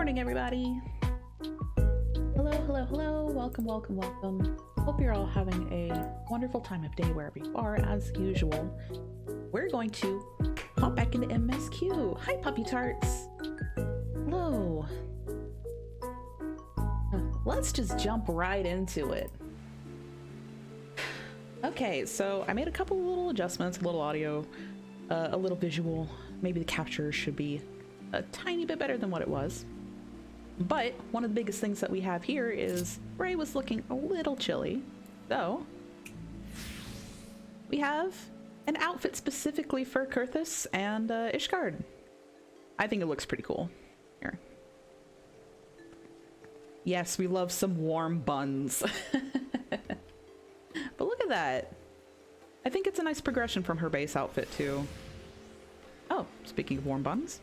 morning, everybody. Hello, hello, hello. Welcome, welcome, welcome. Hope you're all having a wonderful time of day wherever you are. As usual, we're going to hop back into MSQ. Hi, Puppy Tarts. Hello. Let's just jump right into it. Okay, so I made a couple little adjustments, a little audio, a little visual. Maybe the capture should be a tiny bit better than what it was. But one of the biggest things that we have here is Ray was looking a little chilly. So we have an outfit specifically for Kurthus and Ishgard. I think it looks pretty cool. Here. Yes, we love some warm buns. But look at that. I think it's a nice progression from her base outfit too. Oh, speaking of warm buns.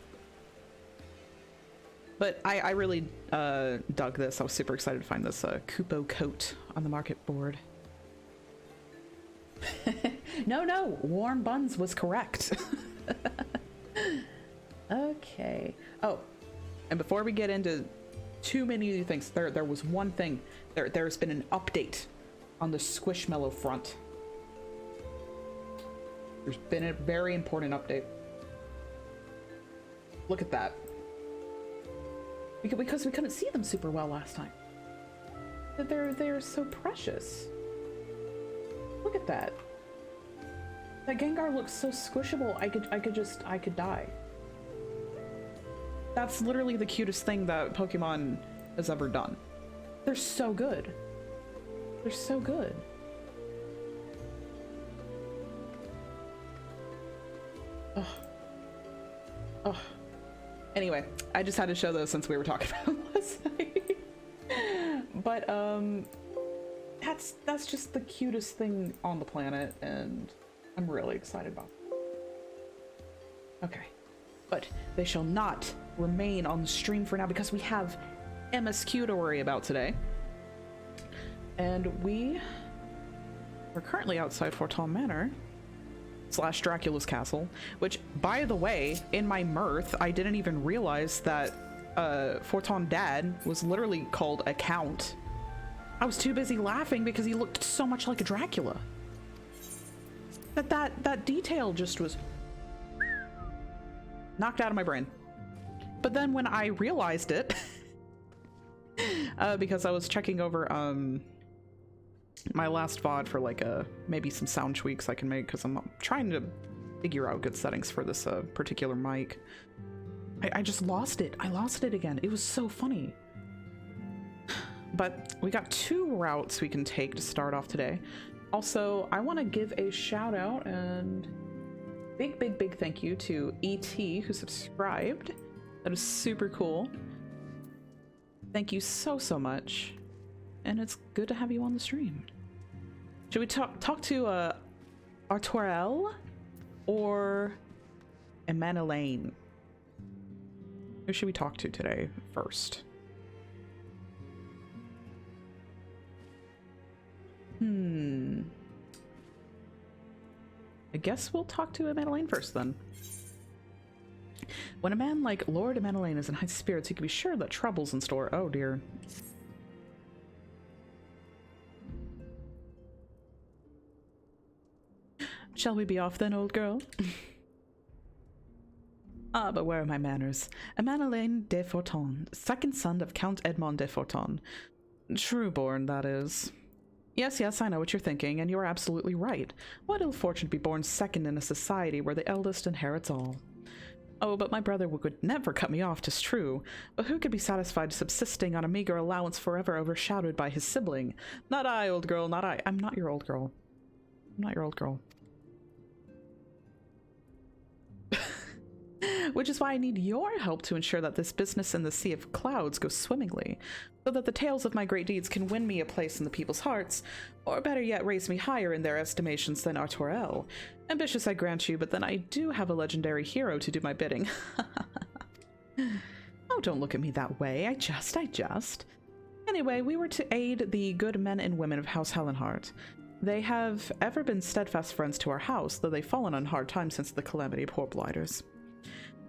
But I really dug this. I was super excited to find this Kupo coat on the market board. No, warm buns was correct. Okay. Oh, and before we get into too many things, there was one thing. There's been an update on the Squishmallow front. There's been a very important update. Look at that. Because we couldn't see them super well last time. They're so precious. Look at that. That Gengar looks so squishable. I could die. That's literally the cutest thing that Pokemon has ever done. They're so good. They're so good. Oh. Oh. Anyway, I just had to show those since we were talking about them last night. But that's just the cutest thing on the planet, and I'm really excited about it. Okay, but they shall not remain on the stream for now because we have MSQ to worry about today. And we're currently outside Forton Manor / Dracula's castle, which, by the way, in my mirth, I didn't even realize that Forton Dad was literally called a count. I was too busy laughing because he looked so much like a Dracula. That detail just was knocked out of my brain. But then when I realized it, because I was checking over my last VOD for like maybe some sound tweaks I can make, because I'm trying to figure out good settings for this particular mic. I just lost it. I lost it again. It was so funny. But we got 2 routes we can take to start off today. Also, I want to give a shout out and big thank you to ET who subscribed. That is super cool. Thank you so much. And it's good to have you on the stream. Should we talk to Artorel or Emanuelaine? Who should we talk to today first? I guess we'll talk to Emanuelaine first then. When a man like Lord Emanuelaine is in high spirits, he can be sure that trouble's in store. Oh dear. Shall we be off then, old girl? Ah, but where are my manners? Emanuelaine de Forton, second son of Count Edmond de Forton. Trueborn, that is. Yes, I know what you're thinking, and you are absolutely right. What ill fortune to be born second in a society where the eldest inherits all. Oh, but my brother would never cut me off, 'tis true. But who could be satisfied subsisting on a meager allowance forever overshadowed by his sibling? Not I, old girl, not I. I'm not your old girl. I'm not your old girl. Which is why I need your help to ensure that this business in the Sea of Clouds goes swimmingly, so that the tales of my great deeds can win me a place in the people's hearts, or better yet, raise me higher in their estimations than Artorel. Ambitious, I grant you, but then I do have a legendary hero to do my bidding. Oh, don't look at me that way. I just. Anyway, we were to aid the good men and women of House Helenhart. They have ever been steadfast friends to our house, though they've fallen on hard times since the calamity of Horblighters.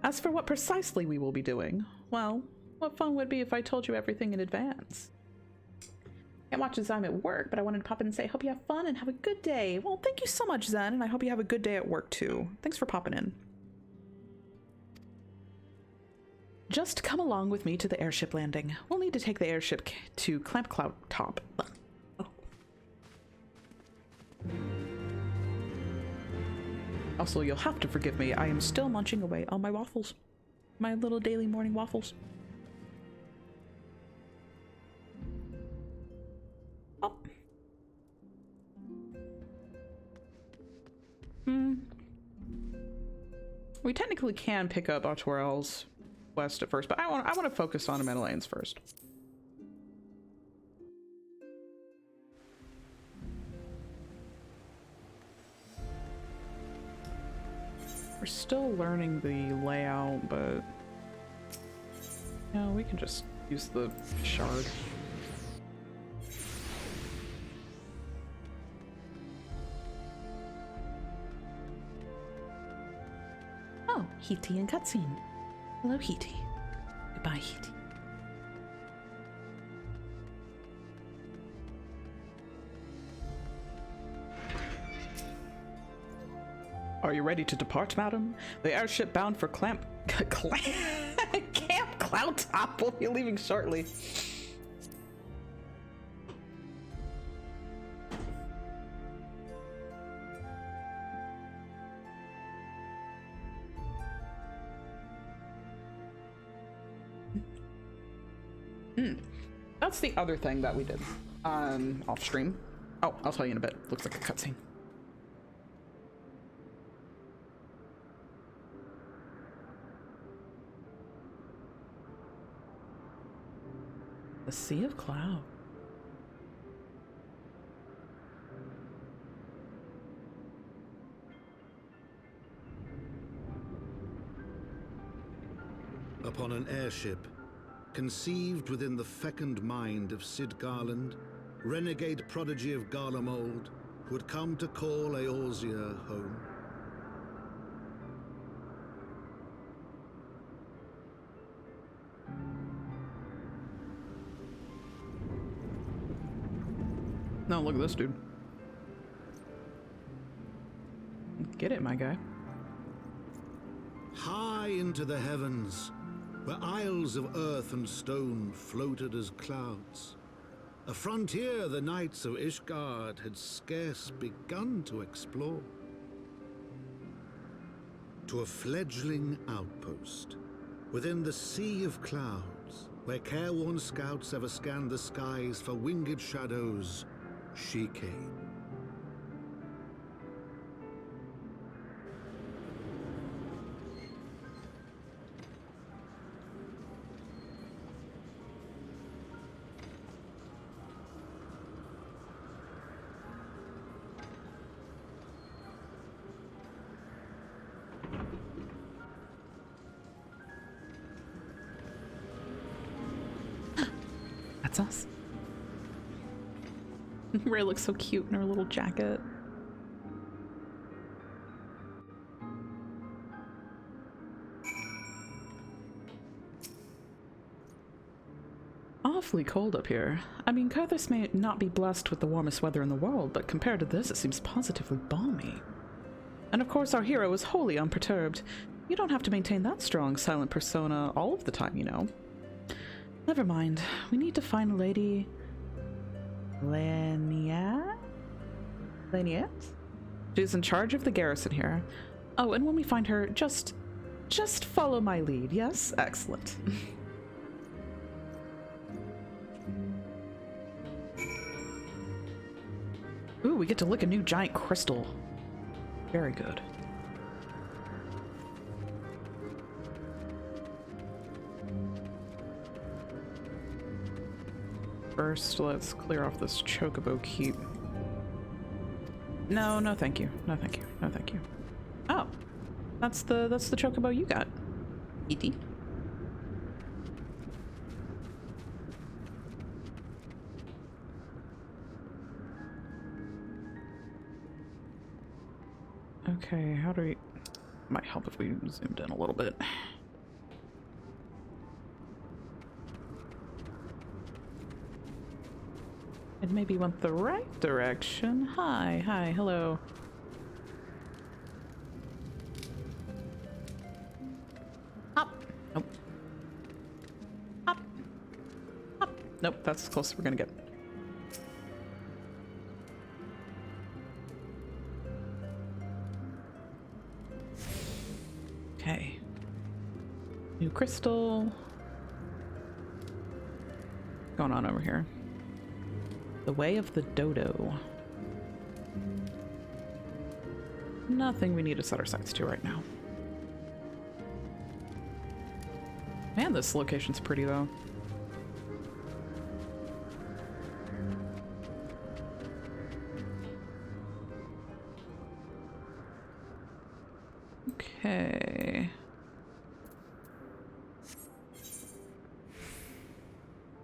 As for what precisely we will be doing, well, What fun would it be if I told you everything in advance? Can't watch as I'm at work, but I wanted to pop in and say, hope you have fun and have a good day. Well, thank you so much, Zen, and I hope you have a good day at work, too. Thanks for popping in. Just come along with me to the airship landing. We'll need to take the airship to Clamp Cloud Top. Oh. Also, you'll have to forgive me. I am still munching away on my waffles. My little daily morning waffles. Oh. We technically can pick up Autorel's West at first, but I want to focus on Metalanes first. We're still learning the layout, but no, we can just use the shard. Oh, Hiti and cutscene. Hello, Hiti. Goodbye, Hiti. Are you ready to depart, madam? The airship bound for Camp Cloud Top will be leaving shortly. That's the other thing that we did off stream. Oh, I'll tell you in a bit. Looks like a cutscene. The Sea of Cloud. Upon an airship, conceived within the fecund mind of Sid Garland, renegade prodigy of Garlemald, who had come to call Eorzea home. No, look at this dude. Get it, my guy. High into the heavens, where isles of earth and stone floated as clouds. A frontier the knights of Ishgard had scarce begun to explore. To a fledgling outpost, within the sea of clouds, where careworn scouts ever scanned the skies for winged shadows, she came. That's us. Ray looks so cute in her little jacket. Awfully cold up here. I mean, Carthus may not be blessed with the warmest weather in the world, but compared to this, it seems positively balmy. And of course, our hero is wholly unperturbed. You don't have to maintain that strong, silent persona all of the time, you know. Never mind. We need to find Lady Laniat? She's in charge of the garrison here. Oh, and when we find her, just follow my lead, yes? Excellent. Ooh, we get to lick a new giant crystal. Very good. First, let's clear off this chocobo keep. No, no thank you. No thank you. No thank you. Oh. That's the chocobo you got. E.T. Okay, how do we... Might help if we zoomed in a little bit. It maybe went the right direction. Hi, hi, hello. Hop. Nope. Hop. Hop. Nope, that's as close as we're gonna get. Okay. New crystal. What's going on over here? The way of the dodo. Nothing we need to set our sights to right now. Man, this location's pretty though. Okay.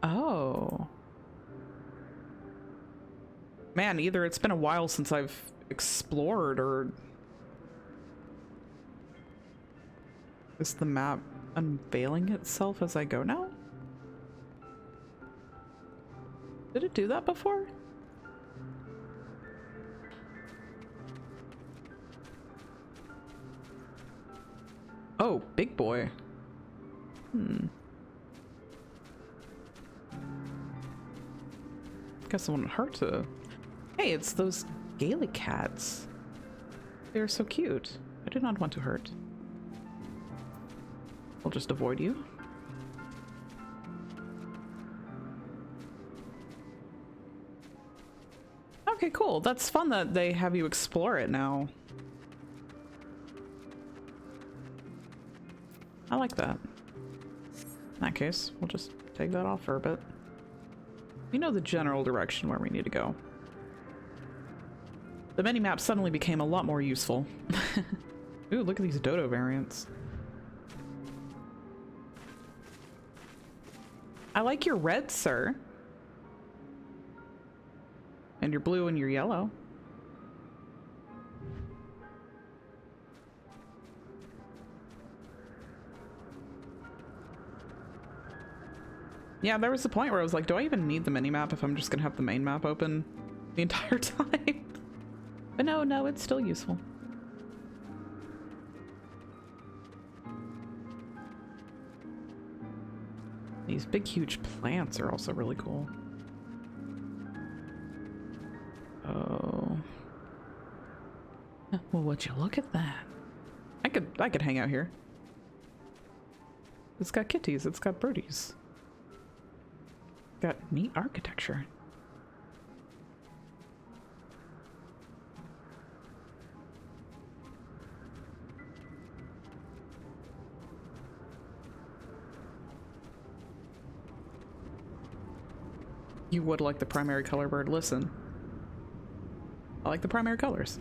Oh. Man, either it's been a while since I've explored, or is the map unveiling itself as I go now? Did it do that before? Oh, big boy. Guess I wouldn't hurt to... Hey, it's those Gaelic cats. They're so cute. I do not want to hurt. I'll just avoid you. Okay, cool. That's fun that they have you explore it now. I like that. In that case, we'll just take that off for a bit. We know the general direction where we need to go. The minimap suddenly became a lot more useful. Ooh, look at these dodo variants. I like your red, sir. And your blue and your yellow. Yeah, there was a point where I was like, do I even need the minimap if I'm just gonna have the main map open the entire time? But no, it's still useful. These big, huge plants are also really cool. Oh. Well, would you look at that? I could hang out here. It's got kitties, it's got birdies. Got neat architecture. You would like the primary color bird. Listen. I like the primary colors.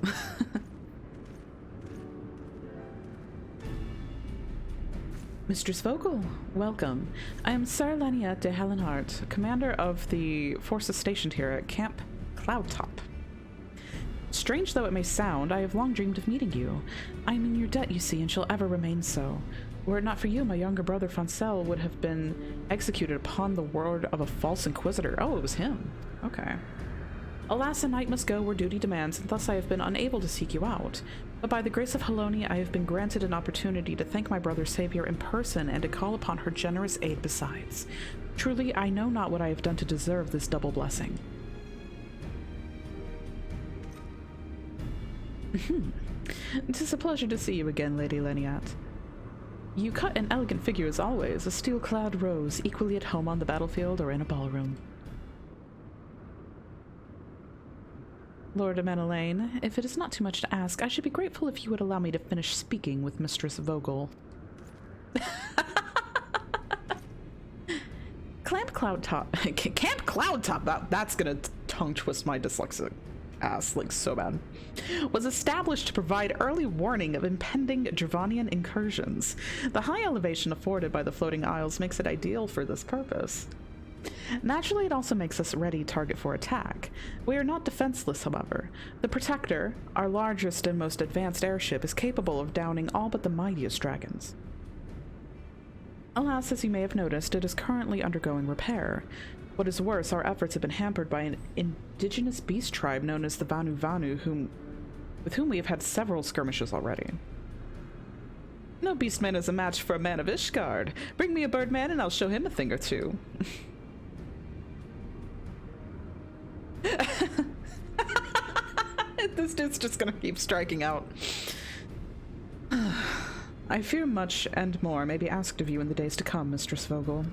Mistress Vogel, welcome. I am Sir Laniette de Helenhart, commander of the forces stationed here at Camp Cloudtop. Strange though it may sound, I have long dreamed of meeting you. I am in your debt, you see, and shall ever remain so. Were it not for you, my younger brother Foncel would have been executed upon the word of a false inquisitor. Oh, it was him. Okay. Alas, a knight must go where duty demands, and thus I have been unable to seek you out. But by the grace of Haloni, I have been granted an opportunity to thank my brother's savior in person and to call upon her generous aid besides. Truly, I know not what I have done to deserve this double blessing. It is a pleasure to see you again, Lady Laniat. You cut an elegant figure as always, a steel-clad rose, equally at home on the battlefield or in a ballroom. Lord Menelaine, if it is not too much to ask, I should be grateful if you would allow me to finish speaking with Mistress Vogel. Camp Cloudtop, that's gonna tongue twist my dyslexic ass like so bad, was established to provide early warning of impending Dravanian incursions. The high elevation afforded by the floating isles makes it ideal for this purpose. Naturally, it also makes us a ready target for attack. We are not defenseless, however. The Protector, our largest and most advanced airship, is capable of downing all but the mightiest dragons. Alas, as you may have noticed, it is currently undergoing repair. What is worse, our efforts have been hampered by an indigenous beast tribe known as the Vanu Vanu, with whom we have had several skirmishes already. No beastman is a match for a man of Ishgard. Bring me a birdman and I'll show him a thing or two. This dude's just gonna keep striking out. I fear much and more may be asked of you in the days to come, Mistress Vogel.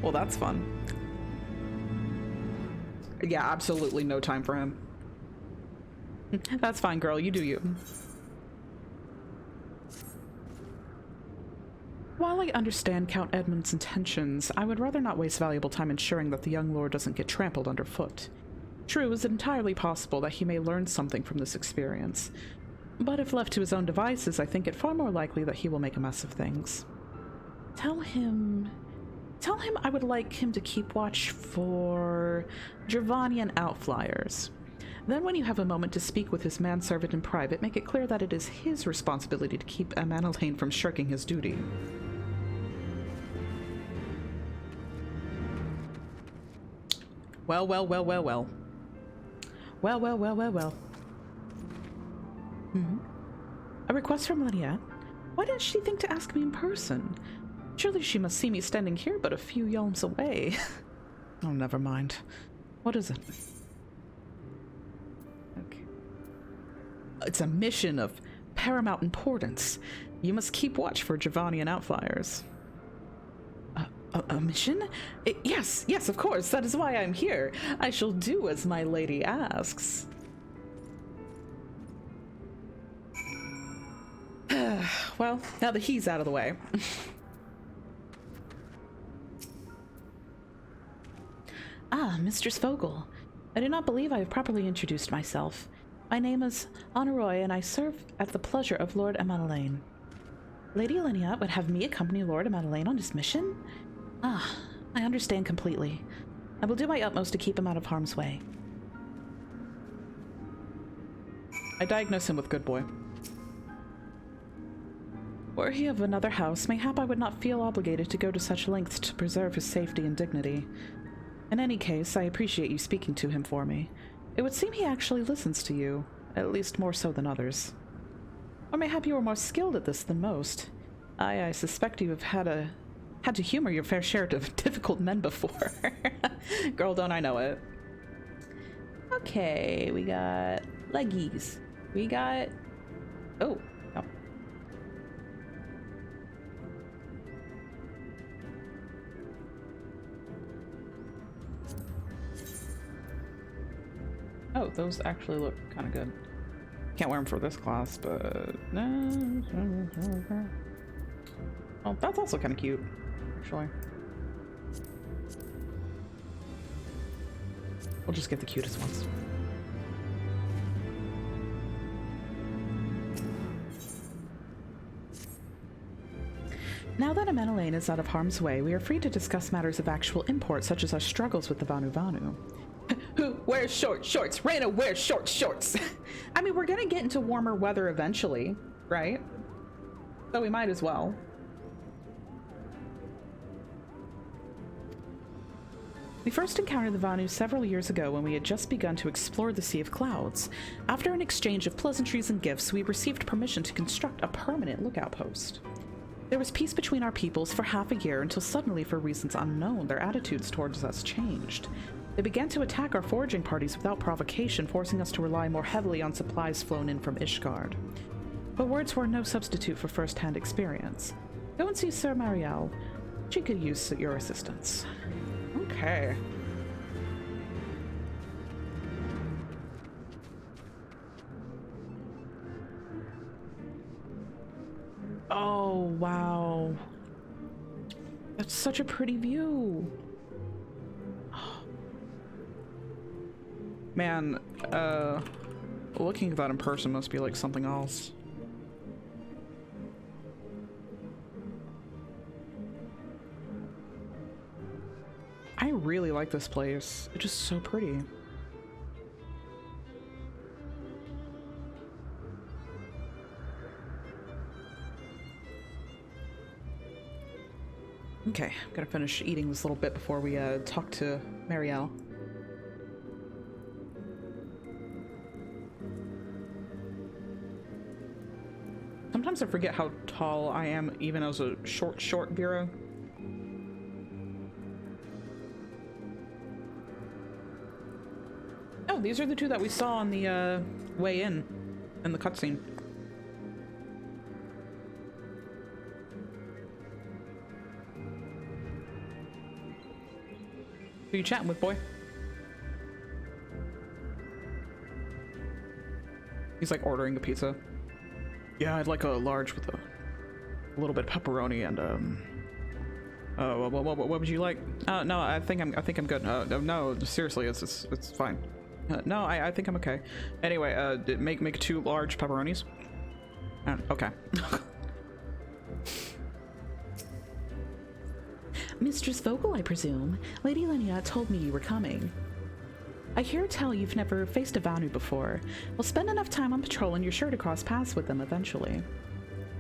Well, that's fun. Yeah, absolutely no time for him. That's fine, girl. You do you. While I understand Count Edmund's intentions, I would rather not waste valuable time ensuring that the young lord doesn't get trampled underfoot. True, is it entirely possible that he may learn something from this experience, but if left to his own devices, I think it far more likely that he will make a mess of things. Tell him I would like him to keep watch for Gervanian outflyers. Then when you have a moment to speak with his manservant in private, make it clear that it is his responsibility to keep Amanalain from shirking his duty. Well. Well. A request from Lynette? Why didn't she think to ask me in person? Surely she must see me standing here but a few yalms away. Oh, never mind. What is it? Okay. It's a mission of paramount importance. You must keep watch for Gervanian outflyers. A mission? Yes, of course. That is why I'm here. I shall do as my lady asks. Well, now that he's out of the way. Mistress Vogel. I do not believe I have properly introduced myself. My name is Honoroy, and I serve at the pleasure of Lord Amanalain. Lady Lynette would have me accompany Lord Amanalain on his mission? I understand completely. I will do my utmost to keep him out of harm's way. I diagnose him with good boy. Were he of another house, mayhap I would not feel obligated to go to such lengths to preserve his safety and dignity. In any case, I appreciate you speaking to him for me. It would seem he actually listens to you, at least more so than others. Or mayhap you are more skilled at this than most. I suspect you have had to humor your fair share of difficult men before. Girl, don't I know it. Okay, we got leggies. We got... Oh, no. Oh, those actually look kind of good. Can't wear them for this class, but... Oh, that's also kind of cute, actually. We'll just get the cutest ones. Now that Amanalain is out of harm's way, we are free to discuss matters of actual import, such as our struggles with the Vanu Vanu. Who wears short shorts? Reyna wears short shorts! I mean, we're gonna get into warmer weather eventually, right? So we might as well. We first encountered the Vanu several years ago when we had just begun to explore the Sea of Clouds. After an exchange of pleasantries and gifts, we received permission to construct a permanent lookout post. There was peace between our peoples for half a year until suddenly, for reasons unknown, their attitudes towards us changed. They began to attack our foraging parties without provocation, forcing us to rely more heavily on supplies flown in from Ishgard. But words were no substitute for first-hand experience. Go and see Sir Marielle. She could use your assistance. Okay. Oh, wow. That's such a pretty view. Man, looking at that in person must be like something else. I really like this place. It's just so pretty. Okay, I'm gonna finish eating this little bit before we talk to Marielle. Sometimes I forget how tall I am, even as a short Vera. Oh, these are the two that we saw on the way in the cutscene. Who you chatting with, boy? He's like ordering a pizza. Yeah, I'd like a large with a little bit of pepperoni and what would you like? No, I think I'm good. No, seriously, it's fine. No, I think I'm okay. Anyway, make 2 large pepperonis. Okay. Mistress Vogel, I presume. Lady Linnea told me you were coming. I hear tell you've never faced a Vanu before. Well, spend enough time on patrol and you're sure to cross paths with them eventually.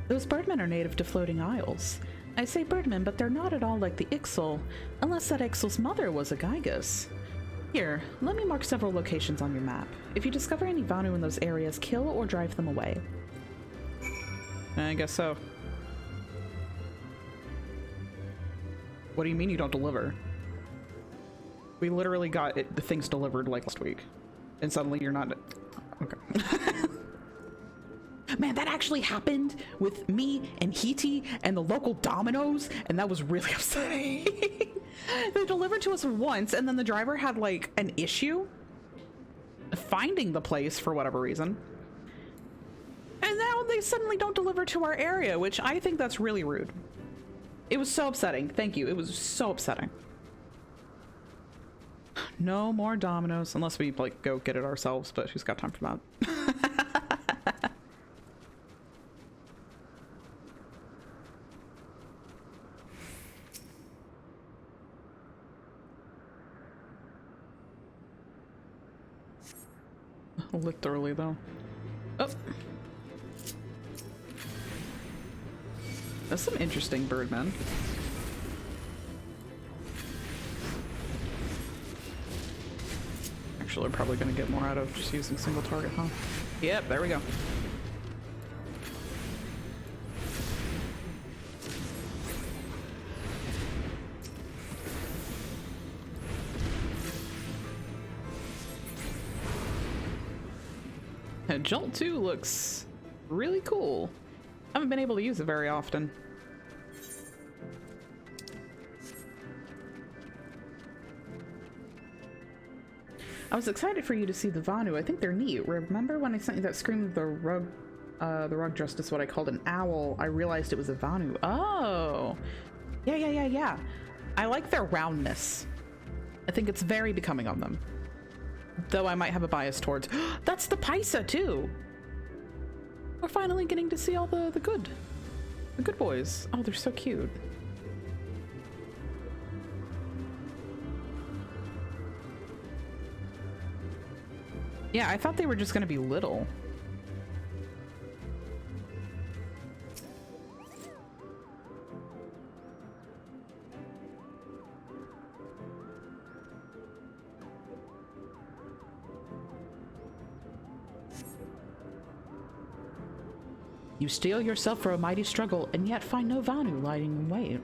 Those birdmen are native to floating isles. I say birdmen, but they're not at all like the Ixal, unless that Ixal's mother was a Gygus. Here, let me mark several locations on your map. If you discover any Vanu in those areas, kill or drive them away. I guess so. What do you mean you don't deliver? We literally got the things delivered like last week. And suddenly you're not... Okay. Man, that actually happened with me and Hiti and the local Domino's, and that was really upsetting. They delivered to us once, and then the driver had like an issue finding the place for whatever reason. And now they suddenly don't deliver to our area, which I think that's really rude. It was so upsetting. Thank you. It was so upsetting. No more Domino's, unless we like go get it ourselves, but who's got time for that? Literally though. Oh. That's some interesting birdmen. Actually, we're probably going to get more out of just using single target, huh? Yep, there we go. And Jolt 2 looks really cool. I haven't been able to use it very often. I was excited for you to see the Vanu. I think they're neat. Remember when I sent you that screen of the rug justice, what I called an owl? I realized it was a Vanu. Oh, yeah. I like their roundness. I think it's very becoming on them. Though I might have a bias towards... That's the Paisa too! We're finally getting to see all the good boys. Oh, they're so cute. Yeah, I thought they were just gonna be little. You steel yourself for a mighty struggle and yet find no Vanu lying in wait.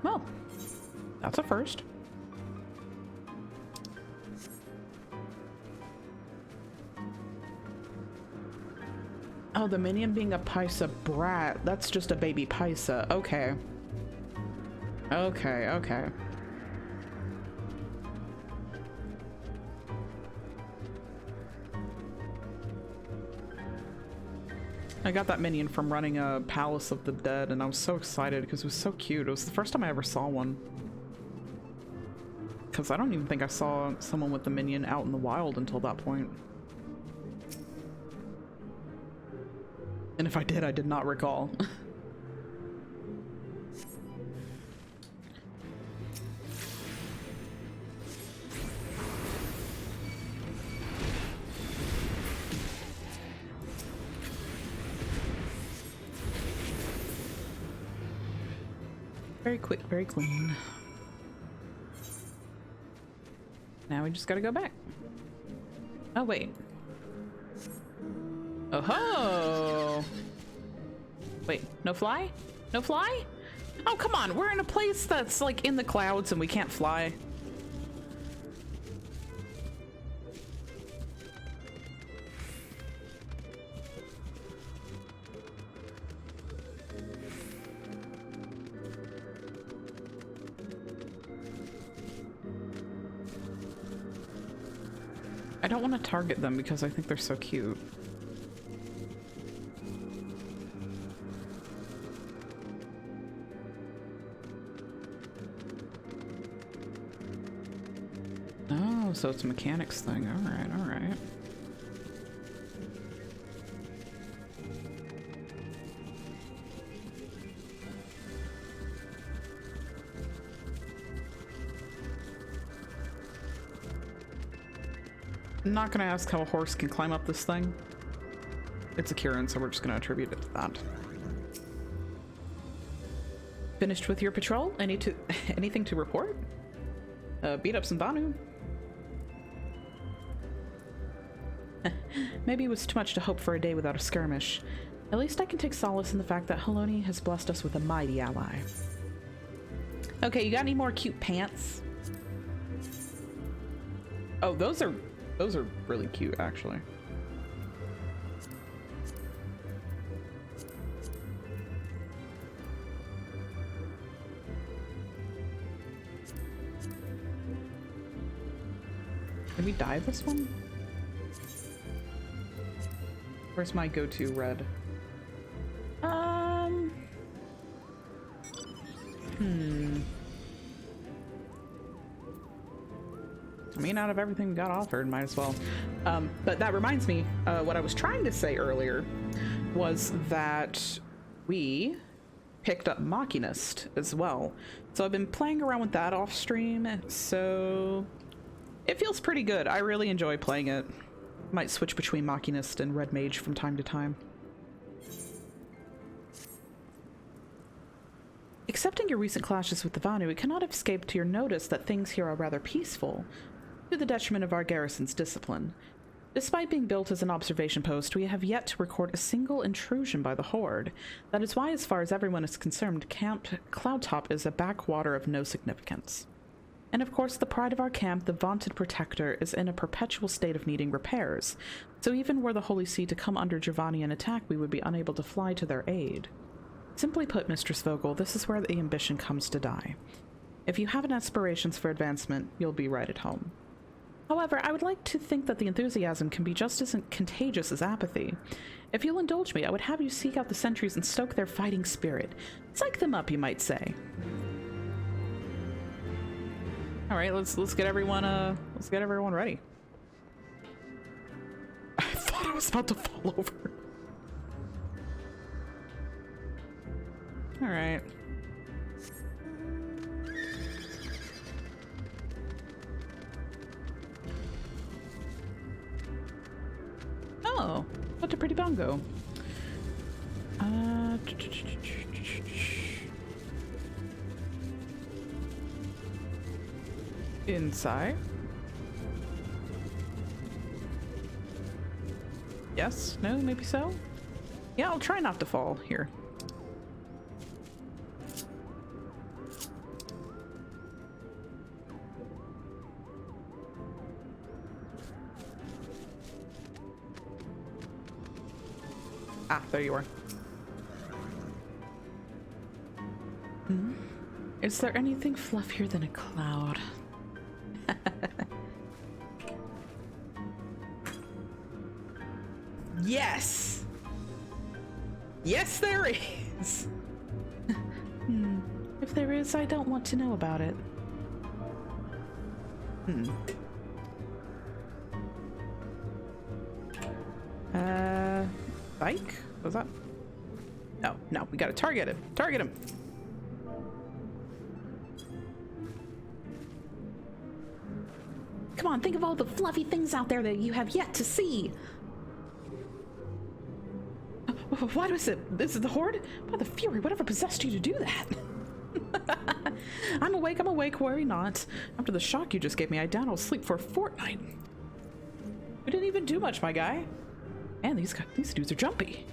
Well, that's a first. Oh, the minion being a Paisa brat. That's just a baby Paisa. Okay. Okay. I got that minion from running a Palace of the Dead, and I was so excited because it was so cute. It was the first time I ever saw one. Because I don't even think I saw someone with the minion out in the wild until that point. And if I did not recall. Very quick, very clean. Now we just gotta go back. Oh, wait. Oh ho! Wait, no fly? No fly? Oh, come on. We're in a place that's like in the clouds and we can't fly. I don't want to target them because I think they're so cute. Oh, so it's a mechanics thing. All right, all right. I'm not gonna ask how a horse can climb up this thing. It's a Kieran, so we're just gonna attribute it to that. Finished with your patrol? Anything to report? Beat up some Vanu. Maybe it was too much to hope for a day without a skirmish. At least I can take solace in the fact that Haloni has blessed us with a mighty ally. Okay, you got any more cute pants? Oh, those are really cute, actually. Can we dye this one? Where's my go-to red? I mean, out of everything we got offered, might as well. But that reminds me, what I was trying to say earlier was that we picked up Machinist as well. So I've been playing around with that off stream, so it feels pretty good. I really enjoy playing it. Might switch between Machinist and Red Mage from time to time. Accepting your recent clashes with the Vanu, it cannot have escaped your notice that things here are rather peaceful, to the detriment of our garrison's discipline. Despite being built as an observation post, we have yet to record a single intrusion by the Horde. That is why, as far as everyone is concerned, Camp Cloudtop is a backwater of no significance. And of course, the pride of our camp, the vaunted Protector, is in a perpetual state of needing repairs, so even were the Holy See to come under Giovannian attack, we would be unable to fly to their aid. Simply put, Mistress Vogel, this is where the ambition comes to die. If you have aspirations for advancement, you'll be right at home. However, I would like to think that the enthusiasm can be just as contagious as apathy. If you'll indulge me, I would have you seek out the sentries and stoke their fighting spirit. Psych them up, you might say. All right, let's get everyone ready. I thought I was about to fall over. All right. Oh, what a pretty bongo. Inside. Yes? No? Maybe so? Yeah, I'll try not to fall here. Ah, there you are. Is there anything fluffier than a cloud? Yes! Yes, there is! If there is, I don't want to know about it. Bike? Was that? No, we gotta target him. Target him! Come on, think of all the fluffy things out there that you have yet to see! What was it? This is the Horde? By the Fury, whatever possessed you to do that? I'm awake, worry not. After the shock you just gave me, I doubt I'll sleep for a fortnight. We didn't even do much, my guy. Man, these dudes are jumpy.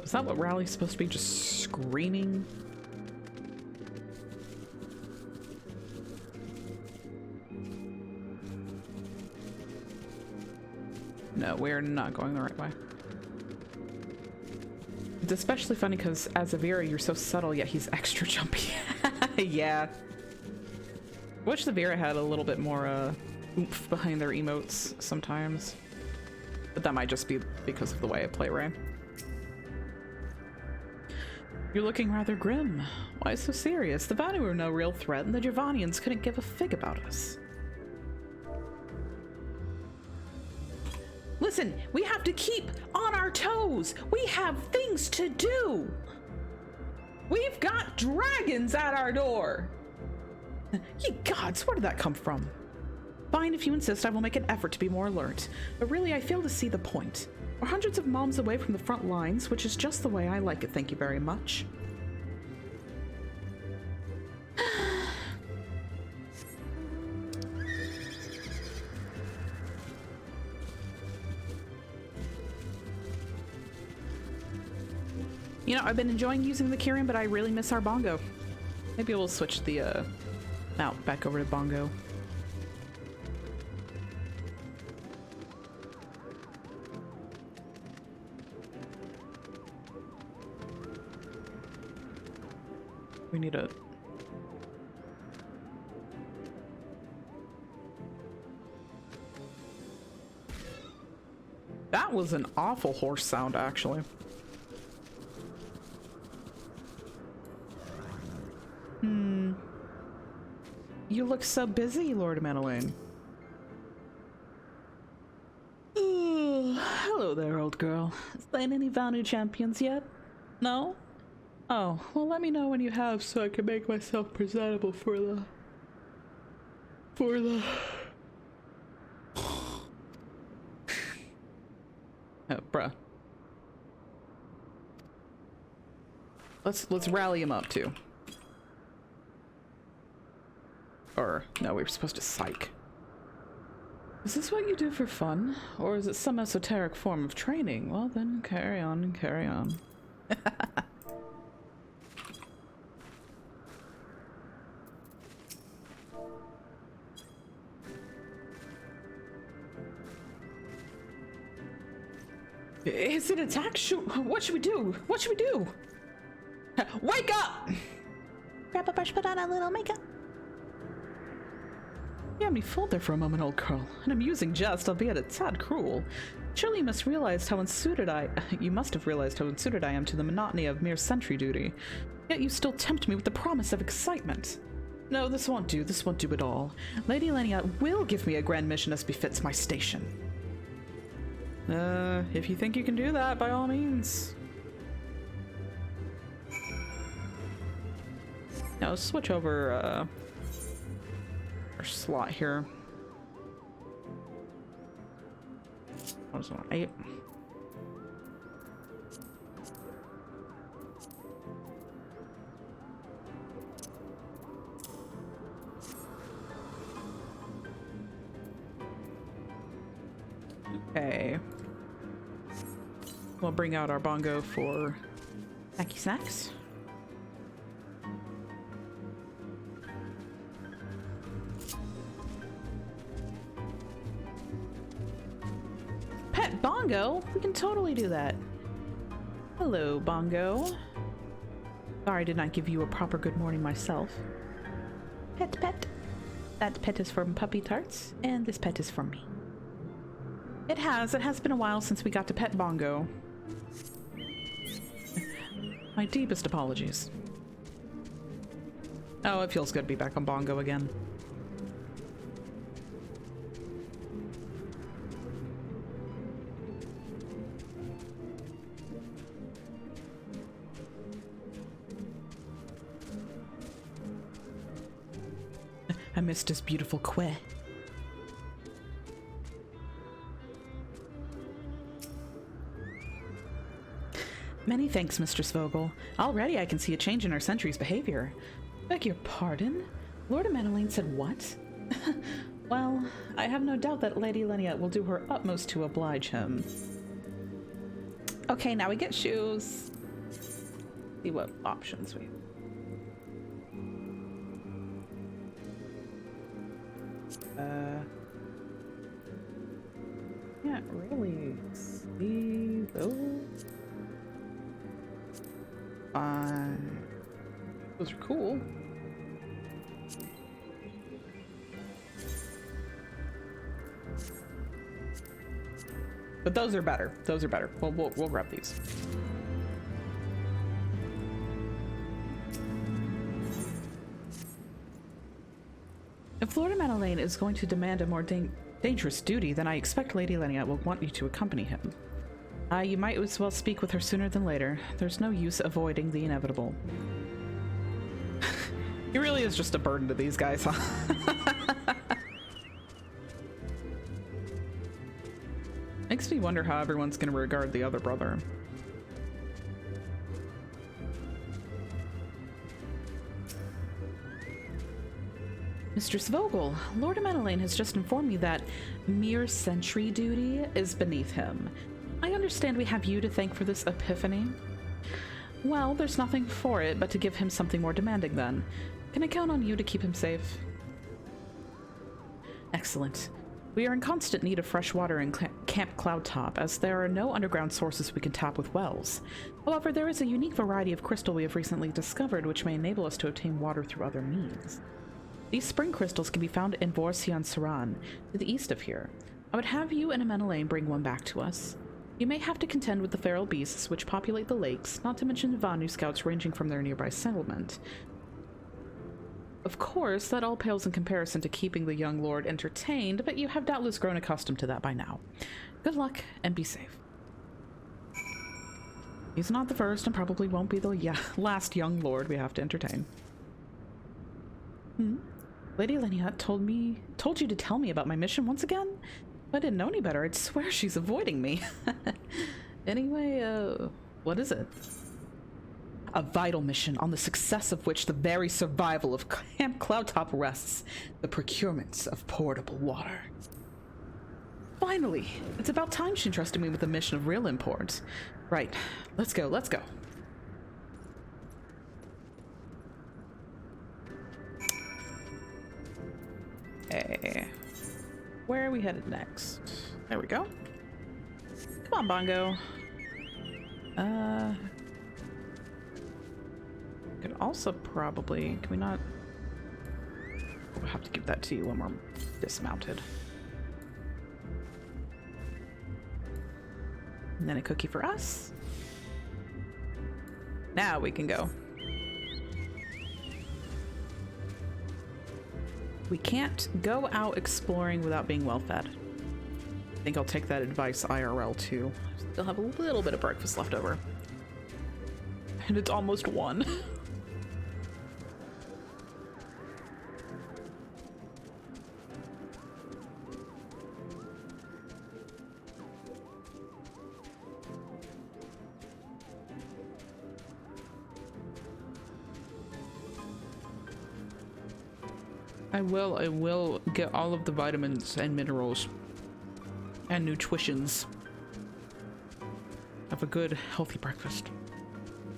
Is that what Rowley's supposed to be, just screaming? No, we're not going the right way. It's especially funny because as a Vera, you're so subtle, yet he's extra jumpy. Yeah. Wish the Vera had a little bit more oomph behind their emotes sometimes. But that might just be because of the way I play Ray. You're looking rather grim. Why so serious? The Vanu were no real threat, and the Giovannians couldn't give a fig about us. Listen, we have to keep on our toes. We have things to do. We've got dragons at our door. Ye gods, where did that come from? Fine, if you insist, I will make an effort to be more alert. But really, I fail to see the point. We're hundreds of miles away from the front lines, which is just the way I like it, thank you very much. You know, I've been enjoying using the Kirin, but I really miss our bongo. Maybe we'll switch the mount back over to bongo. We need a... That was an awful horse sound, actually. You look so busy, Lord Madeline. Hello there, old girl. Slain any Vanu champions yet? No? Oh, well, let me know when you have so I can make myself presentable for the... Oh, bruh. Let's rally him up, too. Or, no, we were supposed to psych. Is this what you do for fun? Or is it some esoteric form of training? Well then, carry on and carry on. Is it attack? What should we do? What should we do? Wake up! Grab a brush, put on a little makeup. You had me fooled there for a moment, old girl. An amusing jest, albeit a tad cruel. Surely you must have realized how unsuited I am to the monotony of mere sentry duty. Yet you still tempt me with the promise of excitement. No, this won't do. This won't do at all. Lady Lenia will give me a grand mission as befits my station. If you think you can do that, by all means. Now let's switch over, our slot here. What was it? 8. Okay. We'll bring out our bongo for snacky snacks. Pet bongo? We can totally do that. Hello, bongo. Sorry I did not give you a proper good morning myself. Pet, pet. That pet is from Puppy Tarts, and this pet is from me. It has been a while since we got to pet bongo. My deepest apologies. Oh, it feels good to be back on bongo again. I missed his beautiful quay. Many thanks, Mistress Vogel. Already I can see a change in our sentry's behavior. Beg your pardon? Lord Amenelaine said what? Well, I have no doubt that Lady Leniat will do her utmost to oblige him. Okay, now we get shoes. See what options we have. Can't really see those. Those are cool. But those are better. Those are better. We'll grab these. If Lord Amenelaine is going to demand a more dangerous duty, then I expect Lady Leniat will want you to accompany him. You might as well speak with her sooner than later. There's no use avoiding the inevitable. He really is just a burden to these guys, huh? Makes me wonder how everyone's gonna regard the other brother. Mistress Vogel, Lord Amenelaine has just informed me that mere sentry duty is beneath him. I understand we have you to thank for this epiphany. Well, there's nothing for it but to give him something more demanding then. Can I count on you to keep him safe? Excellent. We are in constant need of fresh water in Camp Cloudtop, as there are no underground sources we can tap with wells. However, there is a unique variety of crystal we have recently discovered which may enable us to obtain water through other means. These spring crystals can be found in Vorsian Saran, to the east of here. I would have you and Amenelaine bring one back to us. You may have to contend with the feral beasts which populate the lakes, not to mention Vanu scouts ranging from their nearby settlement. Of course, that all pales in comparison to keeping the young lord entertained, but you have doubtless grown accustomed to that by now. Good luck, and be safe. He's not the first, and probably won't be the last young lord we have to entertain. Lady Leniat told you to tell me about my mission once again? If I didn't know any better, I'd swear she's avoiding me. Anyway, what is it? A vital mission on the success of which the very survival of Camp Cloudtop rests. The procurement of portable water. Finally! It's about time she entrusted me with a mission of real import. Right. Let's go, let's go. Hey. Where are we headed next? There we go. Come on, Bongo. Could also probably... Can we not... We'll have to give that to you when we're dismounted. And then a cookie for us. Now we can go. We can't go out exploring without being well fed. I think I'll take that advice IRL too. Still have a little bit of breakfast left over. And it's almost 1. I will get all of the vitamins and minerals and nutritions of a good, healthy breakfast.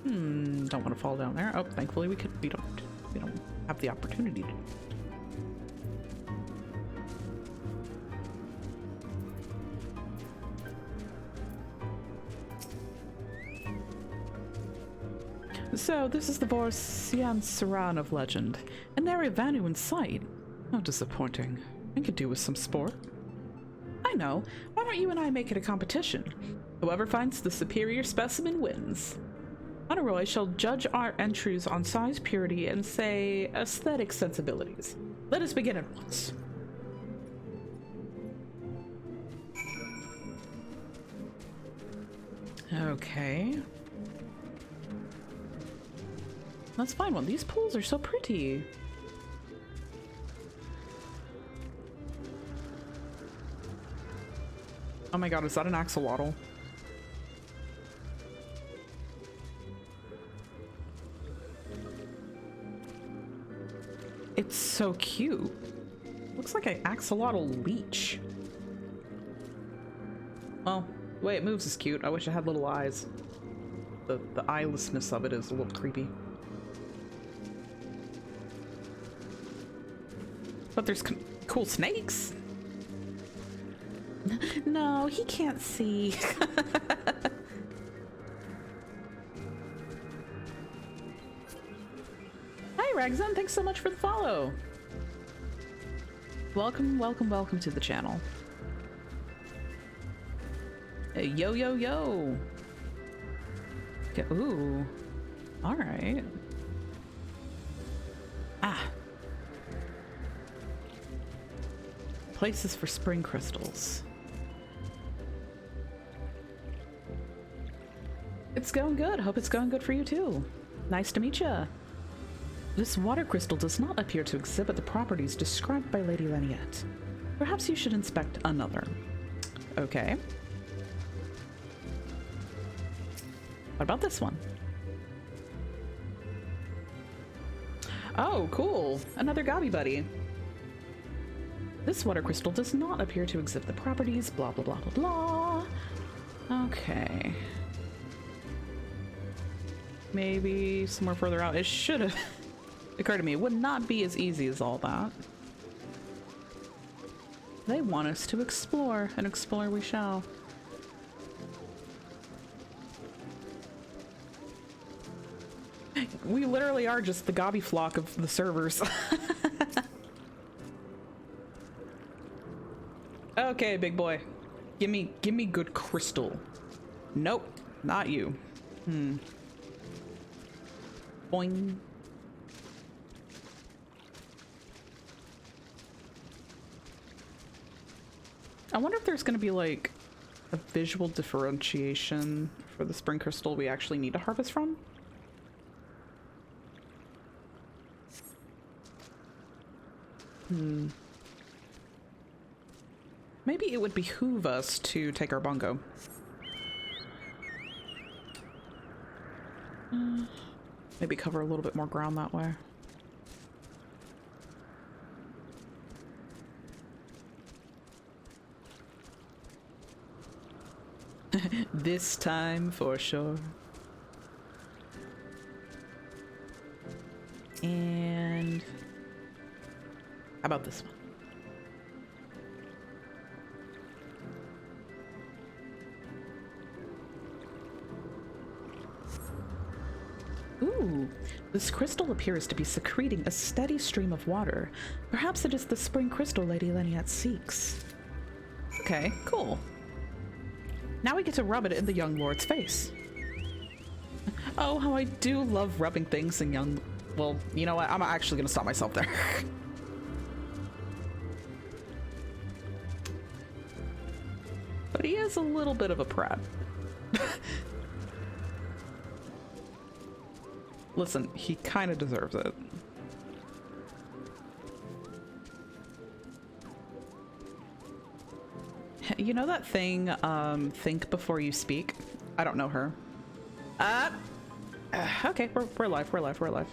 Don't want to fall down there. Oh, thankfully we don't have the opportunity to. So, this is the Vorsian Saran of legend. An area of Vanu in sight. How disappointing. I could do with some sport. I know. Why don't you and I make it a competition? Whoever finds the superior specimen wins. Honoroi shall judge our entries on size, purity, and, say, aesthetic sensibilities. Let us begin at once. Okay. Let's find one. These pools are so pretty. Oh my god, is that an axolotl? It's so cute. Looks like an axolotl leech. Well, the way it moves is cute. I wish it had little eyes. The eyelessness of it is a little creepy. But there's cool snakes. No, he can't see. Hi, Ragzon. Thanks so much for the follow. Welcome, welcome, welcome to the channel. Hey, yo, yo, yo. Okay, ooh. All right. Ah. Places for spring crystals. It's going good. Hope it's going good for you too. Nice to meet ya. This water crystal does not appear to exhibit the properties described by Lady Leniette. Perhaps you should inspect another. Okay. What about this one? Oh, cool. Another Gobby buddy. This water crystal does not appear to exhibit the properties, blah, blah, blah, blah, blah. Okay. Maybe somewhere further out. It should have occurred to me. It would not be as easy as all that. They want us to explore, and explore we shall. We literally are just the gobby flock of the servers. Okay, big boy. Give me good crystal. Nope, not you. Boing. I wonder if there's gonna be like a visual differentiation for the spring crystal we actually need to harvest from. Maybe it would behoove us to take our bongo. Maybe cover a little bit more ground that way. This time for sure. And how about this one? Ooh, this crystal appears to be secreting a steady stream of water. Perhaps it is the spring crystal Lady Leniette seeks. Okay, cool. Now we get to rub it in the young lord's face. Oh, how I do love rubbing things in young... Well, you know what? I'm actually gonna stop myself there. But he is a little bit of a prat. Listen, he kind of deserves it. You know that thing, think before you speak? I don't know her. Okay, we're live, we're live, we're live.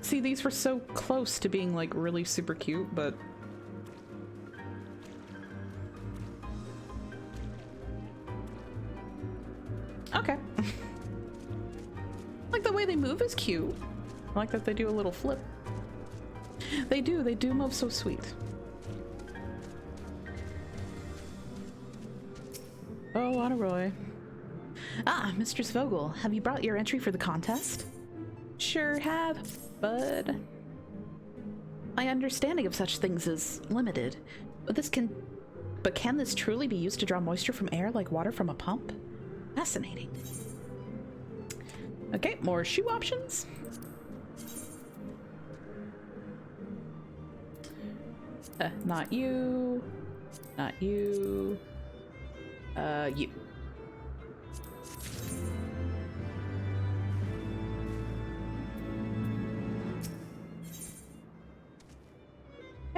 See, these were so close to being like really super cute, but... Okay. Like the way they move is cute. I like that they do a little flip. They do move so sweet. Oh, Honoroi. Ah, Mistress Vogel, have you brought your entry for the contest? Sure have, bud. My understanding of such things is limited, but can this truly be used to draw moisture from air like water from a pump? Fascinating. Okay, more shoe options. Not you. Not you. You.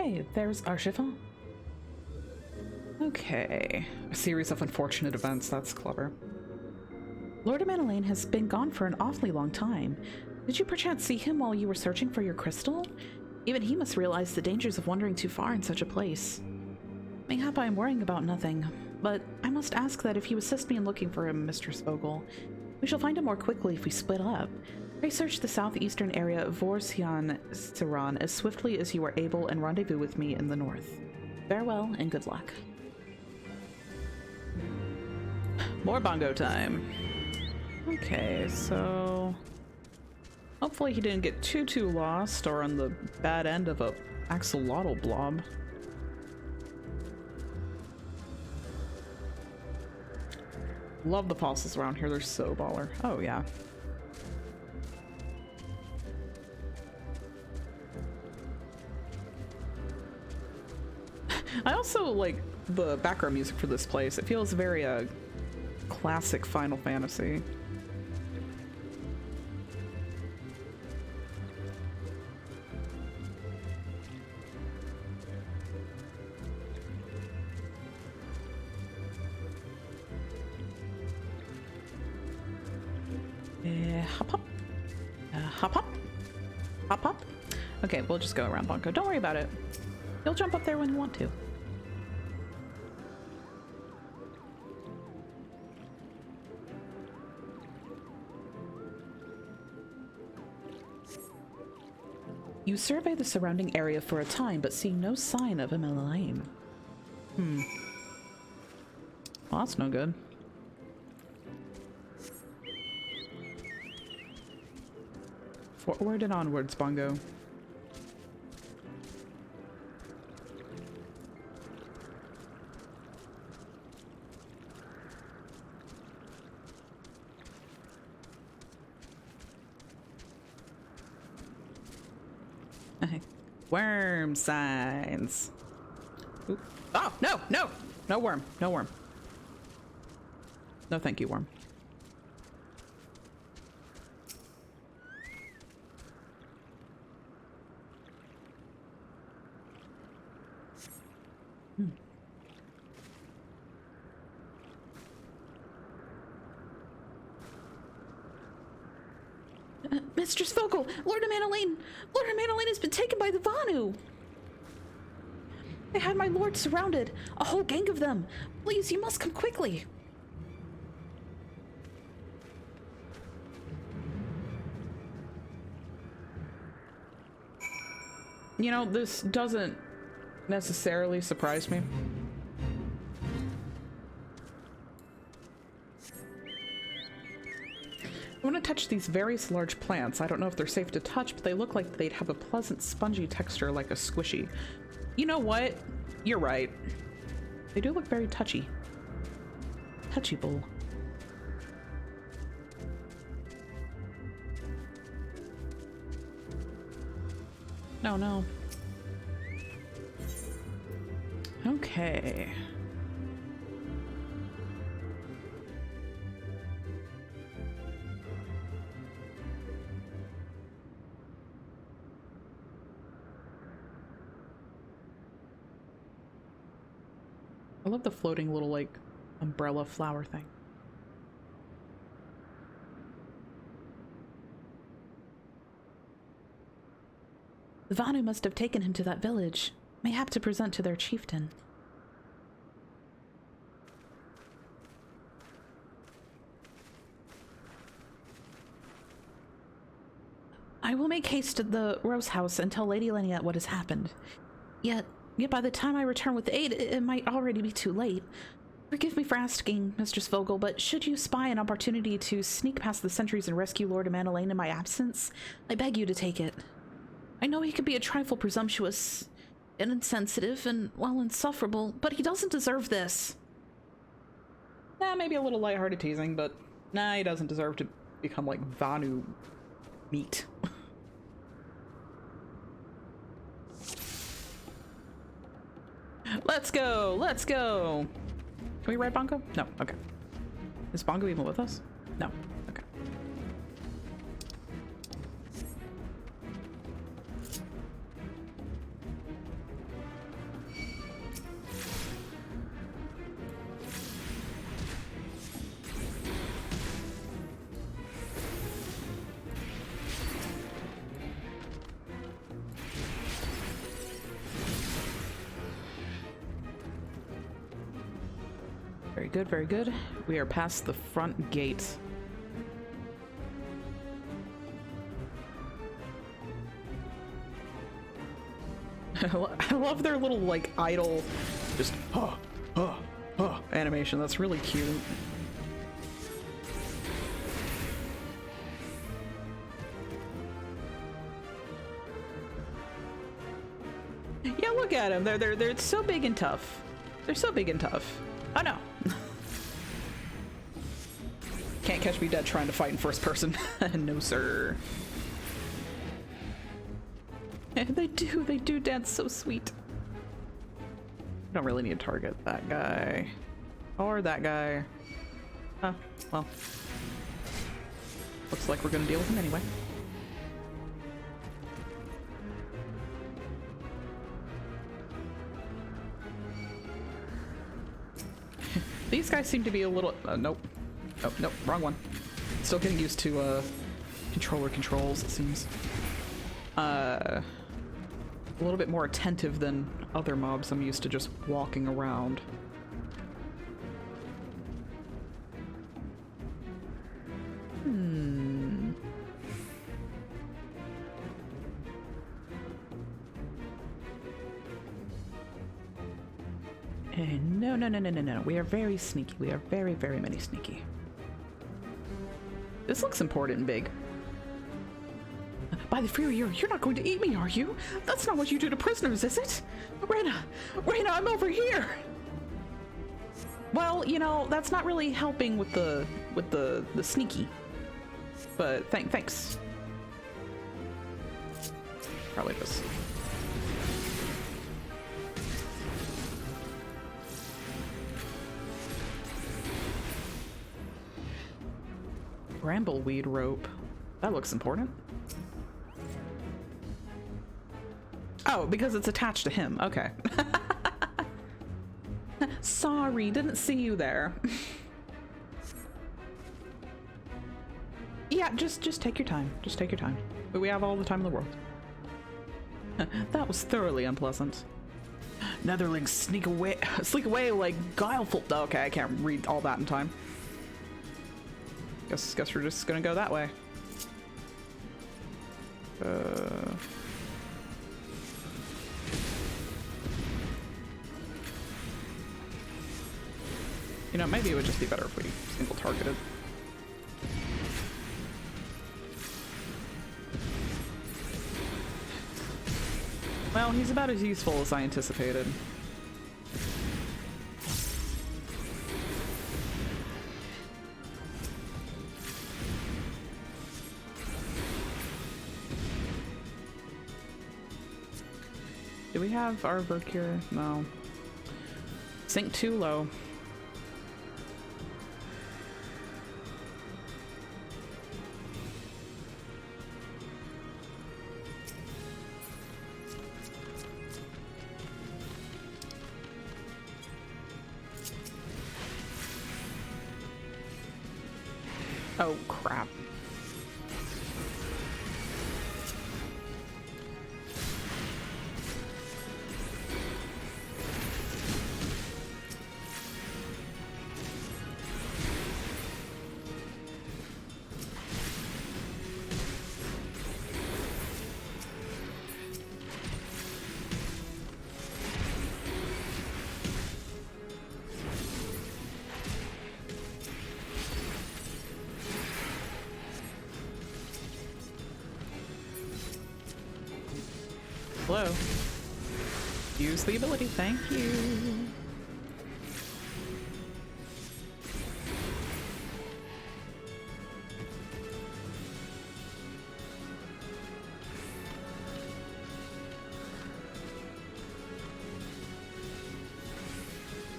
Hey, there's Arshifon. Okay. A series of unfortunate events. That's clever. Lord Amanalaine has been gone for an awfully long time. Did you perchance see him while you were searching for your crystal? Even he must realize the dangers of wandering too far in such a place. Mayhap I am worrying about nothing, but I must ask that if you assist me in looking for him, Mistress Vogel, we shall find him more quickly if we split up. Pray search the southeastern area of Vorsian-Siran as swiftly as you are able and rendezvous with me in the north. Farewell and good luck. More bongo time. Okay, so hopefully he didn't get too lost or on the bad end of a axolotl blob. Love the fossils around here, they're so baller. Oh yeah. I also like the background music for this place. It feels very classic Final Fantasy. Hop hop. Hop hop. Hop hop. Okay, we'll just go around Bonko. Don't worry about it. You'll jump up there when you want to. You survey the surrounding area for a time, but see no sign of Amanalaine. Well, that's no good. Forward and onwards, Bongo. Worm signs. Oop. Oh, no, no! No worm, no worm. No thank you, worm. Mistress Vogel! Lord Amanalaine! Lord Amanalaine has been taken by the Vanu! They had my lord surrounded! A whole gang of them! Please, you must come quickly! You know, this doesn't necessarily surprise me. I want to touch these various large plants. I don't know if they're safe to touch, but they look like they'd have a pleasant spongy texture like a squishy. You know what? You're right. They do look very touchy. Touchy-able. No, no. Okay. I love the floating little, like, umbrella flower thing. The Vanu must have taken him to that village, mayhap to present to their chieftain. I will make haste to the Rose House and tell Lady Leniette what has happened. Yet by the time I return with aid, it might already be too late. Forgive me for asking, Mistress Vogel, but should you spy an opportunity to sneak past the sentries and rescue Lord Amanalaine in my absence, I beg you to take it. I know he could be a trifle presumptuous and insensitive and, well, insufferable, but he doesn't deserve this. Nah, maybe a little lighthearted teasing, but nah, he doesn't deserve to become like Vanu meat. Let's go! Let's go! Can we ride Bongo? No. Okay. Is Bongo even with us? No. Okay. good, very good. We are past the front gate. I love their little, like, idle, just, animation. That's really cute. Yeah, look at them. They're so big and tough. They're so big and tough. Oh no. Can't catch me dead trying to fight in first person. No, sir. They do dance so sweet. Don't really need to target that guy. Or that guy. Oh, well. Looks like we're gonna deal with him anyway. These guys seem to be a little... nope. Oh, nope, wrong one. Still getting used to controller controls, it seems. A little bit more attentive than other mobs I'm used to just walking around. No. We are very sneaky. We are very, very many sneaky. This looks important and big. By the Fury, you're not going to eat me, are you? That's not what you do to prisoners, is it? Reyna, I'm over here. Well, you know, that's not really helping with the sneaky. But thanks. Probably just. Brambleweed rope. That looks important. Oh, because it's attached to him. Okay. Sorry, didn't see you there. Yeah, just take your time. Just take your time. But we have all the time in the world. That was thoroughly unpleasant. Netherlings sneak away like guileful. Okay, I can't read all that in time. Guess we're just gonna go that way. You know, maybe it would just be better if we single targeted. Well, he's about as useful as I anticipated. Do we have our Vercure? No. Sink too low. Oh, crap. Hello. Use the ability, thank you.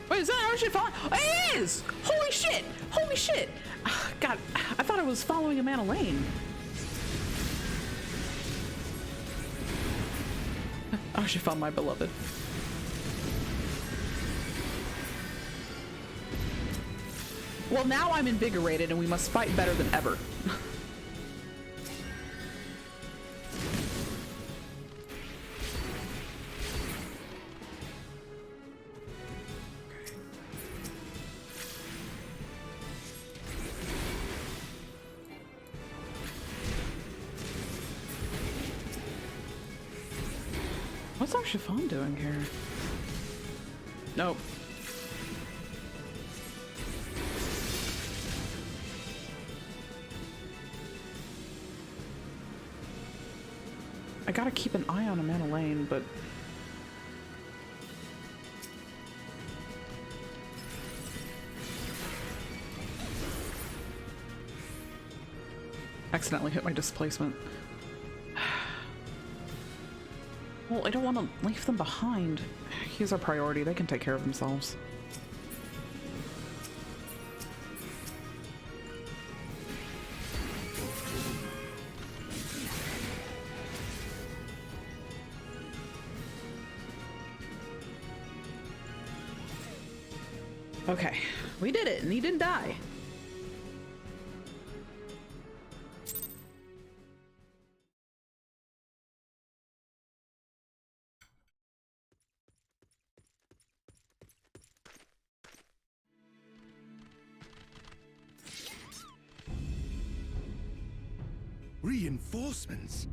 Wait, is that ocean falling? It is! Holy shit! Holy shit! God, I thought I was following Amanda Lane. Oh, she found my beloved. Well, now I'm invigorated and we must fight better than ever. What's our chiffon doing here? Nope. I gotta keep an eye on Amanda Lane, but accidentally hit my displacement. Well, I don't want to leave them behind. He's our priority. They can take care of themselves. Okay, we did it, and he didn't die. Reinforcements?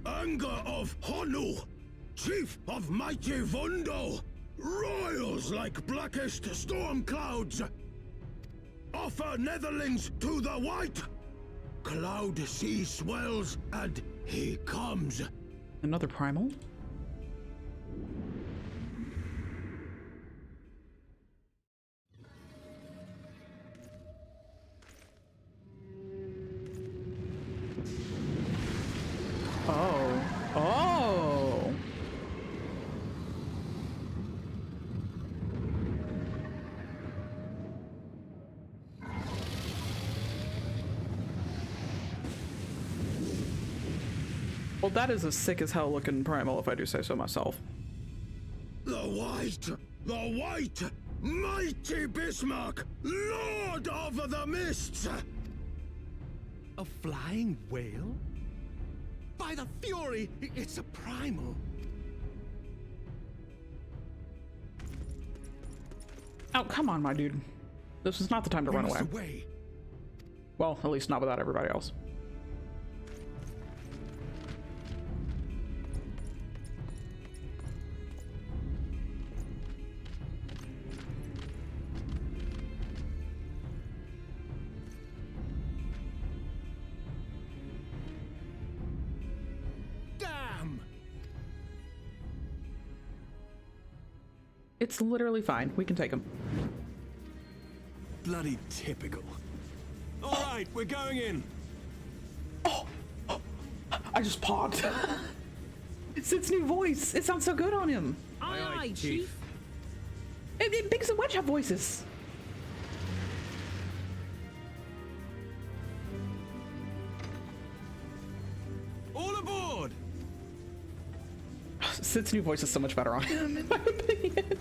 Anger of Honu, chief of mighty Vondo, royals like blackest storm clouds. Offer netherlings to the white. Cloud sea swells, and he comes. Another primal? Oh. Oh! Well, that is a sick as hell looking primal, if I do say so myself. The white, mighty Bismarck, lord of the mists. A flying whale? By the fury, it's a primal. Oh, come on, my dude. This is not the time to run away. Away. Well, at least not without everybody else. Damn! It's literally fine. We can take him. Bloody typical. All right, we're going in. I just pogged. It's its new voice. It sounds so good on him. Aye, aye, Chief. Biggs and Wedge have voices. All aboard! Sid's new voice is so much better on him, in my opinion.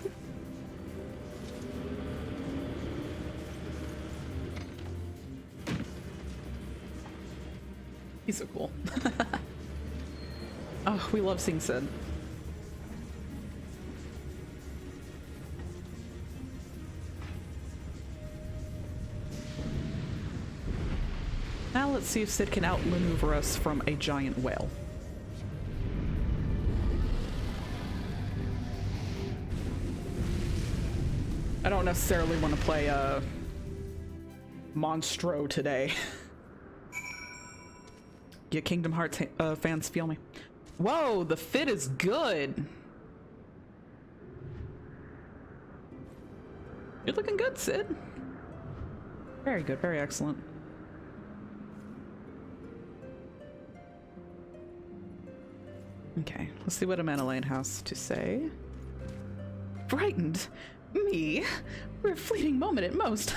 He's so cool. Oh, we love seeing Sid. Now let's see if Sid can outmaneuver us from a giant whale. I don't necessarily want to play Monstro today. Yeah, Kingdom Hearts fans feel me. Whoa, the fit is good. You're looking good, Sid. Very good, very excellent. Okay, let's see what Amanda Lane has to say. Frightened? Me? For a fleeting moment at most.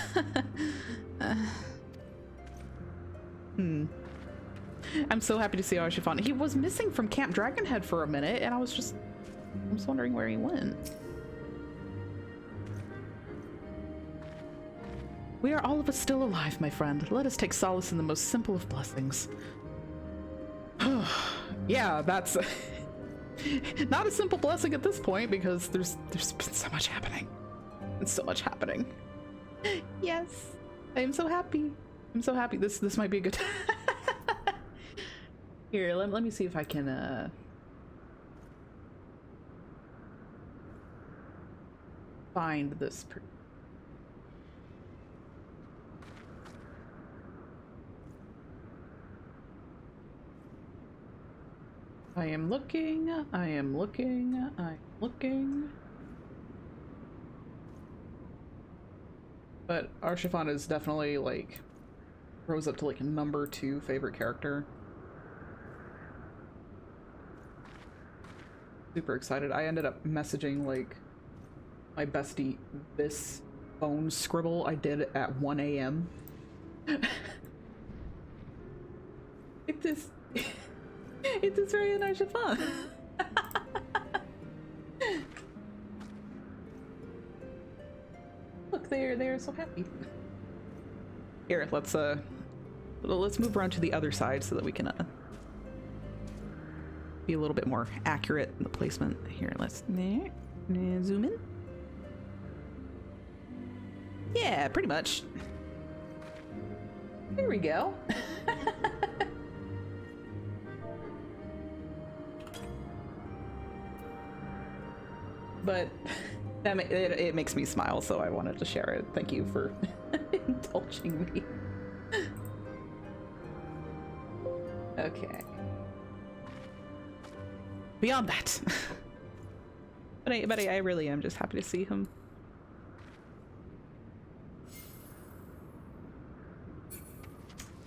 I'm so happy to see Archifon. He was missing from Camp Dragonhead for a minute, and I was wondering where he went. We are all of us still alive, my friend. Let us take solace in the most simple of blessings. Yeah, that's not a simple blessing at this point because there's been so much happening. It's so much happening. Yes, I am so happy. I'm so happy. This might be a good. Here, let me see if I can, find this I am looking, I am looking, I'm looking. But Arshifan is definitely, like, rose up to, like, number 2 favorite character. Super excited. I ended up messaging, like, my bestie this phone scribble I did at 1 a.m. It is... It is very Arshifan. Look, they're so happy. Here, let's move around to the other side so that we can be a little bit more accurate in the placement. Here, let's zoom in. Yeah, pretty much. There we go. But it makes me smile, so I wanted to share it. Thank you for indulging me. Okay. Beyond that. but I really am just happy to see him.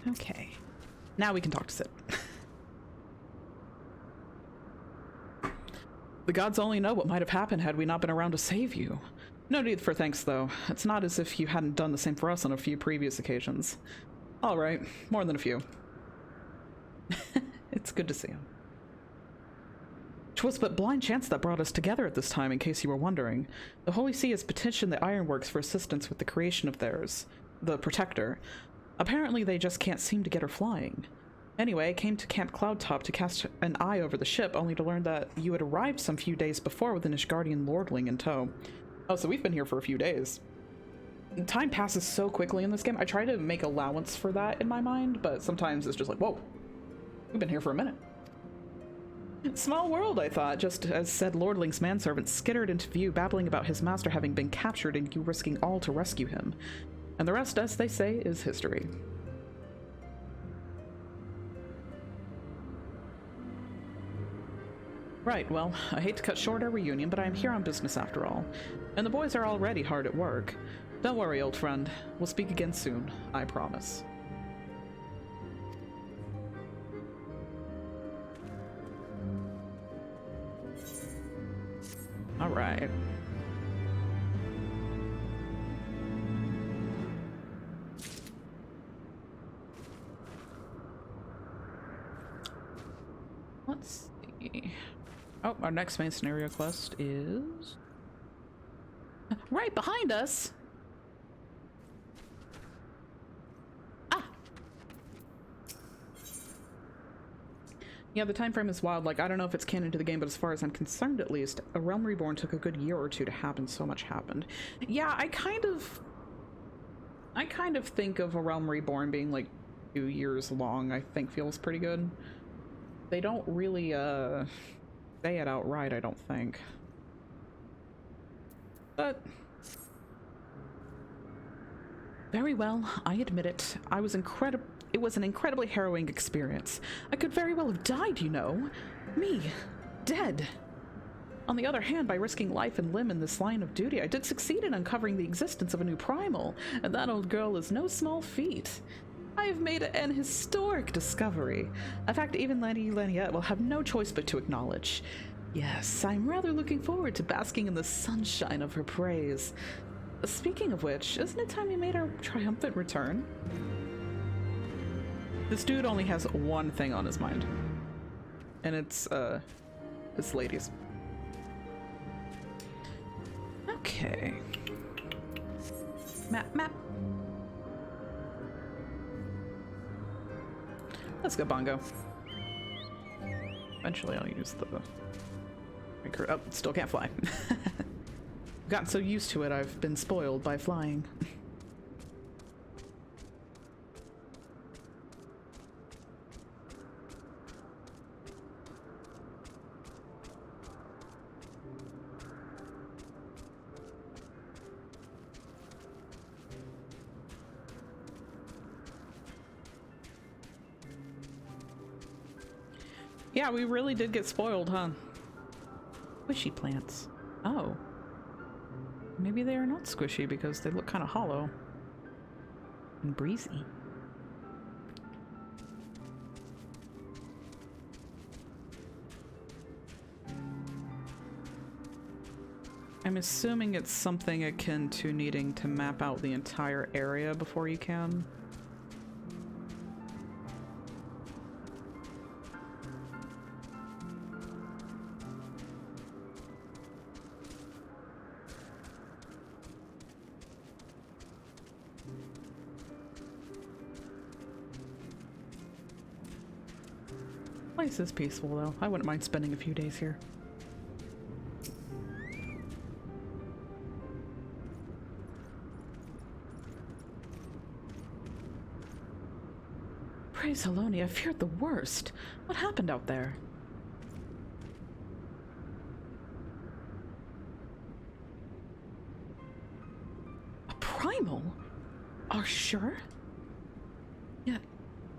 Okay. Now we can talk to Sid. The gods only know what might have happened had we not been around to save you. No need for thanks, though. It's not as if you hadn't done the same for us on a few previous occasions. All right, more than a few. It's good to see him. 'Twas but blind chance that brought us together at this time, in case you were wondering. The Holy See has petitioned the Ironworks for assistance with the creation of theirs, the Protector. Apparently they just can't seem to get her flying. Anyway, I came to Camp Cloudtop to cast an eye over the ship, only to learn that you had arrived some few days before with an Ishgardian lordling in tow. Oh, so we've been here for a few days. Time passes so quickly in this game. I try to make allowance for that in my mind, but sometimes it's just like, whoa, we've been here for a minute. Small world, I thought, just as said lordling's manservant skittered into view, babbling about his master having been captured and you risking all to rescue him. And the rest, as they say, is history. Right, well, I hate to cut short our reunion, but I am here on business after all. And the boys are already hard at work. Don't worry, old friend. We'll speak again soon, I promise. All right. Let's see. Oh, our next main scenario quest is right behind us. Ah. Yeah, the time frame is wild. Like, I don't know if it's canon to the game, but as far as I'm concerned, at least, A Realm Reborn took a good year or two to happen. So much happened. Yeah, I kind of think of A Realm Reborn being like 2 years long. I think feels pretty good. They don't really say it outright, I don't think. But very well, I admit it. It was an incredibly harrowing experience. I could very well have died, you know. Me, dead. On the other hand, by risking life and limb in this line of duty, I did succeed in uncovering the existence of a new primal, and that old girl is no small feat. I have made an historic discovery. In fact, even Lady Leniette will have no choice but to acknowledge. Yes, I'm rather looking forward to basking in the sunshine of her praise. Speaking of which, isn't it time we made our triumphant return? This dude only has one thing on his mind. And it's ladies. Okay. Map. Let's go, Bongo. Eventually I'll use the... Oh, still can't fly. Gotten so used to it, I've been spoiled by flying. Yeah, we really did get spoiled, huh? Squishy plants. Oh. Maybe they are not squishy because they look kind of hollow. And breezy. I'm assuming it's something akin to needing to map out the entire area before you can. Place is peaceful though. I wouldn't mind spending a few days here. Praise Heloni, I feared the worst. What happened out there? A primal? Are sure? Yet,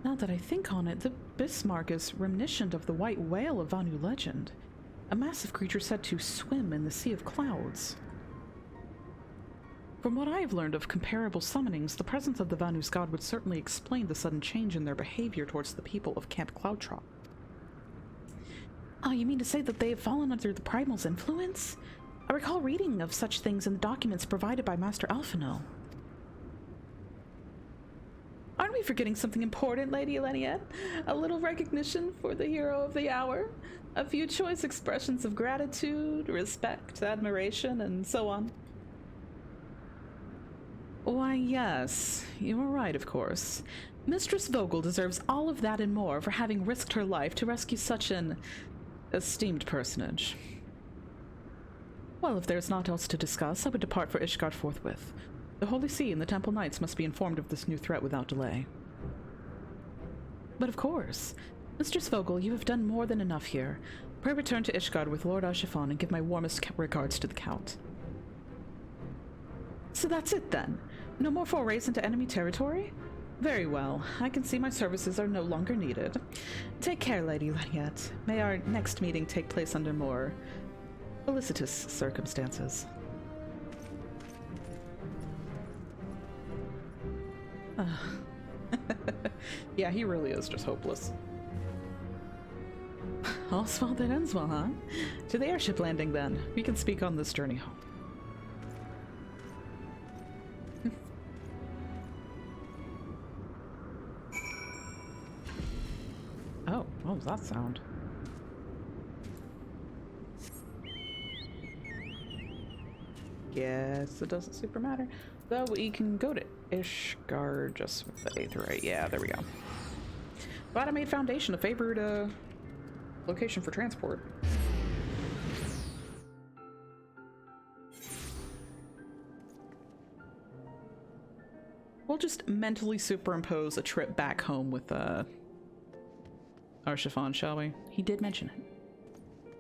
now that I think on it, the Bismarck is reminiscent of the white whale of Vanu legend. A massive creature said to swim in the sea of clouds. From what I have learned of comparable summonings, the presence of the Vanu's god would certainly explain the sudden change in their behavior towards the people of Camp Cloudtrot. Ah, you mean to say that they have fallen under the primal's influence? I recall reading of such things in the documents provided by Master Alphino. Aren't we forgetting something important, Lady Eleniette? A little recognition for the hero of the hour? A few choice expressions of gratitude, respect, admiration, and so on. Why, yes. You are right, of course. Mistress Vogel deserves all of that and more for having risked her life to rescue such an esteemed personage. Well, if there's naught else to discuss, I would depart for Ishgard forthwith. The Holy See and the Temple Knights must be informed of this new threat without delay. But of course. Mistress Vogel, you have done more than enough here. Pray return to Ishgard with Lord Archiphon and give my warmest regards to the Count. So that's it then? No more forays into enemy territory? Very well. I can see my services are no longer needed. Take care, Lady Leniette. May our next meeting take place under more felicitous circumstances. Yeah, he really is just hopeless. All's well that ends well, huh? To the airship landing, then. We can speak on this journey home. Oh, what was that sound? Guess it doesn't super matter. Though we can go to Ishgard just with the Aetherite. Yeah, there we go. Glad I made Foundation a favored location for transport. We'll just mentally superimpose a trip back home with Archiphon, shall we? He did mention it.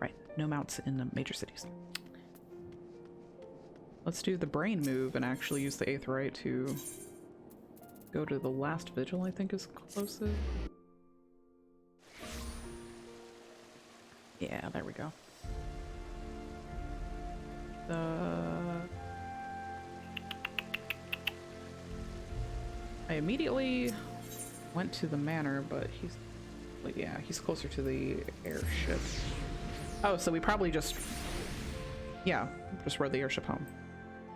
Right, no mounts in the major cities. Let's do the brain move and actually use the Aetherite to go to the last vigil, I think is closest. Yeah, there we go. I immediately went to the manor, but he's closer to the airship. Oh, so we probably just rode the airship home.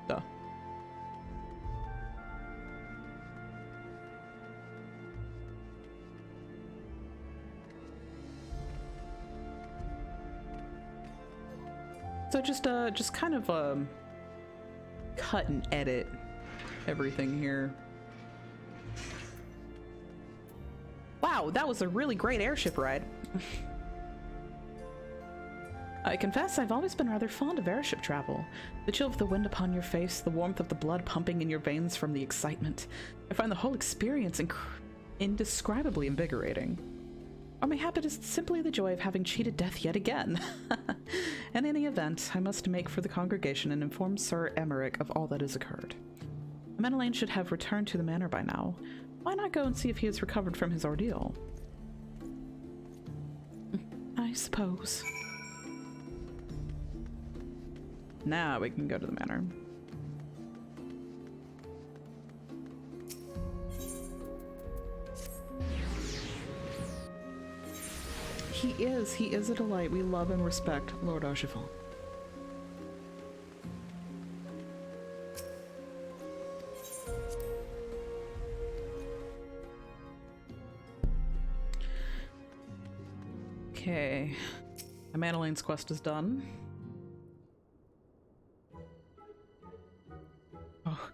Duh. So just kind of cut and edit everything here. Wow, that was a really great airship ride. I confess I've always been rather fond of airship travel. The chill of the wind upon your face, the warmth of the blood pumping in your veins from the excitement. I find the whole experience indescribably invigorating. Or mayhap it is simply the joy of having cheated death yet again. In any event, I must make for the congregation and inform Sir Emmerich of all that has occurred. Menelaine should have returned to the manor by now. Why not go and see if he has recovered from his ordeal? I suppose. Now we can go to the manor. He is a delight. We love and respect Lord Archibald. Okay, Madeline's quest is done. Oh,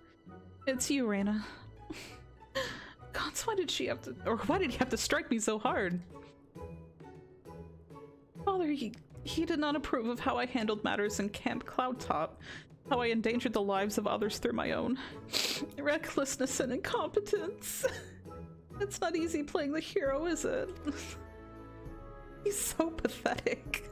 it's you, Raina. Gods, why did she have to, or why did he have to strike me so hard? Father, he did not approve of how I handled matters in Camp Cloudtop, how I endangered the lives of others through my own recklessness and incompetence. It's not easy playing the hero, is it? He's so pathetic.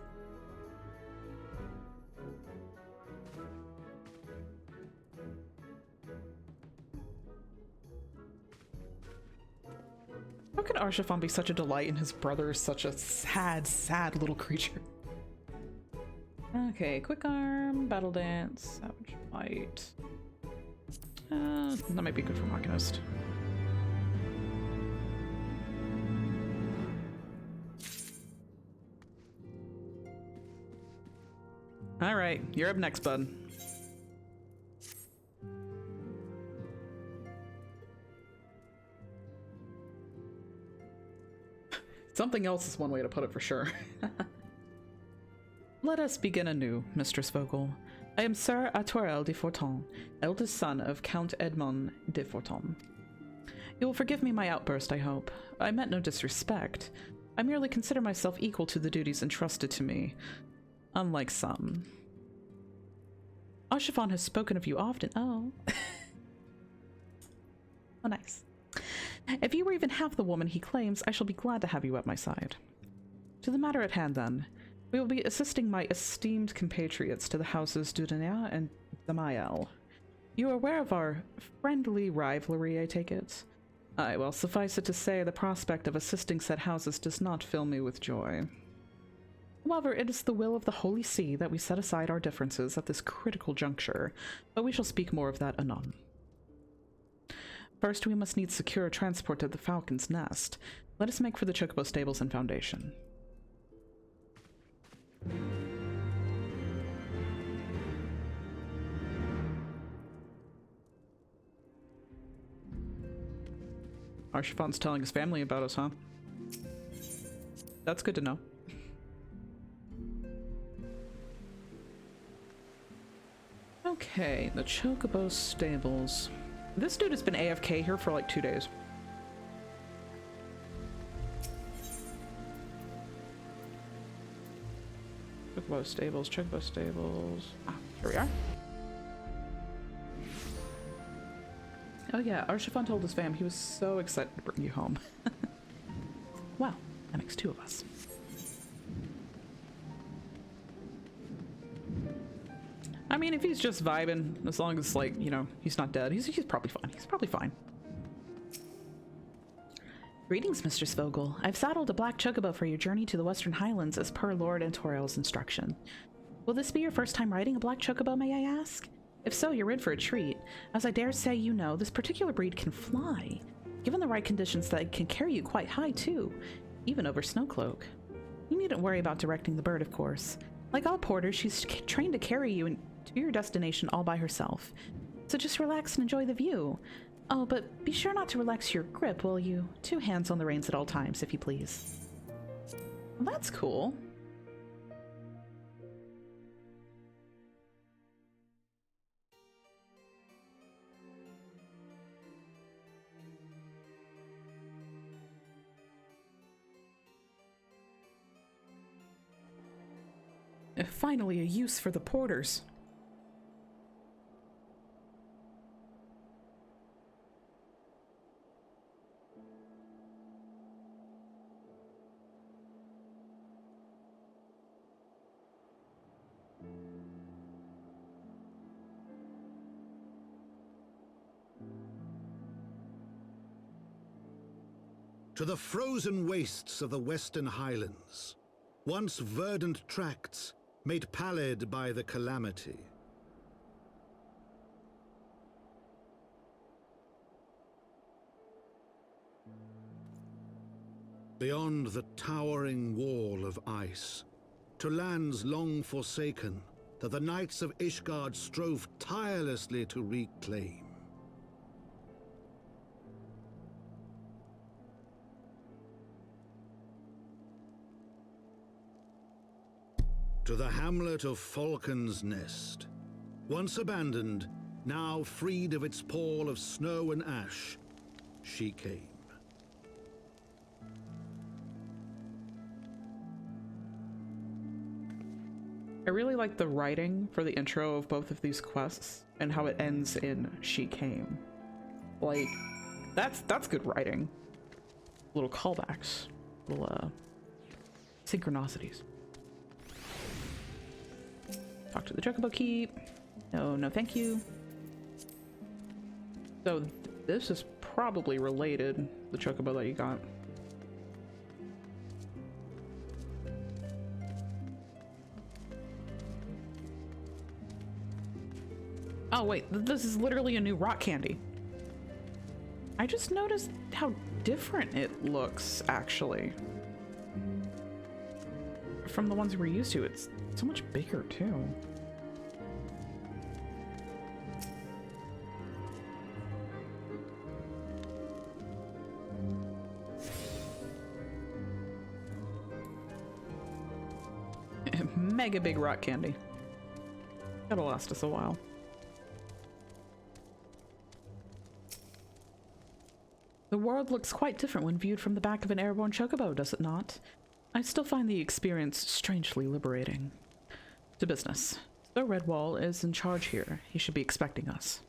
How can Archifon be such a delight and his brother is such a sad, sad little creature? Okay, quick arm, battle dance, savage fight. That might be good for Machinist. Alright, you're up next, bud. Something else is one way to put it for sure. Let us begin anew, Mistress Vogel. I am Sir Atourel de Forton, eldest son of Count Edmond de Forton. You will forgive me my outburst, I hope. I meant no disrespect. I merely consider myself equal to the duties entrusted to me, unlike some. Archifon has spoken of you often. Oh. Oh, nice. If you were even half the woman he claims, I shall be glad to have you at my side. To the matter at hand, then. We will be assisting my esteemed compatriots to the houses Dudania and Zamael. You are aware of our friendly rivalry, I take it? Aye, well, suffice it to say, the prospect of assisting said houses does not fill me with joy. However, it is the will of the Holy See that we set aside our differences at this critical juncture, but we shall speak more of that anon. First, we must need secure transport to the Falcon's Nest. Let us make for the Chocobo Stables and Foundation. Arshifon's telling his family about us, huh? That's good to know. Okay, the Chocobo Stables. This dude has been AFK here for like 2 days. Chocobo Stables, Chocobo Stables. Ah, here we are. Oh yeah, Archifon told his fam he was so excited to bring you home. Wow, that makes 2 of us. I mean, if he's just vibing, as long as, like, you know, he's not dead, he's probably fine. He's probably fine. Greetings, Mistress Vogel. I've saddled a black chocobo for your journey to the Western Highlands as per Lord Antoriel's instruction. Will this be your first time riding a black chocobo, may I ask? If so, you're in for a treat. As I dare say you know, this particular breed can fly. Given the right conditions, that can carry you quite high, too. Even over Snowcloak. You needn't worry about directing the bird, of course. Like all porters, she's trained to carry you to your destination all by herself. So just relax and enjoy the view. Oh, but be sure not to relax your grip, will you? 2 hands on the reins at all times, if you please. Well, that's cool. Finally, a use for the porters. To the frozen wastes of the Western Highlands, once verdant tracts made pallid by the calamity. Beyond the towering wall of ice, to lands long forsaken that the knights of Ishgard strove tirelessly to reclaim. To the hamlet of Falcon's Nest, once abandoned, now freed of its pall of snow and ash, she came. I really like the writing for the intro of both of these quests and how it ends in "she came." Like, that's good writing. Little callbacks, little synchronicities. Talk to the Chocobo Keep. No, no, thank you. So this is probably related, the Chocobo that you got. Oh wait, this is literally a new rock candy. I just noticed how different it looks, actually. From the ones we're used to, it's so much bigger, too. Mega big rock candy. That'll last us a while. The world looks quite different when viewed from the back of an airborne chocobo, does it not? I still find the experience strangely liberating. To business. Sir Redwall is in charge here. He should be expecting us.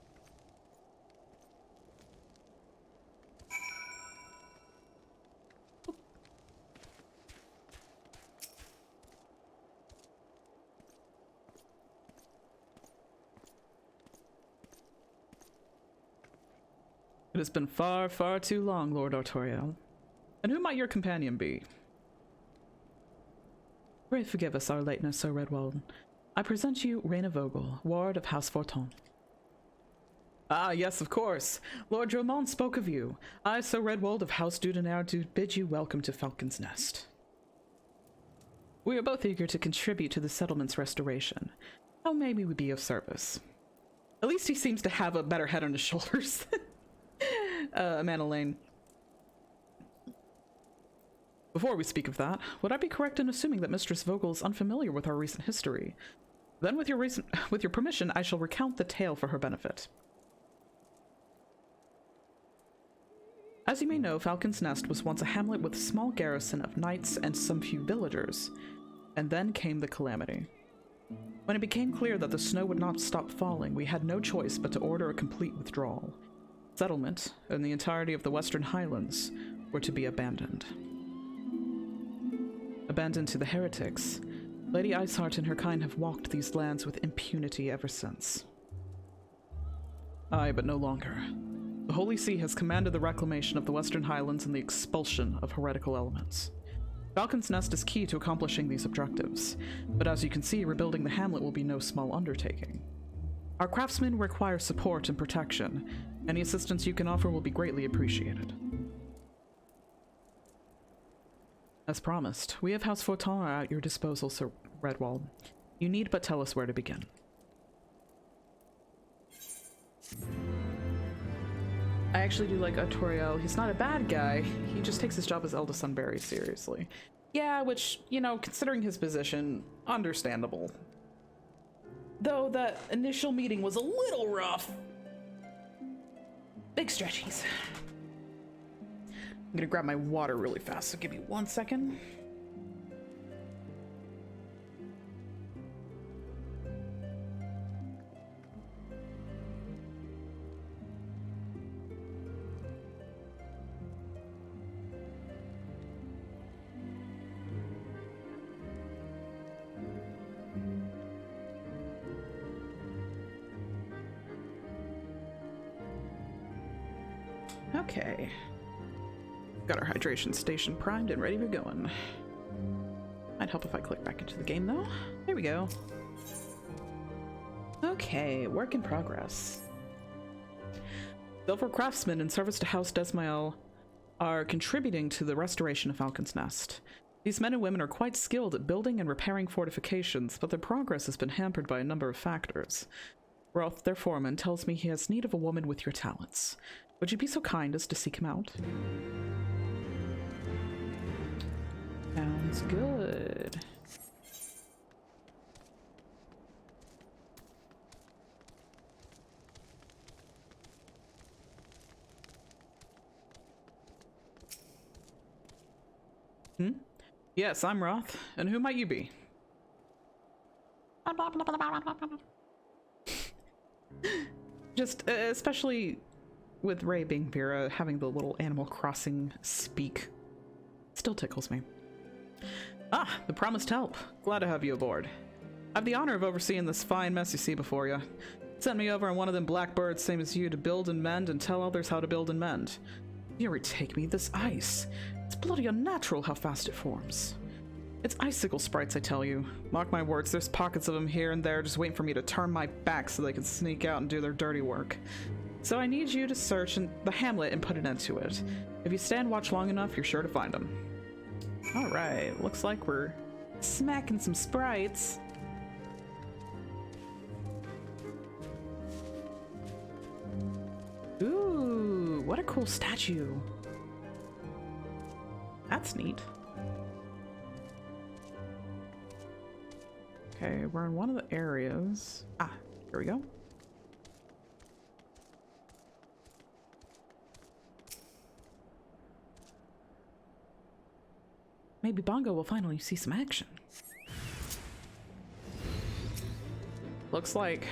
It has been far, far too long, Lord Artoriel. And who might your companion be? Pray forgive us our lateness, Sir Redwall. I present you Raina Vogel, ward of House Forton. Ah, yes, of course. Lord Dromond spoke of you. I, Sir Redwald of House Dudenair, do bid you welcome to Falcon's Nest. We are both eager to contribute to the settlement's restoration. How may we be of service? At least he seems to have a better head on his shoulders. Amanda Lane. Before we speak of that, would I be correct in assuming that Mistress Vogel is unfamiliar with our recent history? Then with your permission, I shall recount the tale for her benefit. As you may know, Falcon's Nest was once a hamlet with a small garrison of knights and some few villagers, and then came the calamity. When it became clear that the snow would not stop falling, we had no choice but to order a complete withdrawal. Settlement, and the entirety of the Western Highlands, were to be abandoned. Abandoned to the heretics, Lady Iceheart and her kind have walked these lands with impunity ever since. Aye, but no longer. The Holy See has commanded the reclamation of the Western Highlands and the expulsion of heretical elements. Falcon's Nest is key to accomplishing these objectives, but as you can see, rebuilding the hamlet will be no small undertaking. Our craftsmen require support and protection. Any assistance you can offer will be greatly appreciated. As promised, we of House Fortin are at your disposal, Sir Redwall. You need but tell us where to begin. I actually do like Artoriel. He's not a bad guy. He just takes his job as eldest son very seriously. Yeah, which, you know, considering his position, understandable. Though that initial meeting was a little rough. Big stretchies. I'm gonna grab my water really fast, so give me 1 second. Okay. Got our hydration station primed and ready for going. Might help if I click back into the game, though. There we go. Okay, work in progress. Silver craftsmen in service to House Desmael are contributing to the restoration of Falcon's Nest. These men and women are quite skilled at building and repairing fortifications, but their progress has been hampered by a number of factors. Rolf, their foreman, tells me he has need of a woman with your talents. Would you be so kind as to seek him out? Sounds good. Yes, I'm Roth. And who might you be? Just, especially with Ray being Vera, having the little Animal Crossing speak still tickles me. Ah, the promised help. Glad to have you aboard. I have the honor of overseeing this fine mess you see before you. Sent me over on one of them blackbirds, same as you, to build and mend and tell others how to build and mend. You retake me, this ice. It's bloody unnatural how fast it forms. It's icicle sprites, I tell you. Mark my words, there's pockets of them here and there just waiting for me to turn my back so they can sneak out and do their dirty work. So I need you to search the hamlet and put an end to it. If you stand watch long enough, you're sure to find them. Alright, looks like we're smacking some sprites. Ooh, what a cool statue. That's neat. Okay, we're in one of the areas. Ah, here we go. Maybe Bongo will finally see some action. Looks like...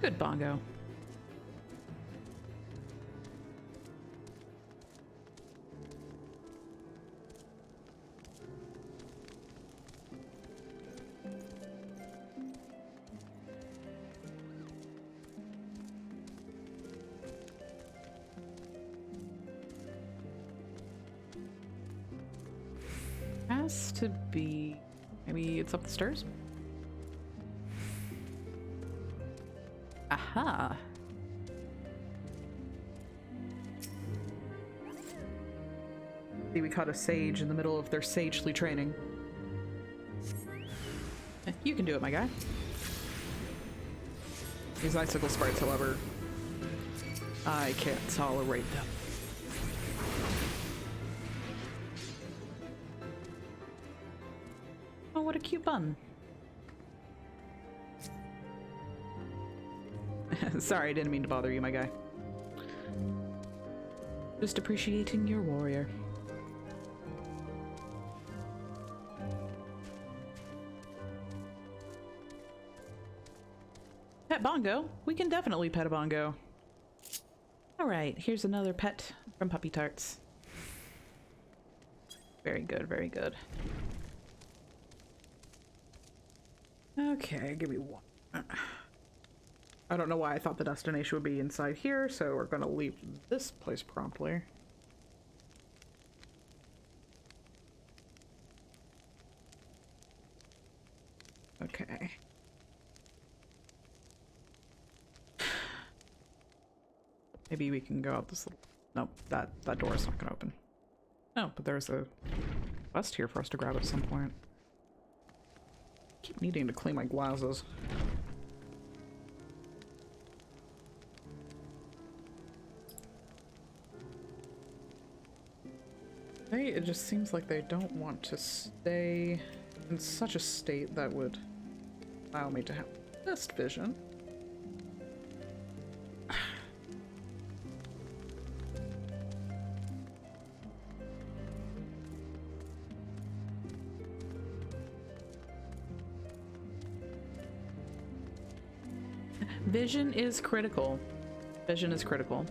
Good Bongo. Has to be... Maybe it's up the stairs? Aha! See, we caught a sage in the middle of their sagely training. You can do it, my guy. These icicle sprites, however, I can't tolerate them. Oh, what a cute bun. Sorry, I didn't mean to bother you, my guy. Just appreciating your warrior. Pet Bongo? We can definitely pet a Bongo. Alright, here's another pet from Puppy Tarts. Very good, very good. Okay, give me one. I don't know why I thought the destination would be inside here, so we're gonna leave this place promptly. Okay. Maybe we can go out this little... Nope, that door is not gonna open. No, but there's a quest here for us to grab at some point. Keep needing to clean my glasses. It just seems like they don't want to stay in such a state that would allow me to have best vision. Vision is critical. Vision is critical.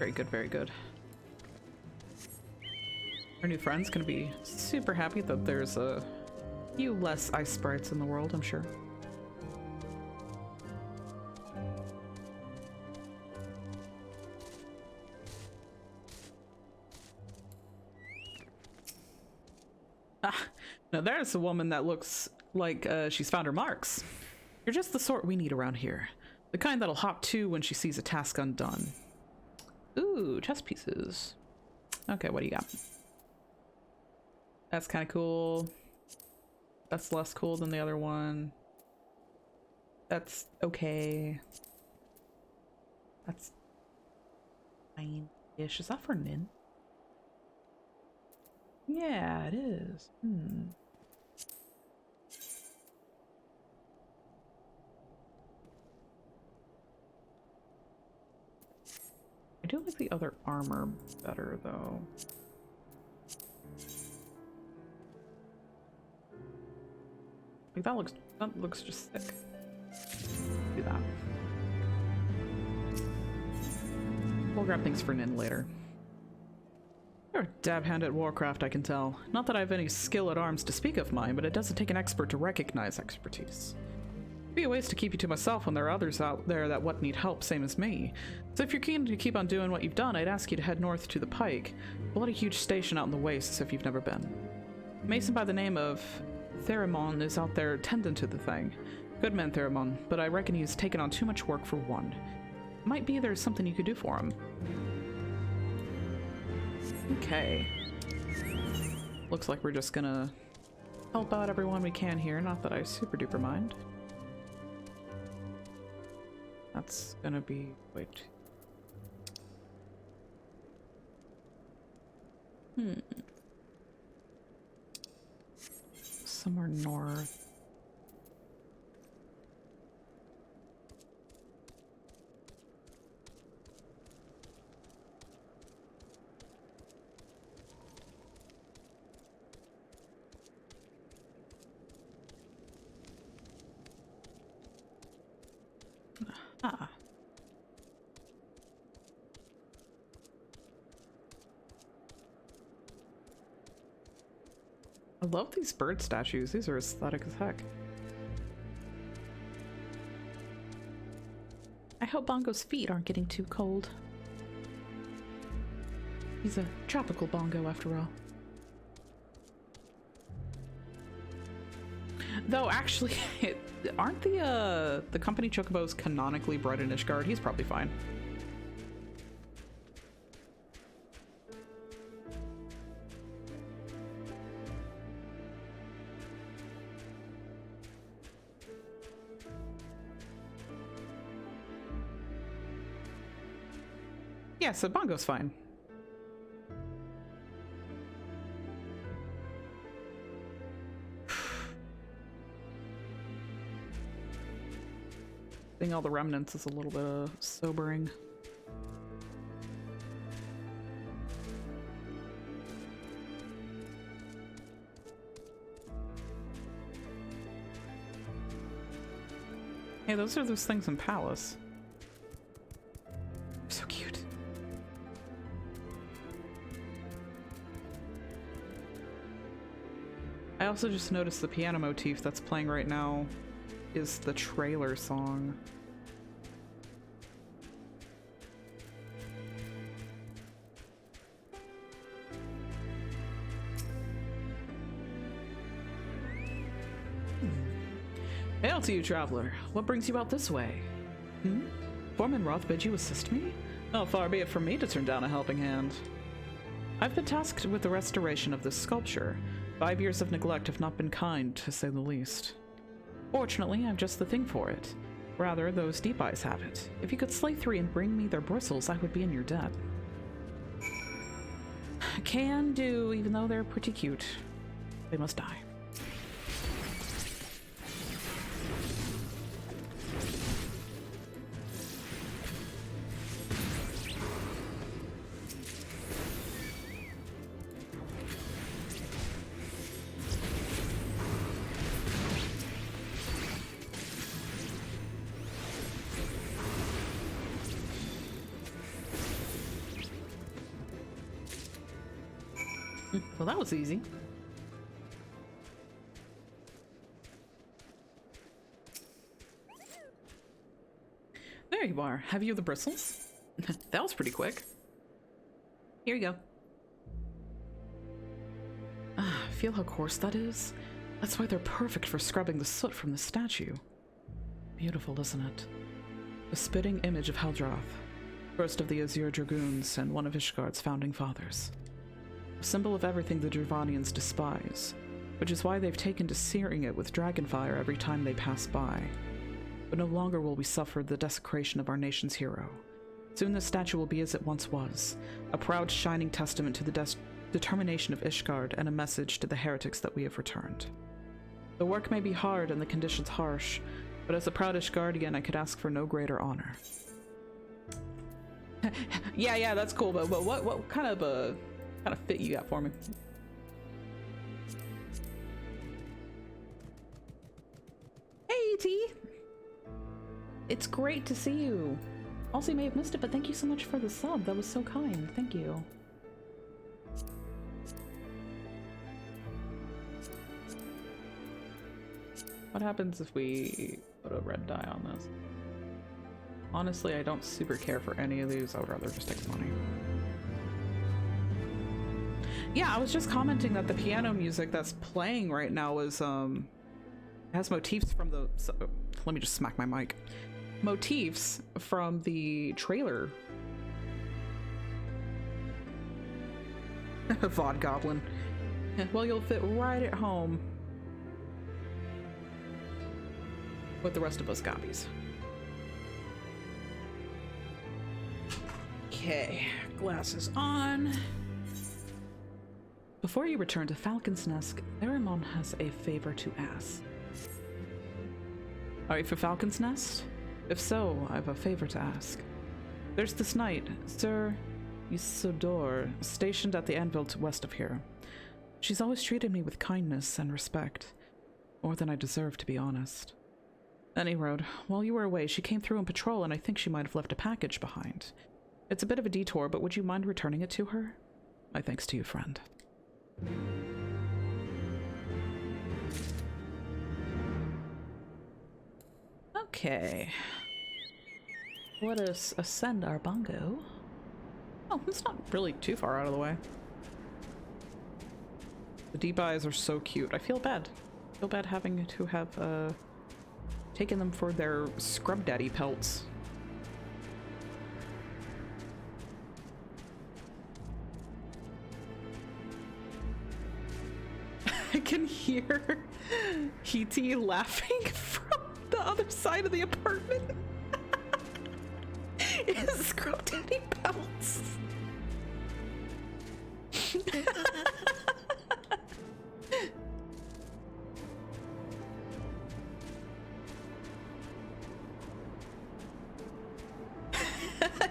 Very good, very good. Our new friend's gonna be super happy that there's a few less ice sprites in the world, I'm sure. Ah, now there's a woman that looks like she's found her marks. You're just the sort we need around here. The kind that'll hop to when she sees a task undone. Ooh, chess pieces. Okay, what do you got? That's kind of cool. That's less cool than the other one. That's okay. That's fine-ish. Is that for Nin? Yeah, it is. I do like the other armor better, though. Like that looks just sick. Do that. We'll grab things for Nin later. You're a dab hand at Warcraft, I can tell. Not that I have any skill at arms to speak of mine, but it doesn't take an expert to recognize expertise. Be a waste to keep you to myself when there are others out there that would need help, same as me. So if you're keen to keep on doing what you've done, I'd ask you to head north to the Pike. A bloody huge station out in the wastes if you've never been. A mason by the name of Theramon is out there tending to the thing. Good man, Theramon, but I reckon he's taken on too much work for one. Might be there's something you could do for him. Okay. Looks like we're just gonna help out everyone we can here, not that I super duper mind. That's gonna be... wait. Somewhere north. Ah. I love these bird statues. These are aesthetic as heck. I hope Bongo's feet aren't getting too cold. He's a tropical bongo after all. Though actually, aren't the company chocobos canonically bred in Ishgard? He's probably fine. Yeah, so Bongo's fine. Seeing all the remnants is a little bit sobering. Hey, those are those things in Palace. So cute. I also just noticed the piano motif that's playing right now is the trailer song. Hail to you, traveler. What brings you out this way? Foreman Roth bid you assist me? Oh, far be it from me to turn down a helping hand. I've been tasked with the restoration of this sculpture. 5 years of neglect have not been kind, to say the least. Fortunately, I'm just the thing for it. Rather, those deep eyes have it. If you could slay 3 and bring me their bristles, I would be in your debt. Can do, even though they're pretty cute. They must die. Well, that was easy. There you are. Have you the bristles? That was pretty quick. Here you go. Ah, feel how coarse that is? That's why they're perfect for scrubbing the soot from the statue. Beautiful, isn't it? A spitting image of Heldroth, first of the Azure Dragoons and one of Ishgard's founding fathers. A symbol of everything the Dravanians despise, which is why they've taken to searing it with dragonfire every time they pass by. But no longer will we suffer the desecration of our nation's hero. Soon the statue will be as it once was, a proud shining testament to the determination of Ishgard and a message to the heretics that we have returned. The work may be hard and the conditions harsh, but as a proud Ishgardian I could ask for no greater honor. yeah, that's cool, but what kind of fit you got for me? Hey, T! It's great to see you. Also, you may have missed it, but thank you so much for the sub. That was so kind. Thank you. What happens if we put a red dye on this? Honestly, I don't super care for any of these. I would rather just take the money. Yeah, I was just commenting that the piano music that's playing right now is, has motifs from the... let me just smack my mic. Motifs from the trailer. Vod Goblin. Well, you'll fit right at home with the rest of us gobbies. Okay, glasses on. Before you return to Falcon's Nest, Theramon has a favor to ask. Are you for Falcon's Nest? If so, I have a favor to ask. There's this knight, Sir Isidore, stationed at the anvil to west of here. She's always treated me with kindness and respect. More than I deserve, to be honest. Any road, while you were away, she came through on patrol and I think she might have left a package behind. It's a bit of a detour, but would you mind returning it to her? My thanks to you, friend. Okay. Let us ascend our bongo. Oh, it's not really too far out of the way. The deep eyes are so cute. I feel bad. I feel bad having to have taken them for their scrub daddy pelts. I can hear Hiti laughing from the other side of the apartment. His scrub daddy pelts.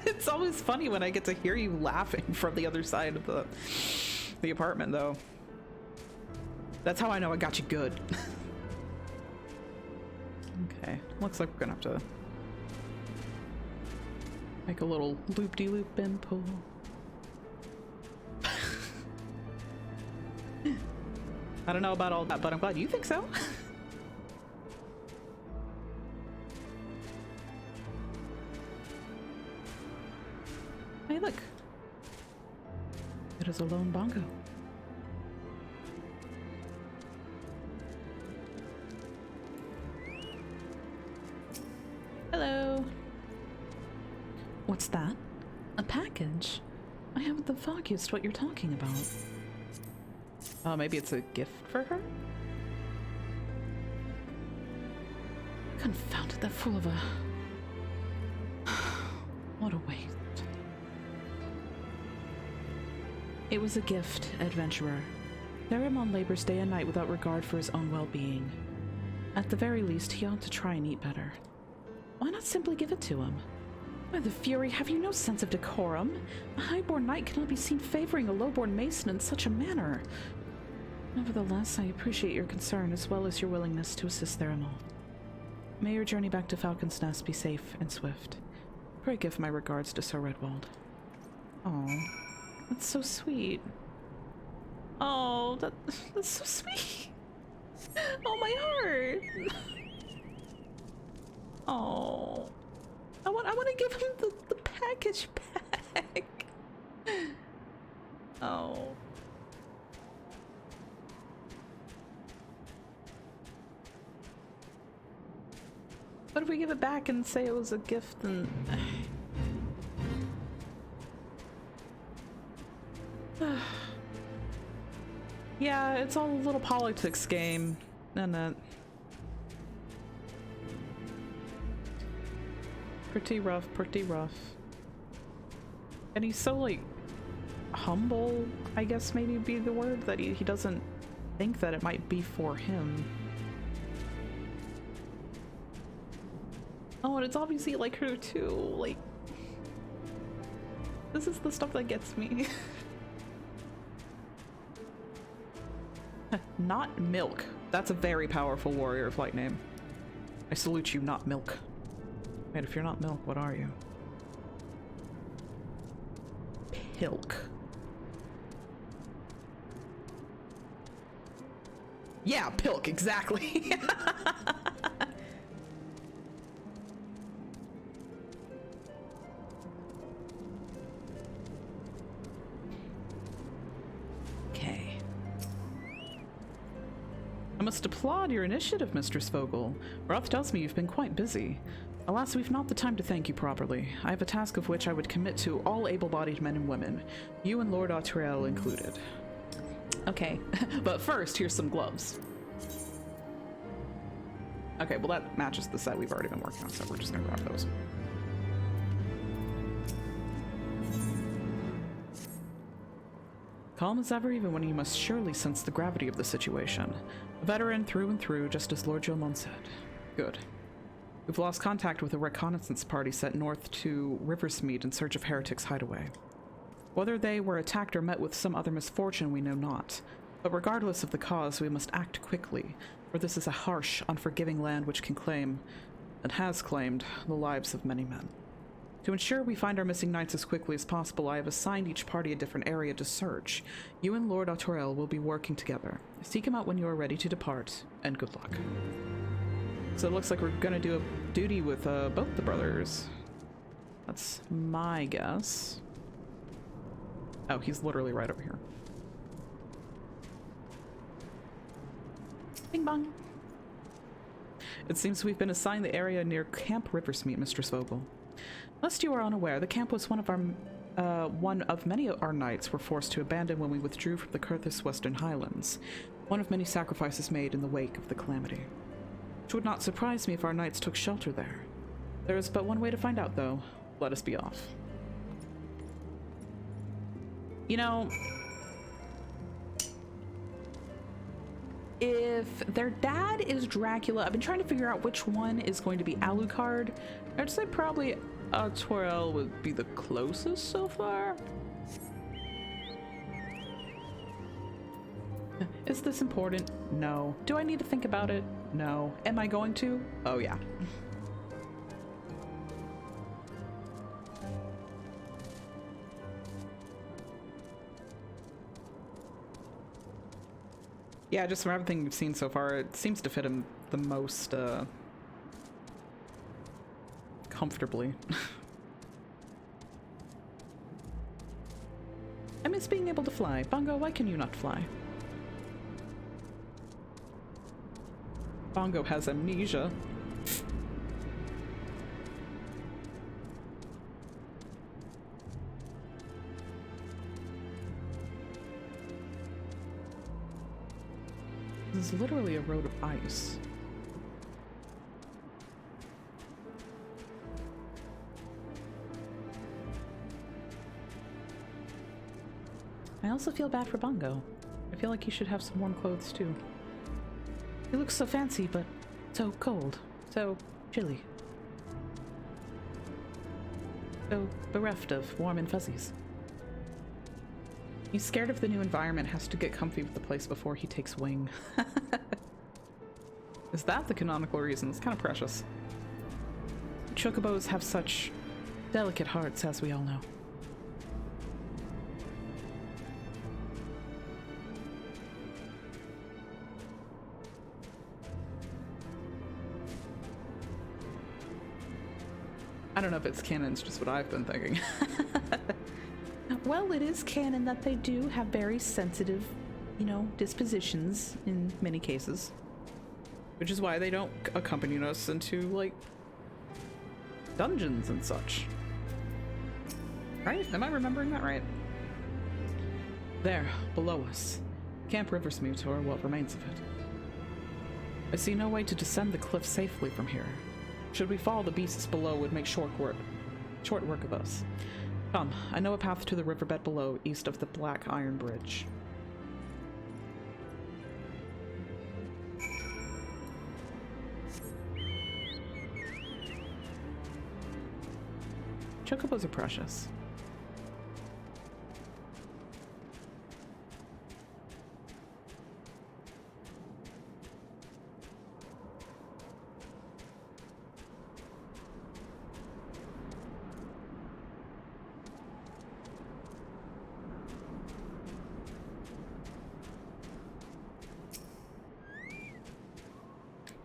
It's always funny when I get to hear you laughing from the other side of the apartment, though. That's how I know I got you good. Okay, looks like we're gonna have to make a little loop-de-loop and pull. I don't know about all that, but I'm glad you think so. Hey, look. It is a lone bongo. Hello. What's that? A package? I haven't the foggiest what you're talking about. Oh, maybe it's a gift for her? Confounded, that fool of a... What a waste. It was a gift, adventurer. Theramon labors day and night without regard for his own well-being. At the very least, he ought to try and eat better. Why not simply give it to him? By the Fury, have you no sense of decorum? A highborn knight cannot be seen favoring a lowborn mason in such a manner. Nevertheless, I appreciate your concern as well as your willingness to assist Theramon. May your journey back to Falcon's Nest be safe and swift. Pray give my regards to Sir Redwald. Oh, that's so sweet. Oh, that's so sweet. Oh, my heart. Oh, I want to give him the package back. Oh. What if we give it back and say it was a gift and... Yeah, it's all a little politics game, isn't it? Pretty rough, pretty rough. And he's so, like, humble, I guess maybe would be the word, that he doesn't think that it might be for him. Oh, and it's obviously like her too, like... This is the stuff that gets me. Not Milk. That's a very powerful warrior of light name. I salute you, Not Milk. Wait, if you're not Milk, what are you? Pilk. Yeah, Pilk, exactly. Okay. I must applaud your initiative, Mistress Vogel. Roth tells me you've been quite busy. Alas, we've not the time to thank you properly. I have a task of which I would commit to all able-bodied men and women, you and Lord Autrell included. Okay, but first, here's some gloves. Okay, well that matches the set we've already been working on, so we're just gonna grab those. Calm as ever, even when you must surely sense the gravity of the situation. A veteran through and through, just as Lord Jomon said. Good. We've lost contact with a reconnaissance party sent north to Riversmeet in search of Heretic's hideaway. Whether they were attacked or met with some other misfortune, we know not. But regardless of the cause, we must act quickly, for this is a harsh, unforgiving land which can claim, and has claimed, the lives of many men. To ensure we find our missing knights as quickly as possible, I have assigned each party a different area to search. You and Lord Autorel will be working together. Seek him out when you are ready to depart, and good luck. So it looks like we're gonna do a duty with both the brothers. That's my guess. Oh, he's literally right over here. Bing bong. It seems we've been assigned the area near Camp Riversmeet, Mistress Vogel. Lest you are unaware, the camp was one of many our knights were forced to abandon when we withdrew from the Curthis Western Highlands. One of many sacrifices made in the wake of the calamity. It would not surprise me if our knights took shelter there. There is but one way to find out, though. Let us be off. You know, if their dad is Dracula, I've been trying to figure out which one is going to be Alucard. I'd say probably Autorel would be the closest so far. Is this important? No. Do I need to think about it? No. Am I going to? Oh yeah. Yeah, just from everything we've seen so far, it seems to fit him the most, comfortably. I miss being able to fly. Bongo, why can you not fly? Bongo has amnesia. This is literally a road of ice. I also feel bad for Bongo. I feel like he should have some warm clothes too. He looks so fancy, but so cold, so chilly. So bereft of warm and fuzzies. He's scared of the new environment, has to get comfy with the place before he takes wing. Is that the canonical reason? It's kind of precious. Chocobos have such delicate hearts, as we all know. I don't know if it's canon, it's just what I've been thinking. Well, it is canon that they do have very sensitive, you know, dispositions in many cases. Which is why they don't accompany us into, like, dungeons and such. Right? Am I remembering that right? There, below us. Camp Riversmute, or what remains of it. I see no way to descend the cliff safely from here. Should we follow the beasts below, it would make short work of us. Come, I know a path to the riverbed below, east of the Black Iron Bridge. Chocobos are precious.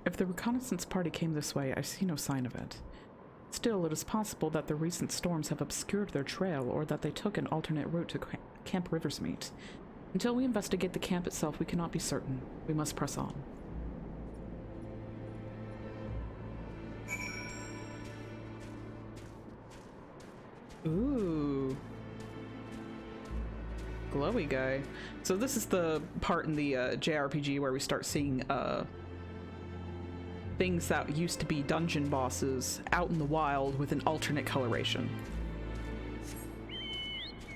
If the reconnaissance party came this way, I see no sign of it. Still, it is possible that the recent storms have obscured their trail, or that they took an alternate route to Camp Riversmete. Until we investigate the camp itself, we cannot be certain. We must press on. Ooh. Glowy guy. So this is the part in the JRPG where we start seeing things that used to be dungeon bosses out in the wild with an alternate coloration.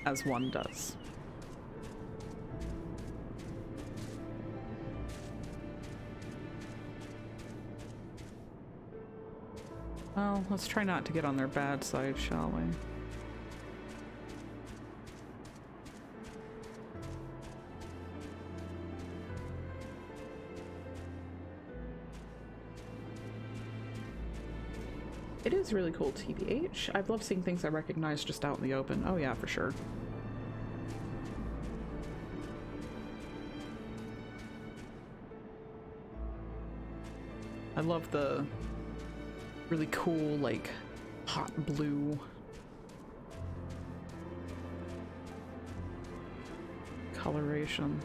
As one does. Well, let's try not to get on their bad side, shall we? It is really cool, TBH. I've loved seeing things I recognize just out in the open. Oh yeah, for sure. I love the really cool, like, hot blue coloration.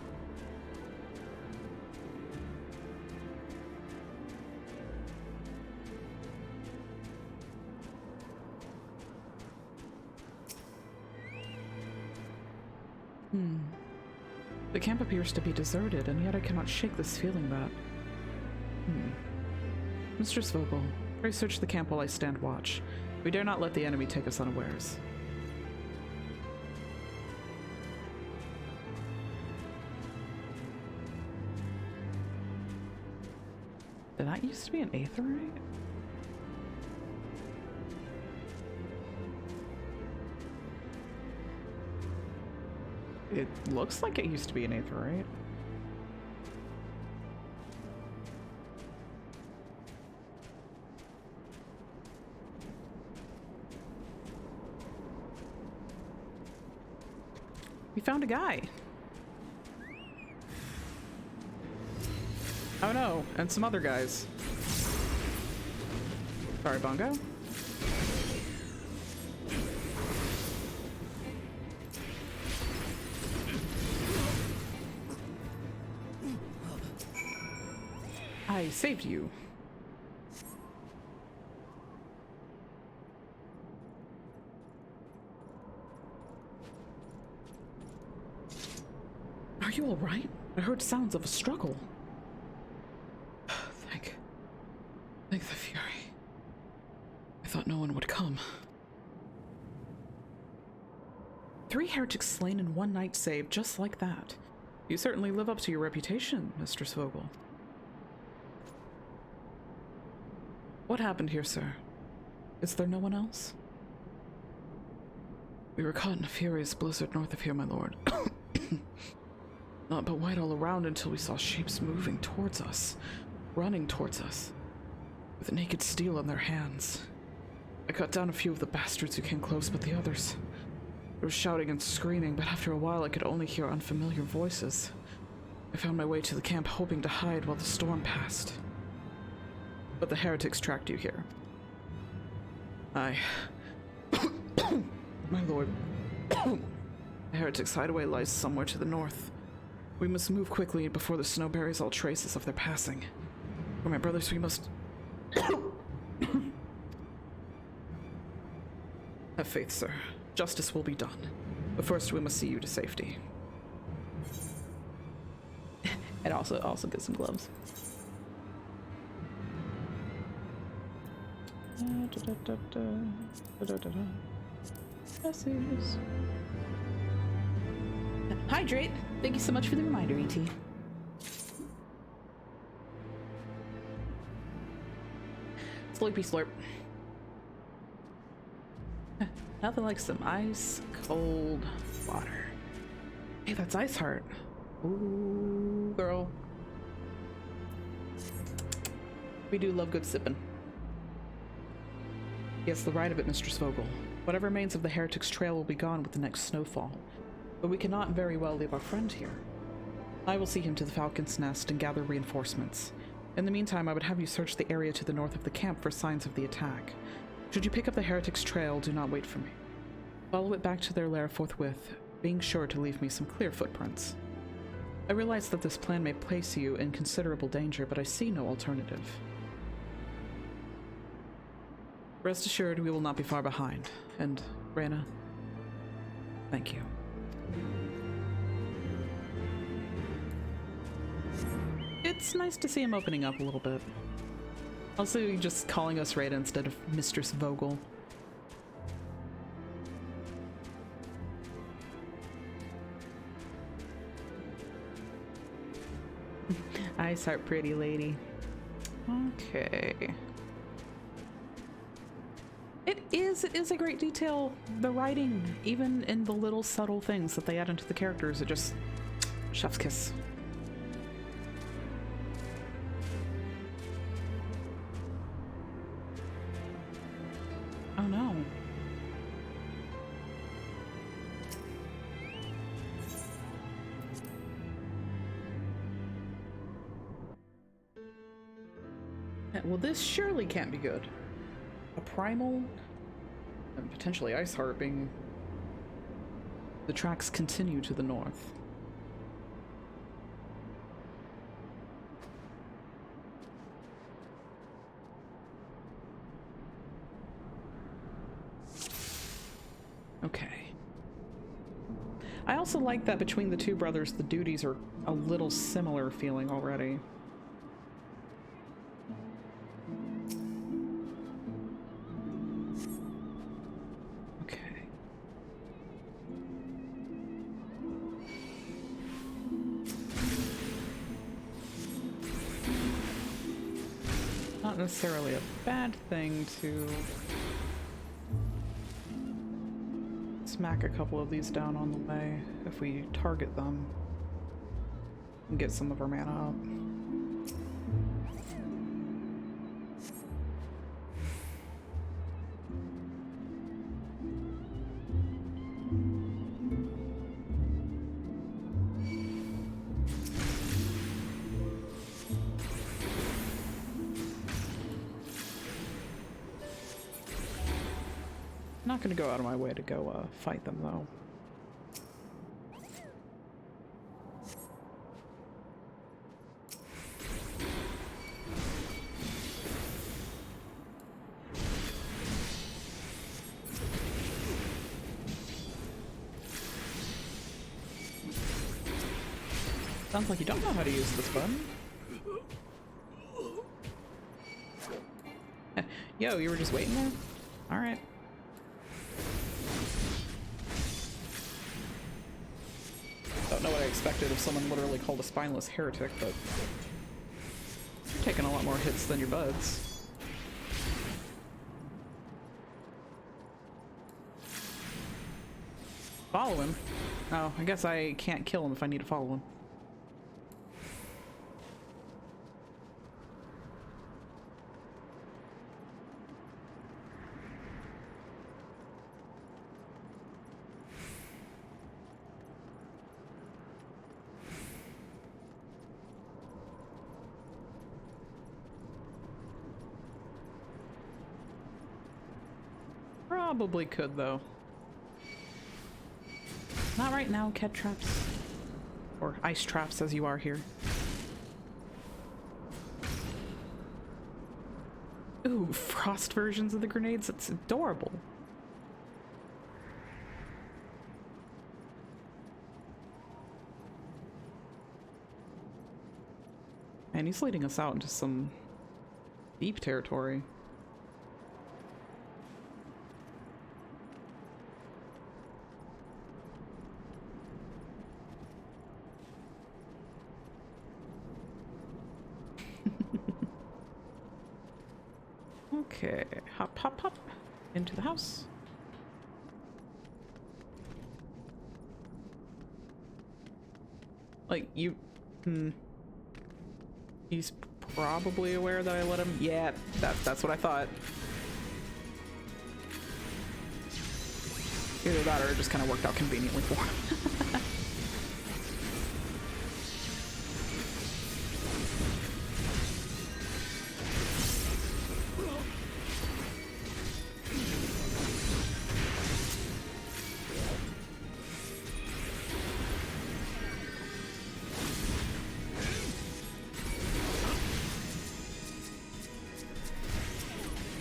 The camp appears to be deserted, and yet I cannot shake this feeling that... Mistress Vogel, pray search the camp while I stand watch. We dare not let the enemy take us unawares. Did that used to be an aetheryte? It looks like it used to be an aetheryte. We found a guy. Oh no, and some other guys. Sorry, Bongo. I saved you. Are you all right? I heard sounds of a struggle. Thank the Fury. I thought no one would come. 3 heretics slain in one night saved, just like that. You certainly live up to your reputation, Mistress Vogel. What happened here, sir? Is there no one else? We were caught in a furious blizzard north of here, my lord. Not but white all around until we saw shapes moving towards us, running towards us, with naked steel in their hands. I cut down a few of the bastards who came close, but the others... There was shouting and screaming, but after a while I could only hear unfamiliar voices. I found my way to the camp, hoping to hide while the storm passed. But the heretics tracked you here. I... My lord. The heretic's hideaway lies somewhere to the north. We must move quickly before the snow buries all traces of their passing. For my brothers, we must... Have faith, sir. Justice will be done. But first, we must see you to safety. And also get some gloves. Hydrate! Thank you so much for the reminder, E.T. Slurpy slurp. Nothing like some ice cold water. Hey, that's Ice Heart. Ooh, girl. We do love good sipping. Yes, the right of it, Mistress Vogel. Whatever remains of the Heretic's trail will be gone with the next snowfall. But we cannot very well leave our friend here. I will see him to the Falcon's Nest and gather reinforcements. In the meantime, I would have you search the area to the north of the camp for signs of the attack. Should you pick up the Heretic's trail, do not wait for me. Follow it back to their lair forthwith, being sure to leave me some clear footprints. I realize that this plan may place you in considerable danger, but I see no alternative. Rest assured, we will not be far behind. And, Reyna, thank you. It's nice to see him opening up a little bit. Also, just calling us Reyna instead of Mistress Vogel. Ice Heart, pretty lady. Okay. It is a great detail. The writing, even in the little subtle things that they add into the characters, it just... chef's kiss. Oh no. Well, this surely can't be good. A primal, and potentially Ice Heart being... The tracks continue to the north. Okay. I also like that between the two brothers, the duties are a little similar feeling already. Necessarily a bad thing to smack a couple of these down on the way if we target them and get some of our mana up. Not gonna go out of my way to go fight them though. Sounds like you don't know how to use this button. Yo, you were just waiting there? Alright. Don't know what I expected of someone literally called a spineless heretic, but you're taking a lot more hits than your buds. Follow him? Oh, I guess I can't kill him if I need to follow him. Probably could, though. Not right now, cat traps. Or ice traps, as you are here. Ooh, frost versions of the grenades. It's adorable. And he's leading us out into some deep territory. Okay, hop, hop, hop into the house. Like, he's probably aware that I let him. Yeah, that's what I thought. Either that or it just kind of worked out conveniently for him.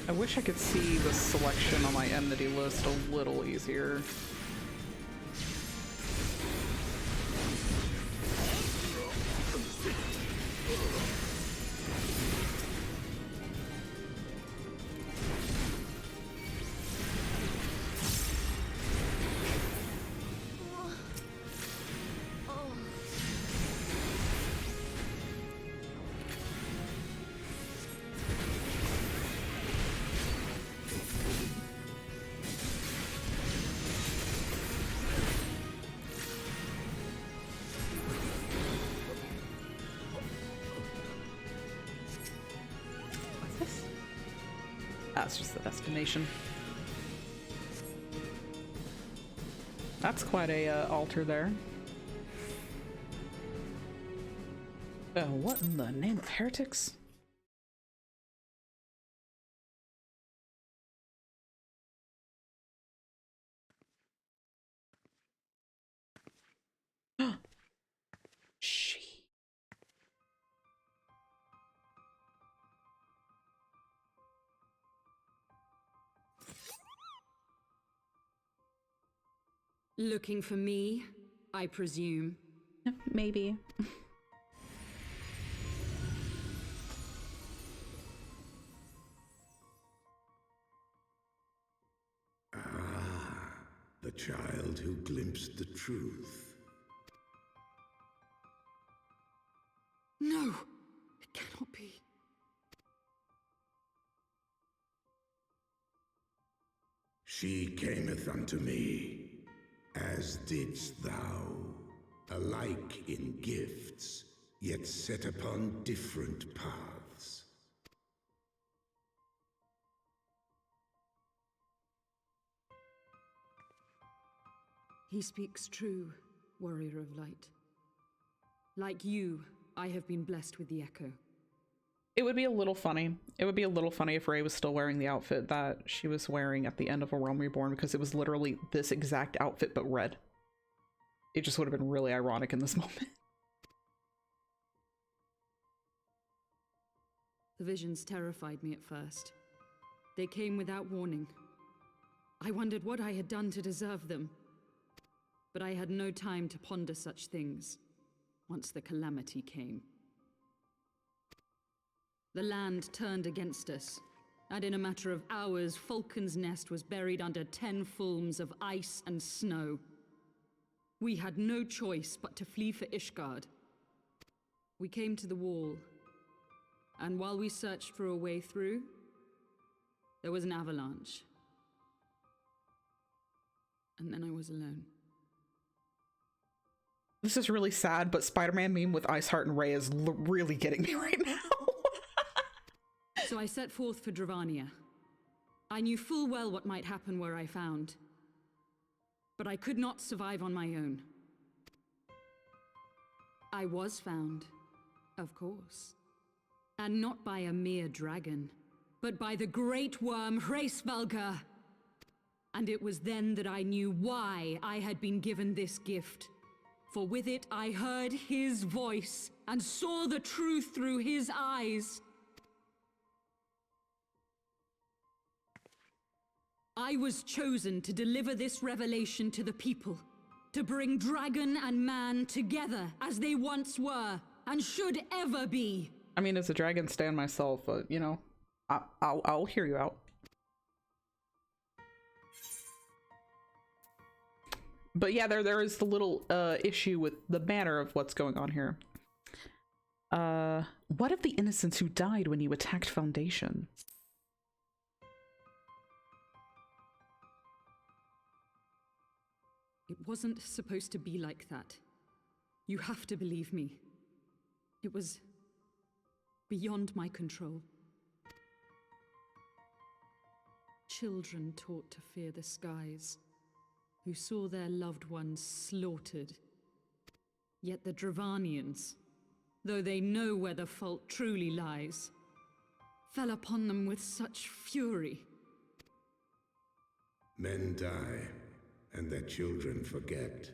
I wish I could see the selection on my enmity list a little easier. That's just the destination. That's quite a altar there. What in the name of heretics? She. Looking for me, I presume. Maybe. The child who glimpsed the truth. No! It cannot be. She cameth unto me, as didst thou, alike in gifts, yet set upon different paths. He speaks true, warrior of light. Like you, I have been blessed with the echo. It would be a little funny. It would be a little funny if Rey was still wearing the outfit that she was wearing at the end of A Realm Reborn, because it was literally this exact outfit but red. It just would have been really ironic in this moment. The visions terrified me at first. They came without warning. I wondered what I had done to deserve them. But I had no time to ponder such things once the calamity came. The land turned against us, and in a matter of hours, Falcon's Nest was buried under 10 fulms of ice and snow. We had no choice but to flee for Ishgard. We came to the wall, and while we searched for a way through, there was an avalanche. And then I was alone. This is really sad, but Spider-Man meme with Iceheart and Rey is really getting me right now. So I set forth for Dravania. I knew full well what might happen where I found. But I could not survive on my own. I was found, of course. And not by a mere dragon, but by the great worm Hraesvelgr. And it was then that I knew why I had been given this gift. For with it I heard his voice and saw the truth through his eyes. I was chosen to deliver this revelation to the people, to bring dragon and man together as they once were and should ever be. I mean, as a dragon stan myself, you know, I'll hear you out. But yeah, there is the little issue with the manner of what's going on here. What of the innocents who died when you attacked Foundation? It wasn't supposed to be like that. You have to believe me. It was beyond my control. Children taught to fear the skies, who saw their loved ones slaughtered. Yet the Dravanians, though they know where the fault truly lies, fell upon them with such fury. Men die, and their children forget.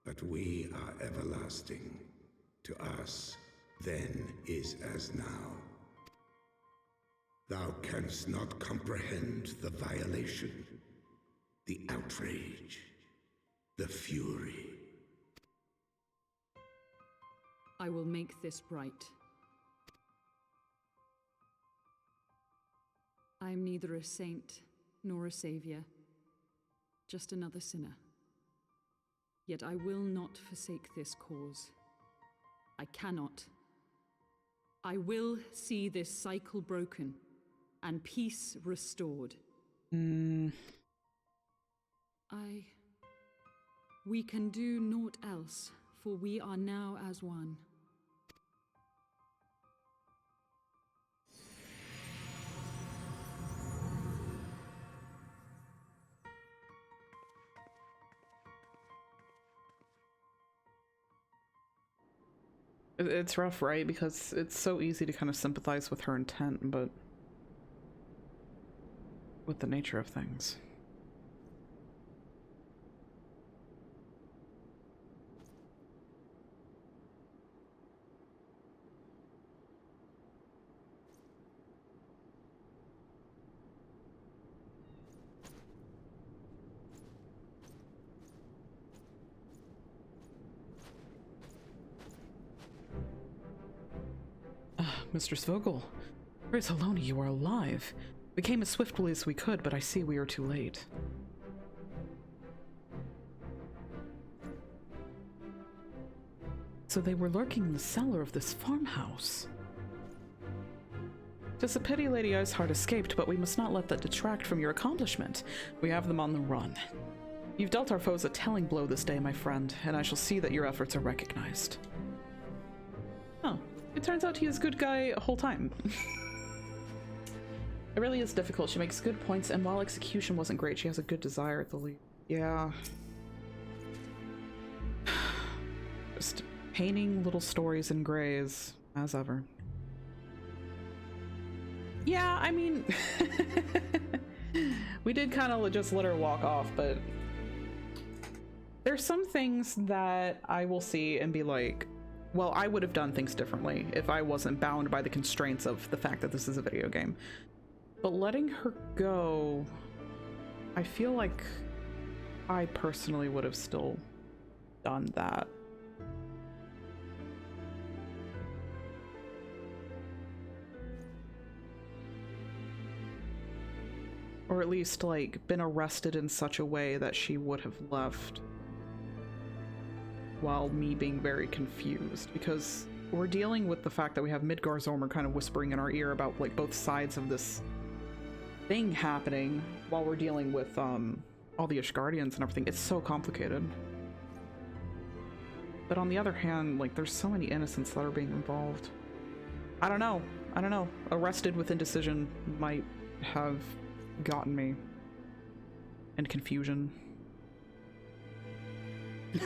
But we are everlasting. To us, then is as now. Thou canst not comprehend the violation, the outrage, the fury. I will make this right. I am neither a saint nor a savior, just another sinner. Yet I will not forsake this cause. I cannot. I will see this cycle broken and peace restored. We can do naught else, for we are now as one. It's rough, right? Because it's so easy to kind of sympathize with her intent, but with the nature of things. Mistress Vogel, praise Haloni, you are alive. We came as swiftly as we could, but I see we are too late. So they were lurking in the cellar of this farmhouse. 'Tis a pity Lady Iceheart escaped, but we must not let that detract from your accomplishment. We have them on the run. You've dealt our foes a telling blow this day, my friend, and I shall see that your efforts are recognized. Oh, it turns out he is a good guy a whole time. It really is difficult. She makes good points, and while execution wasn't great, she has a good desire at the least. Yeah. Just painting little stories in grays, as ever. Yeah, I mean, we did kind of just let her walk off, but there's some things that I will see and be like, well, I would have done things differently if I wasn't bound by the constraints of the fact that this is a video game. But letting her go, I feel like I personally would have still done that. Or at least, like, been arrested in such a way that she would have left while me being very confused. Because we're dealing with the fact that we have Midgar Zormer kind of whispering in our ear about, like, both sides of this thing happening while we're dealing with, all the Ishgardians and everything. It's so complicated. But on the other hand, like, there's so many innocents that are being involved. I don't know. I don't know. Arrested with indecision might have gotten me. And confusion.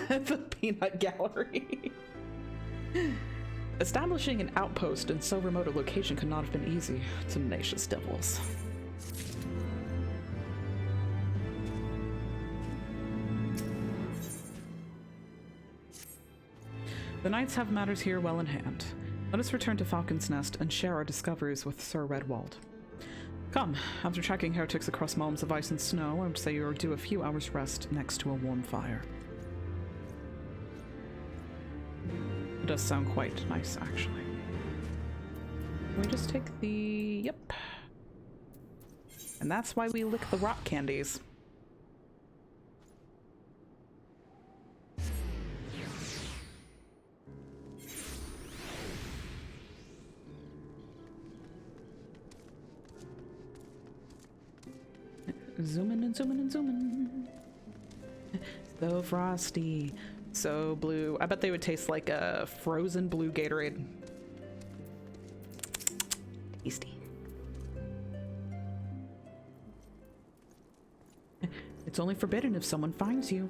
The peanut gallery. Establishing an outpost in so remote a location could not have been easy. Tenacious devils. The knights have matters here well in hand. Let us return to Falcon's Nest and share our discoveries with Sir Redwald. Come, after tracking heretics across mountains of ice and snow, I would say you are due a few hours' rest next to a warm fire. It does sound quite nice, actually. Can we just take the... Yep. And that's why we lick the rock candies. Zooming and zooming and zooming. So frosty. So blue. I bet they would taste like a frozen blue Gatorade. Tasty. It's only forbidden if someone finds you.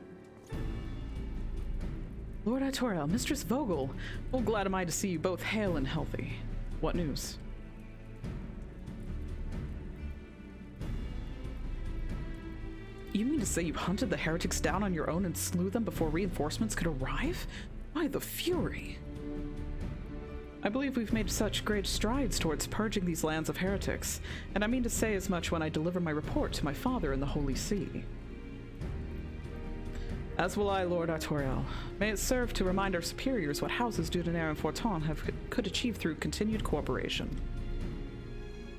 Lord Itoriel, Mistress Vogel. Oh, glad am I to see you both hale and healthy. What news? You mean to say you hunted the heretics down on your own and slew them before reinforcements could arrive? Why, the fury! I believe we've made such great strides towards purging these lands of heretics, and I mean to say as much when I deliver my report to my father in the Holy See. As will I, Lord Artoriel. May it serve to remind our superiors what houses Dudenaire and Forton could achieve through continued cooperation.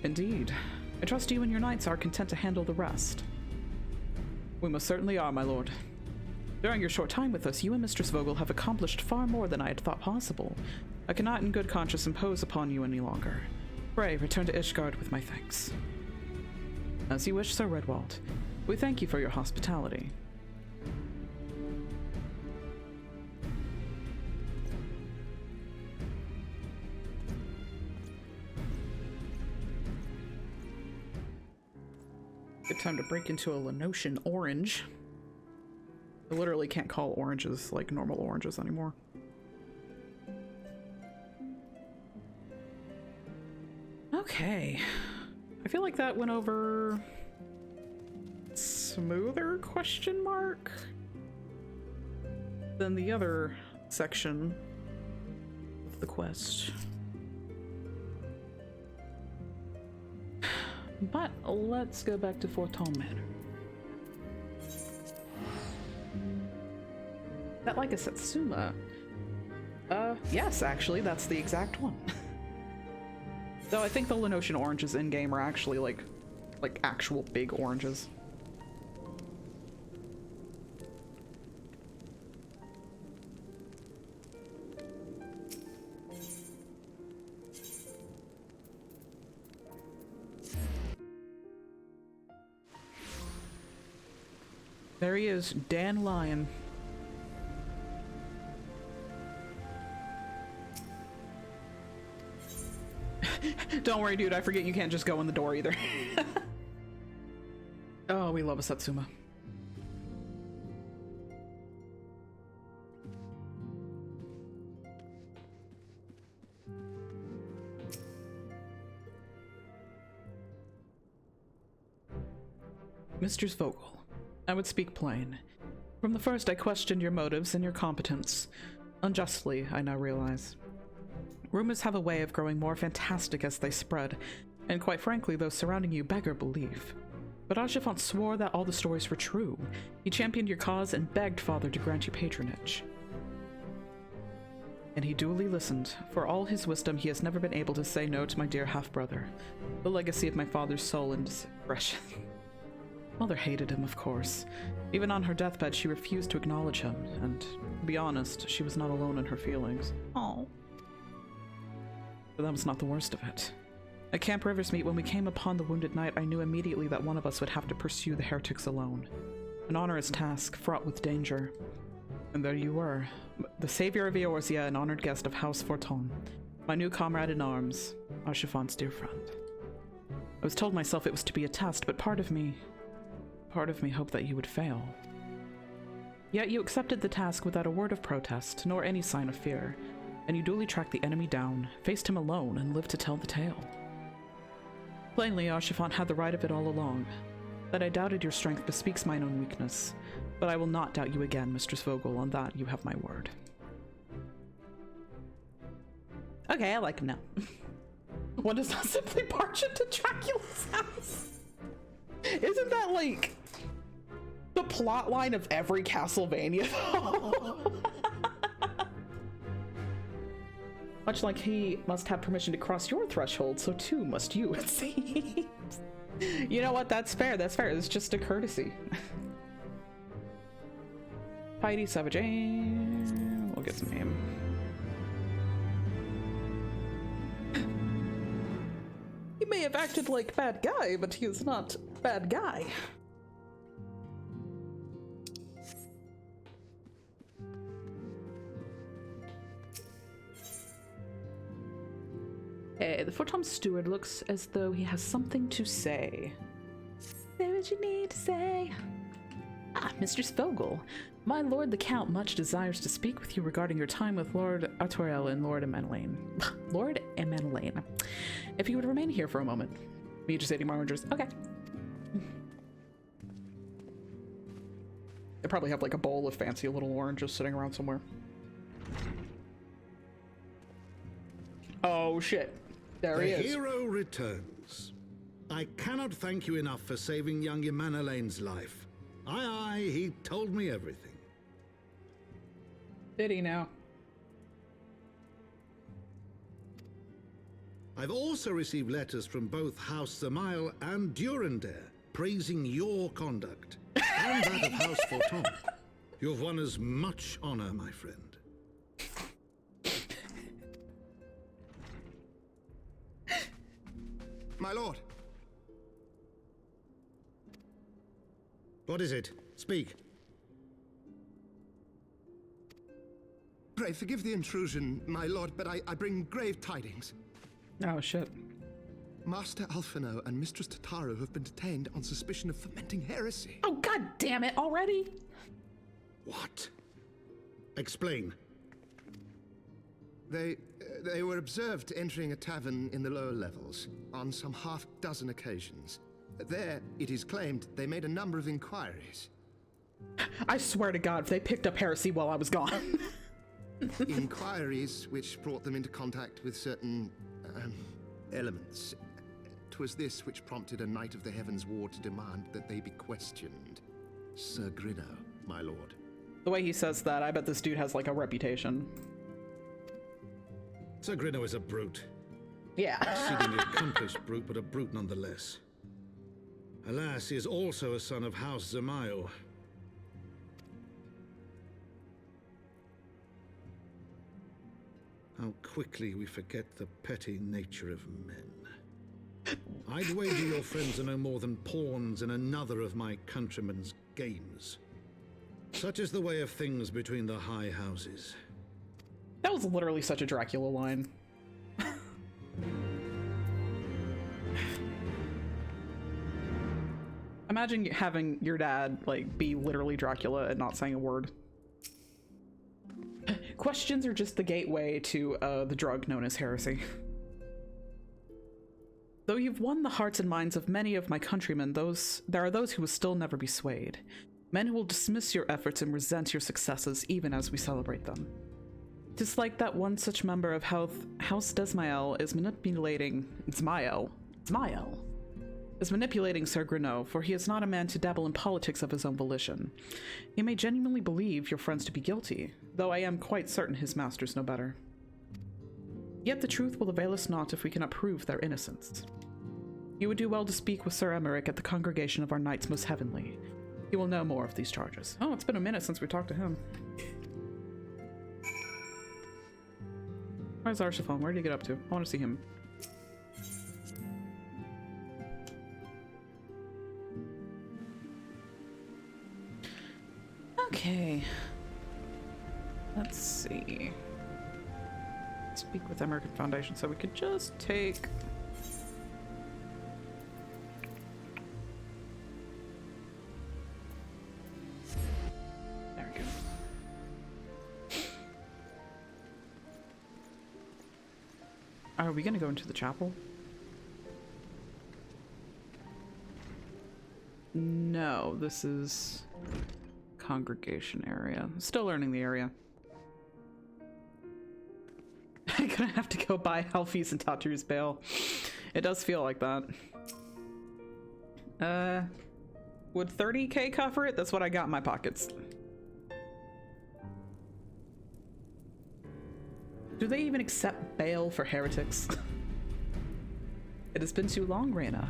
Indeed. I trust you and your knights are content to handle the rest. We most certainly are, my lord. During your short time with us, you and Mistress Vogel have accomplished far more than I had thought possible. I cannot in good conscience impose upon you any longer. Pray, return to Ishgard with my thanks. As you wish, Sir Redwald. We thank you for your hospitality. Good time to break into a Lenosian orange. I literally can't call oranges like normal oranges anymore. Okay. I feel like that went over smoother, question mark, than the other section of the quest. But let's go back to Forton Manor. Is that like a Satsuma? Yes, actually, that's the exact one. Though I think the Lenosian oranges in-game are actually like actual big oranges. There he is, Dan Lyon. Don't worry, dude, I forget you can't just go in the door either. Oh, we love a Satsuma. Mistress Vogel, I would speak plain. From the first, I questioned your motives and your competence. Unjustly, I now realize. Rumors have a way of growing more fantastic as they spread, and quite frankly, those surrounding you beggar belief. But Archifant swore that all the stories were true. He championed your cause and begged Father to grant you patronage. And he duly listened. For all his wisdom, he has never been able to say no to my dear half-brother, the legacy of my father's soul and discretion. Mother hated him, of course. Even on her deathbed, she refused to acknowledge him, and, to be honest, she was not alone in her feelings. Oh. But that was not the worst of it. At Camp Riversmeet, when we came upon the wounded knight, I knew immediately that one of us would have to pursue the heretics alone. An onerous task, fraught with danger. And there you were, the savior of Eorzea and honored guest of House Forton, my new comrade in arms, Archifant's dear friend. I was told myself it was to be a test, but part of me hoped that you would fail. Yet you accepted the task without a word of protest, nor any sign of fear, and you duly tracked the enemy down, faced him alone, and lived to tell the tale. Plainly, Archifant had the right of it all along. That I doubted your strength bespeaks mine own weakness, but I will not doubt you again, Mistress Vogel. On that you have my word. Okay, I like him now. One does not simply barge into Dracula's house. Isn't that like the plot line of every Castlevania though? Much like he must have permission to cross your threshold, so too must you, it seems. You know what? That's fair. That's fair. It's just a courtesy. Heidi Savage. We'll get some aim. He may have acted like bad guy, but he is not bad guy. Hey, the Photon Steward looks as though he has something to say. Say what you need to say. Ah, Mistress Vogel. My lord the Count much desires to speak with you regarding your time with Lord Artoriel and Lord Emmeline. Lord Emmeline. If you would remain here for a moment. Me just 80 Rangers. Okay. They probably have like a bowl of fancy little oranges sitting around somewhere. Oh shit. There he is. The hero returns. I cannot thank you enough for saving young Emanalane's life. Aye, he told me everything. Did he now? I've also received letters from both House Zamael and Durandare praising your conduct, and that of House Forton. You've won us much honor, my friend. My lord. What is it? Speak. Pray forgive the intrusion, my lord, but I bring grave tidings. Oh shit. Master Alphino and Mistress Tataru have been detained on suspicion of fomenting heresy. Oh god damn it already. What? Explain. They were observed entering a tavern in the lower levels on some half-dozen occasions. There, it is claimed, they made a number of inquiries. I swear to god if they picked up heresy while I was gone. Inquiries which brought them into contact with certain elements. 'Twas this which prompted a Knight of the Heavens War to demand that they be questioned. Sir Grinno, my lord. The way he says that, I bet this dude has like a reputation. Sir Grinno is a brute. Yeah. Exceedingly accomplished brute, but a brute nonetheless. Alas, he is also a son of House Zamael. How quickly we forget the petty nature of men. I'd wager your friends are no more than pawns in another of my countrymen's games. Such is the way of things between the high houses. That was literally such a Dracula line. Imagine having your dad, like, be literally Dracula and not saying a word. Questions are just the gateway to the drug known as heresy. Though you've won the hearts and minds of many of my countrymen, there are those who will still never be swayed. Men who will dismiss your efforts and resent your successes even as we celebrate them. 'Tis like that one such member of House Desmael is manipulating Zmael is manipulating Sir Grinno, for he is not a man to dabble in politics of his own volition. He may genuinely believe your friends to be guilty, though I am quite certain his masters know better. Yet the truth will avail us not if we cannot prove their innocence. You would do well to speak with Sir Emmerich at the congregation of our Knights Most Heavenly. He will know more of these charges. Oh, it's been a minute since we talked to him. Where's Arsaphone? Where did he get up to? I want to see him. Okay. Let's see. Speak with American Foundation, so we could just take... There we go. Are we gonna go into the chapel? No, this is congregation area. Still learning the area. gonna have to go buy Alfie's and Tatu's bail. It does feel like that. Would 30k cover it? That's what I got in my pockets. Do they even accept bail for heretics? It has been too long, Reyna.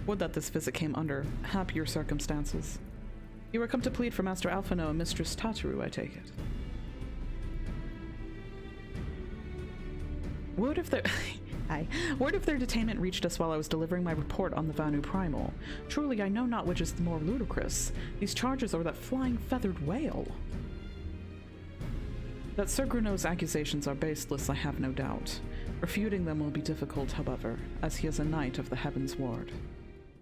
Would that this visit came under happier circumstances. You were come to plead for Master Alphino and Mistress Tataru, I take it. Word of their Word of their detainment reached us while I was delivering my report on the Vanu Primal. Truly, I know not which is the more ludicrous, these charges or that flying feathered whale. That Sir Gruno's accusations are baseless, I have no doubt. Refuting them will be difficult, however, as he is a knight of the Heaven's Ward.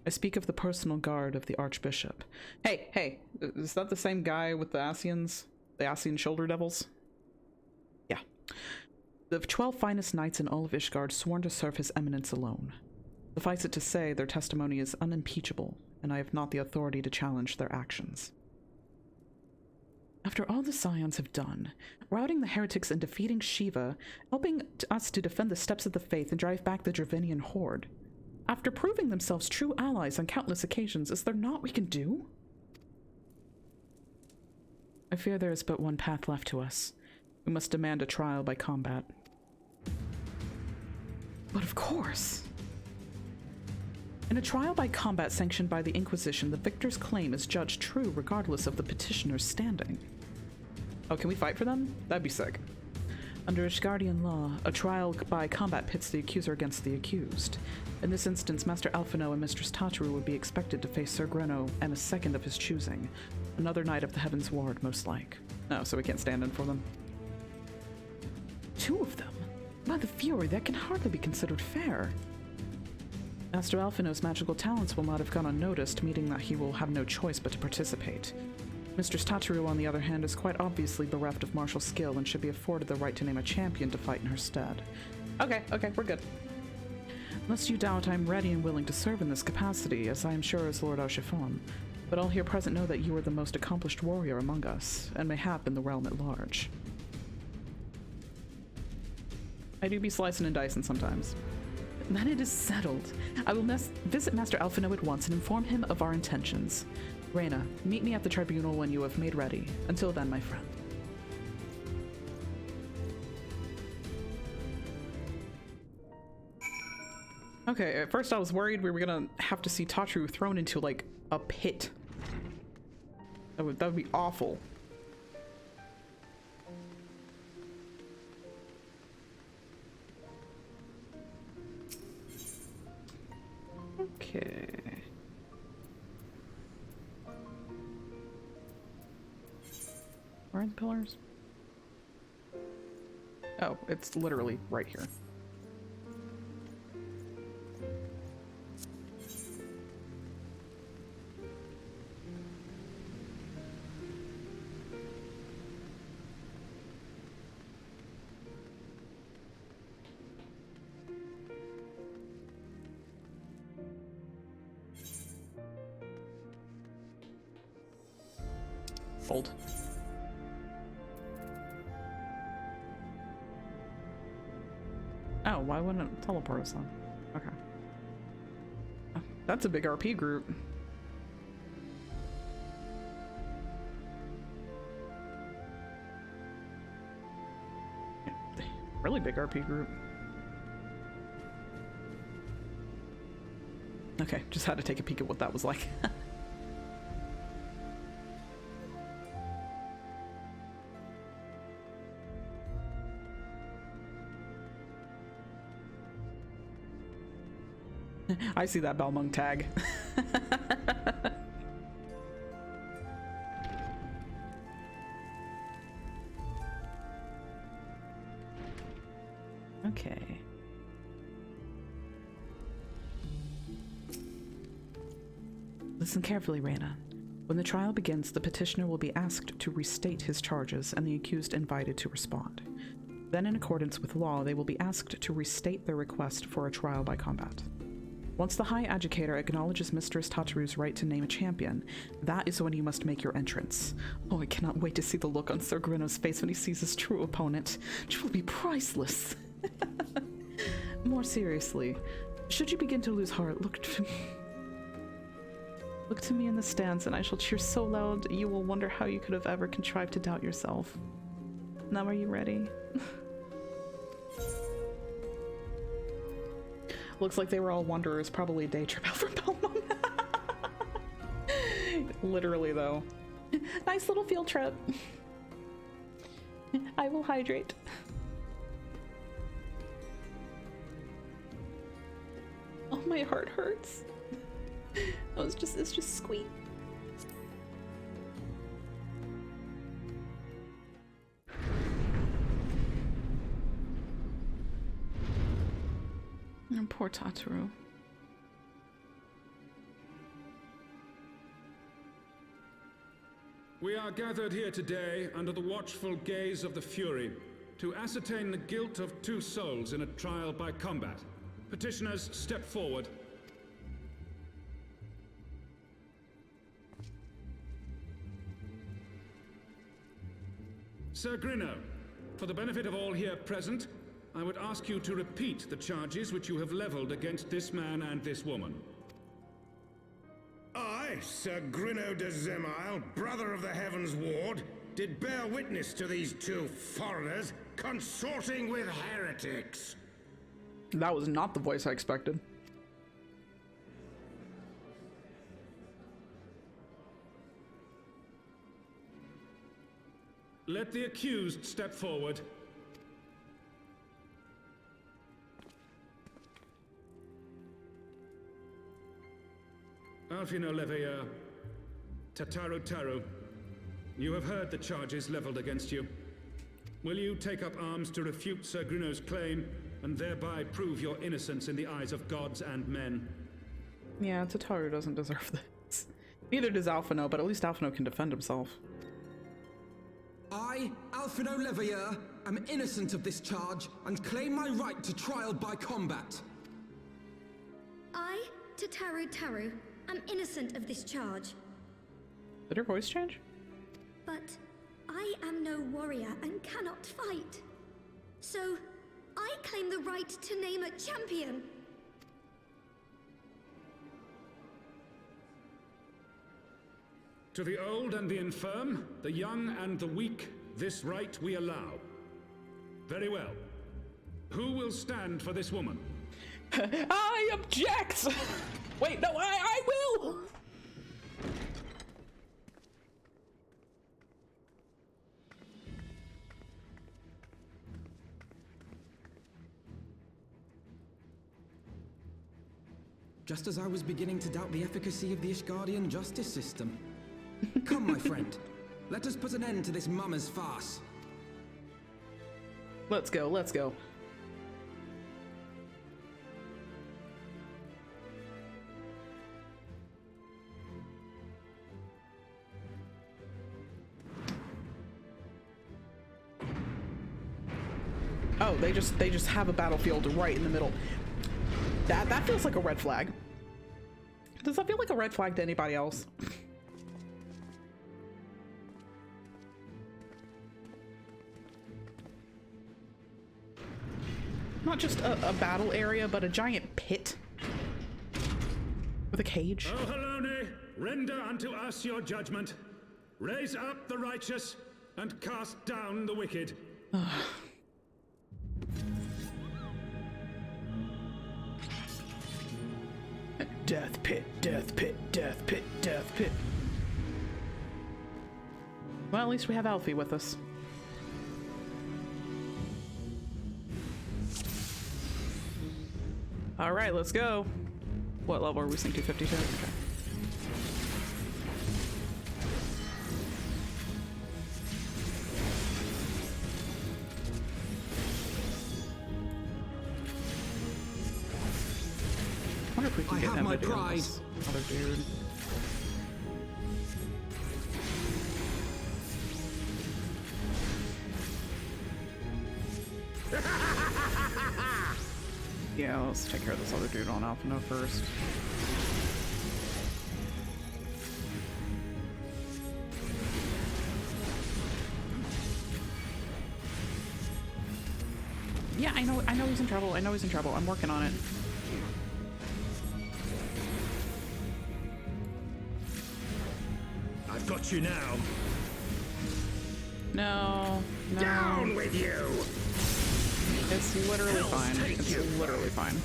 I speak of the personal guard of the Archbishop. Hey, is that the same guy with the Asians? The Asian shoulder devils? Yeah. The 12 finest knights in all of Ishgard sworn to serve his eminence alone. Suffice it to say, their testimony is unimpeachable, and I have not the authority to challenge their actions. After all the Scions have done, routing the heretics and defeating Shiva, helping us to defend the steps of the faith and drive back the Dravinian horde, after proving themselves true allies on countless occasions, is there naught we can do? I fear there is but one path left to us. We must demand a trial by combat. But of course! In a trial by combat sanctioned by the Inquisition, the victor's claim is judged true regardless of the petitioner's standing. Oh, can we fight for them? That'd be sick. Under Ishgardian law, a trial by combat pits the accuser against the accused. In this instance, Master Alphino and Mistress Tataru would be expected to face Sir Greno and a second of his choosing. Another knight of the Heaven's Ward, most like. Oh, so we can't stand in for them. 2 of them? By the Fury, that can hardly be considered fair. Master Alphino's magical talents will not have gone unnoticed, meaning that he will have no choice but to participate. Mistress Tataru, on the other hand, is quite obviously bereft of martial skill and should be afforded the right to name a champion to fight in her stead. Okay, we're good. Lest you doubt, I am ready and willing to serve in this capacity, as I am sure is Lord Archiphon, but all here present know that you are the most accomplished warrior among us, and mayhap in the realm at large. I do be slicing and dicing sometimes. Then it is settled. I will visit Master Alphino at once and inform him of our intentions. Reyna, meet me at the tribunal when you have made ready. Until then, my friend. Okay, at first I was worried we were gonna have to see Tataru thrown into, like, a pit. That would be awful. Okay. Where are the pillars? Oh, it's literally right here. Fold. Oh, why wouldn't it teleport us then? Okay. Oh, that's a big RP group. Yeah, really big RP group. Okay, just had to take a peek at what that was like. I see that Balmung tag. Okay. Listen carefully, Reyna. When the trial begins, the petitioner will be asked to restate his charges and the accused invited to respond. Then, in accordance with law, they will be asked to restate their request for a trial by combat. Once the High Adjudicator acknowledges Mistress Tataru's right to name a champion, that is when you must make your entrance. Oh, I cannot wait to see the look on Sir Greno's face when he sees his true opponent. It will be priceless. More seriously, should you begin to lose heart, look to me in the stands, and I shall cheer so loud you will wonder how you could have ever contrived to doubt yourself. Now are you ready? Looks like they were all wanderers, probably a day trip out from Belmont. Literally, though. Nice little field trip. I will hydrate. Oh, my heart hurts. Oh, it's just squeak. Oh, poor Tataru. We are gathered here today under the watchful gaze of the Fury to ascertain the guilt of 2 souls in a trial by combat. Petitioners, step forward. Sir Grinno, for the benefit of all here present, I would ask you to repeat the charges which you have leveled against this man and this woman. I, Sir Grinno de Zemile, brother of the Heavens Ward, did bear witness to these 2 foreigners consorting with heretics. That was not the voice I expected. Let the accused step forward. Alfino Leveilleur, Tataru, you have heard the charges leveled against you. Will you take up arms to refute Sir Grinno's claim and thereby prove your innocence in the eyes of gods and men? Yeah, Tataru doesn't deserve this. Neither does Alphino, but at least Alphino can defend himself. I, Alfino Leveilleur, am innocent of this charge and claim my right to trial by combat. I, Tataru, am innocent of this charge. Did her voice change? But I am no warrior and cannot fight. So, I claim the right to name a champion. To the old and the infirm, the young and the weak, this right we allow. Very well. Who will stand for this woman? I object! Wait, no, I will! Just as I was beginning to doubt the efficacy of the Ishgardian justice system. Come, my friend. Let us put an end to this mummer's farce. Let's go, let's go. Oh, they just have a battlefield right in the middle. That feels like a red flag. Does that feel like a red flag to anybody else? Not just a battle area, but a giant pit with a cage. O Halone, render unto us your judgment. Raise up the righteous and cast down the wicked. Death pit, death pit, death pit, death pit. Well, at least we have Alfie with us. All right, let's go. What level are we seeing? 252? Okay. I wonder if we can get my Emma pride. this other dude. Yeah, let's take care of this other dude on Alphino first. Yeah, I know he's in trouble. I know he's in trouble. I'm working on it. I've got you now. No. Down with you! It's literally fine. It's literally fine.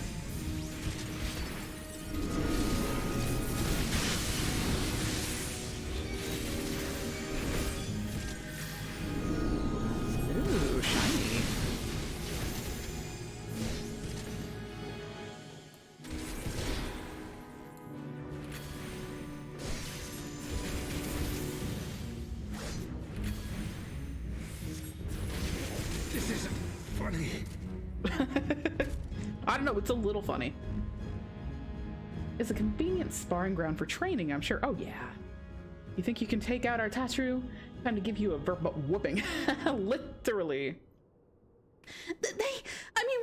Ooh, shiny. This isn't funny. I don't know, it's a little funny. It's a convenient sparring ground for training, I'm sure. Oh yeah. You think you can take out our Tatru? Time to give you a verbal whooping. Literally.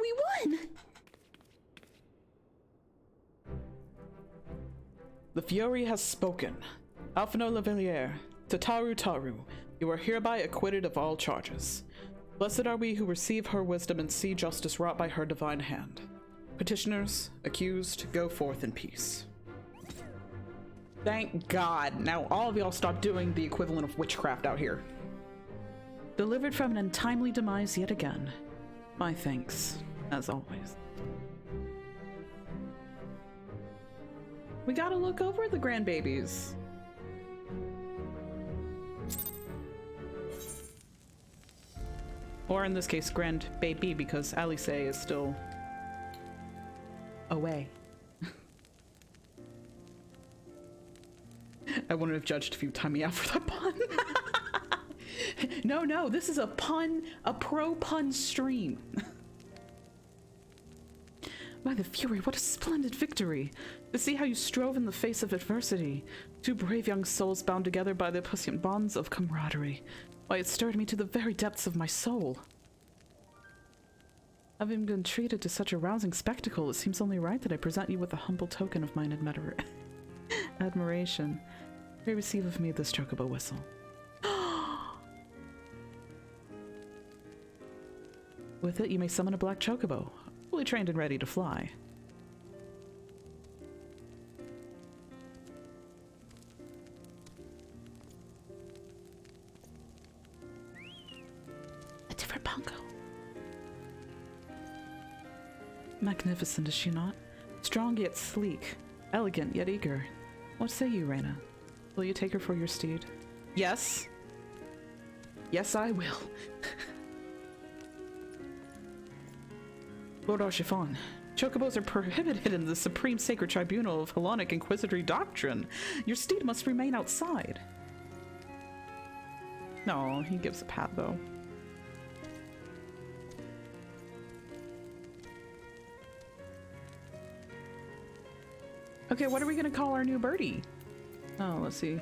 We won! The Fury has spoken. Alphino Lavilliere, to Taru, you are hereby acquitted of all charges. Blessed are we who receive her wisdom and see justice wrought by her divine hand. Petitioners, accused, go forth in peace. Thank God. Now all of y'all stop doing the equivalent of witchcraft out here. Delivered from an untimely demise yet again. My thanks, as always. We gotta look over the grandbabies. Or in this case, grandbaby, because Alice is still away. I wouldn't have judged if you timed me out for that pun. No, this is a pro pun stream. By the Fury, what a splendid victory! To see how you strove in the face of adversity. Two brave young souls bound together by the prescient bonds of camaraderie. Why, it stirred me to the very depths of my soul. Having been treated to such a rousing spectacle, it seems only right that I present you with a humble token of mine admiration. Pray receive of me this chocobo whistle. With it, you may summon a black chocobo, fully trained and ready to fly. A different bongo. Magnificent, is she not? Strong yet sleek, elegant yet eager. What say you, Reina? Will you take her for your steed? Yes. Yes, I will. Lord Archiphon, chocobos are prohibited in the Supreme Sacred Tribunal of Hellenic Inquisitory Doctrine. Your steed must remain outside. No, he gives a pat though. Okay, what are we gonna call our new birdie? Oh, let's see.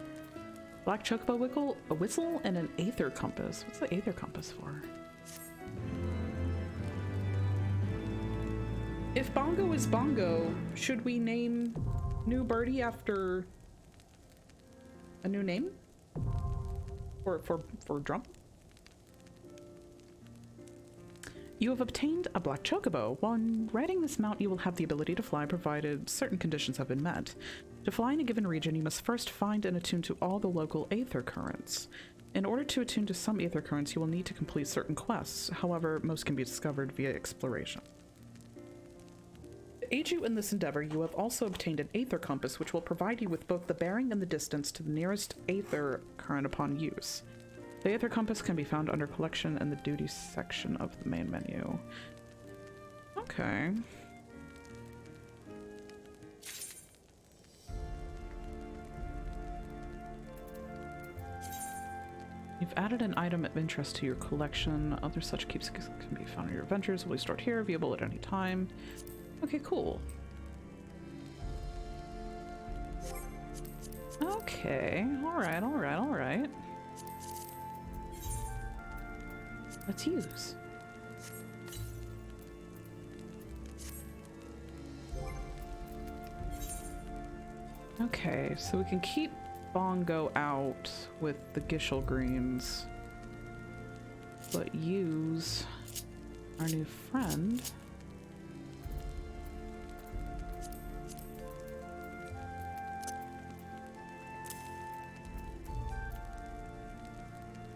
Black chocobo a whistle, and an aether compass. What's the aether compass for? If Bongo is Bongo, should we name new birdie after a new name? For drum? You have obtained a black chocobo. While riding this mount, you will have the ability to fly provided certain conditions have been met. To fly in a given region, you must first find and attune to all the local aether currents. In order to attune to some aether currents, you will need to complete certain quests. However, most can be discovered via exploration. To aid you in this endeavor, you have also obtained an aether compass, which will provide you with both the bearing and the distance to the nearest aether current upon use. The aether compass can be found under collection in the duties section of the main menu. Okay. You've added an item of interest to your collection. Other such keepsakes can be found in your adventures. Will be stored here, viewable at any time. Okay, cool. Okay, alright. Let's use. Okay, so we can keep Bongo out with the Gishel Greens, but use our new friend.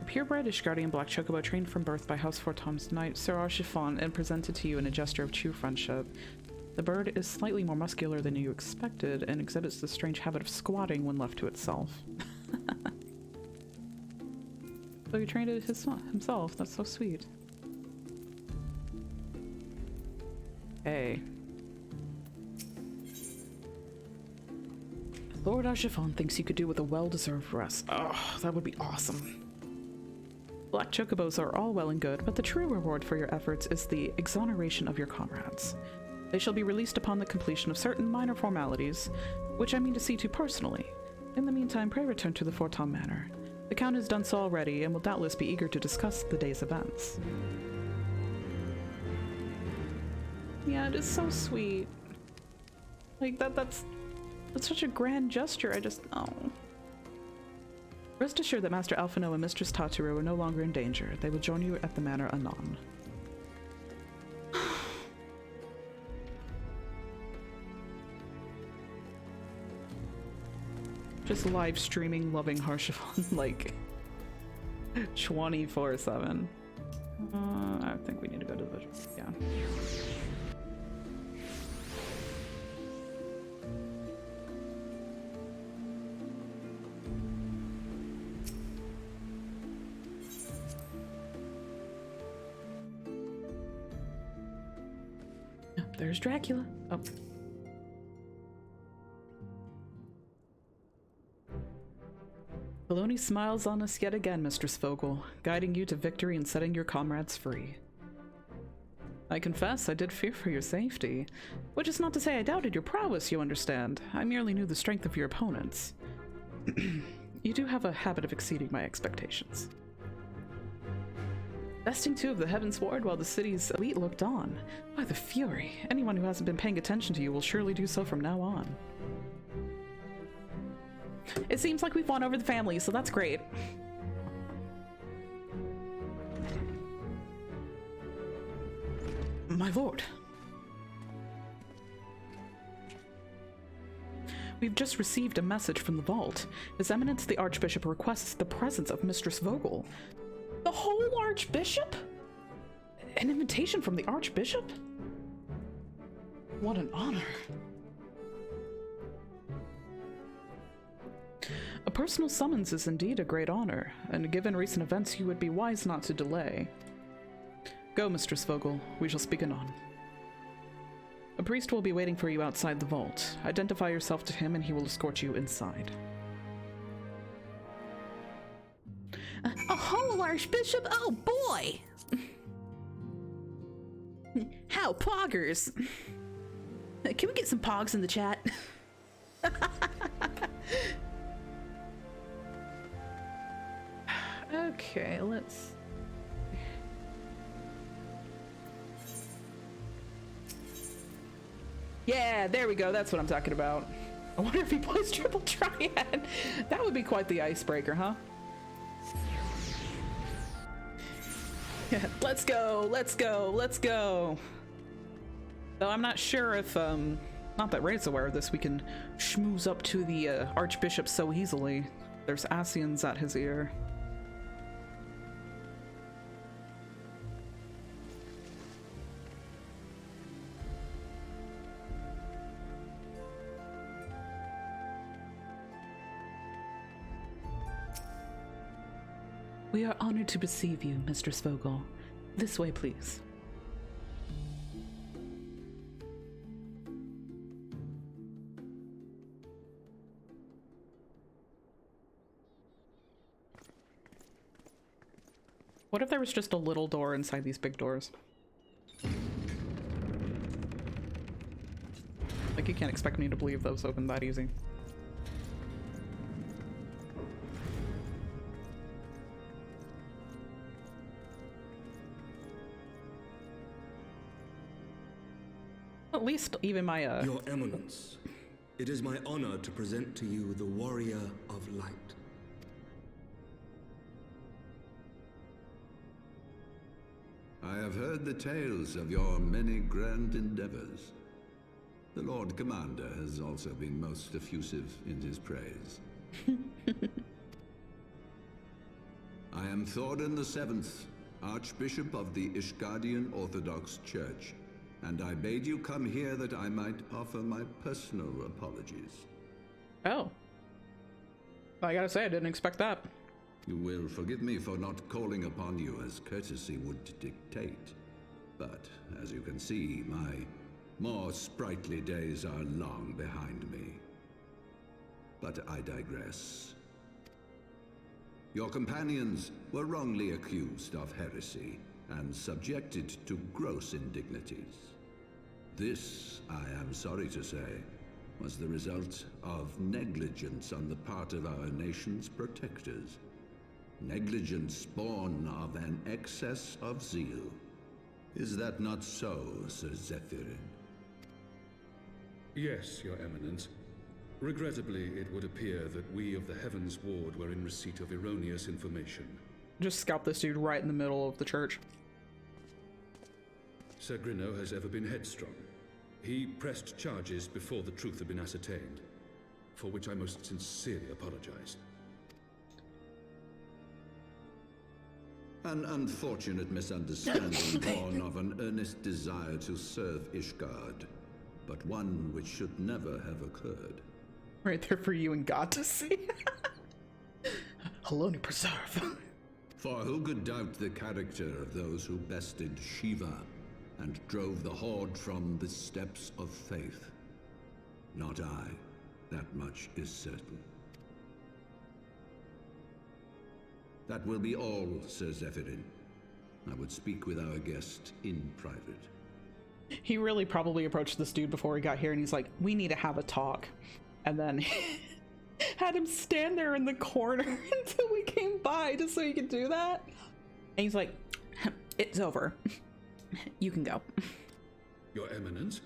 Purebred Ishgardian Black Chocobo trained from birth by House Fortom's knight, Sir Archifon, and presented to you in a gesture of true friendship. The bird is slightly more muscular than you expected and exhibits the strange habit of squatting when left to itself. So he trained it himself. That's so sweet. Hey. Lord Archifon thinks you could do with a well-deserved rest. Oh, that would be awesome. Black Chocobos are all well and good, but the true reward for your efforts is the exoneration of your comrades. They shall be released upon the completion of certain minor formalities, which I mean to see to personally. In the meantime, pray return to the Fortom Manor. The Count has done so already and will doubtless be eager to discuss the day's events. Yeah, it is so sweet. Like, that's such a grand gesture. I just, oh. Rest assured that Master Alphino and Mistress Tataru are no longer in danger. They will join you at the manor anon. Just live streaming loving Harshifon like 24/7. I think we need to go to the visual. Yeah. Oh, there's Dracula. Oh. Baloney smiles on us yet again, Mistress Vogel, guiding you to victory and setting your comrades free. I confess I did fear for your safety, which is not to say I doubted your prowess, you understand. I merely knew the strength of your opponents. You do have a habit of exceeding my expectations. Besting two of the Heavens Ward while the city's elite looked on. By the Fury, anyone who hasn't been paying attention to you will surely do so from now on. It seems like we've won over the family, so that's great. My lord. We've just received a message from the vault. His Eminence the Archbishop requests the presence of Mistress Vogel. The whole Archbishop? An invitation from the Archbishop? What an honor. A personal summons is indeed a great honor, and given recent events, you would be wise not to delay. Go, Mistress Vogel. We shall speak anon. A priest will be waiting for you outside the vault. Identify yourself to him, and he will escort you inside. A whole Archbishop? Oh boy! How poggers! Can we get some pogs in the chat? Okay, let's... Yeah, there we go. That's what I'm talking about. I wonder if he plays Triple Triad. That would be quite the icebreaker, huh? Yeah, let's go, let's go, let's go. Though I'm not sure if, not that Ray's aware of this, we can schmooze up to the Archbishop so easily. There's Asians at his ear. We are honored to receive you, Mistress Vogel. This way, please. What if there was just a little door inside these big doors? Like, you can't expect me to believe those open that easy. At least even my, Your Eminence, it is my honor to present to you the Warrior of Light. I have heard the tales of your many grand endeavors. The Lord Commander has also been most effusive in his praise. I am Thorin VII, Archbishop of the Ishgardian Orthodox Church, and I bade you come here that I might offer my personal apologies. Oh. I gotta say, I didn't expect that. You will forgive me for not calling upon you as courtesy would dictate, but as you can see, my more sprightly days are long behind me. But I digress. Your companions were wrongly accused of heresy and subjected to gross indignities. This, I am sorry to say, was the result of negligence on the part of our nation's protectors. Negligence born of an excess of zeal. Is that not so, Sir Zephyrin? Yes, Your Eminence. Regrettably, it would appear that we of the Heavens Ward were in receipt of erroneous information. Just scalp this dude right in the middle of the church. Sir Grinno has ever been headstrong. He pressed charges before the truth had been ascertained, for which I most sincerely apologize. An unfortunate misunderstanding born of an earnest desire to serve Ishgard, but one which should never have occurred. Right there for you and God to see. Haloni preserve. For who could doubt the character of those who bested Shiva and drove the Horde from the steps of faith? Not I. That much is certain. That will be all, Sir Zephyrin. I would speak with our guest in private. He really probably approached this dude before he got here and he's like, we need to have a talk. And then had him stand there in the corner until we came by just so he could do that. And he's like, it's over. You can go. Your Eminence,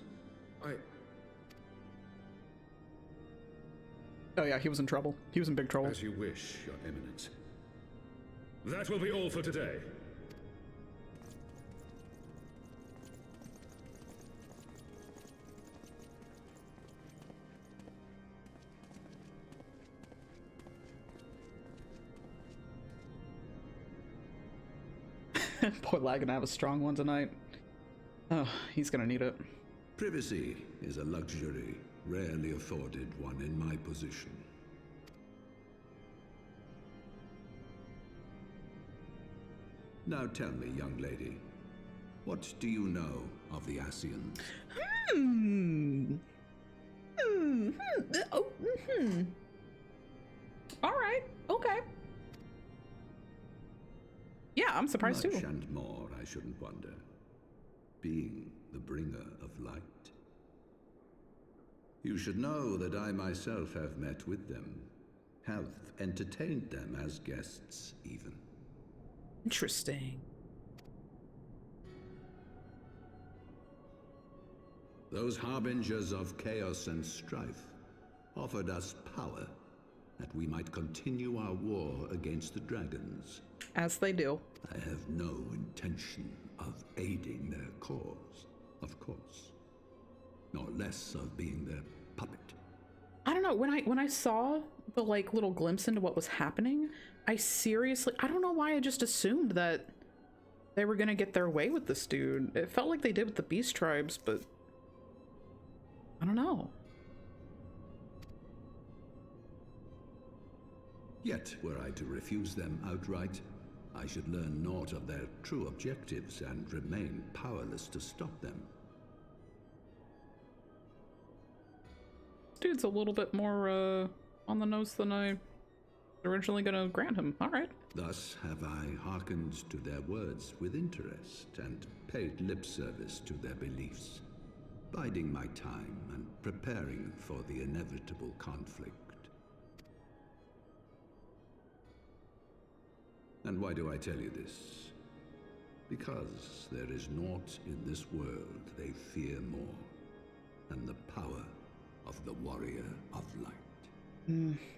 Oh yeah, he was in trouble. He was in big trouble. As you wish, Your Eminence. That will be all for today. Poor Lag gonna have a strong one tonight. Oh, he's gonna need it. Privacy is a luxury rarely afforded one in my position. Now tell me, young lady, what do you know of the Ascians? All right. Okay. Yeah, I'm surprised Much too. and more, I shouldn't wonder. Being the bringer of light. You should know that I myself have met with them, have entertained them as guests, even. Interesting. Those harbingers of chaos and strife offered us power that we might continue our war against the dragons. As they do. I have no intention of aiding their cause, of course, nor less of being their puppet. I don't know, when I saw the like little glimpse into what was happening, I don't know why I just assumed that they were gonna get their way with this dude. It felt like they did with the Beast Tribes, but I don't know. Yet, were I to refuse them outright, I should learn naught of their true objectives and remain powerless to stop them. Dude's a little bit more on the nose than I originally gonna grant him. All right. Thus have I hearkened to their words with interest and paid lip service to their beliefs, biding my time and preparing for the inevitable conflict. And why do I tell you this? Because there is naught in this world they fear more than the power of the Warrior of Light.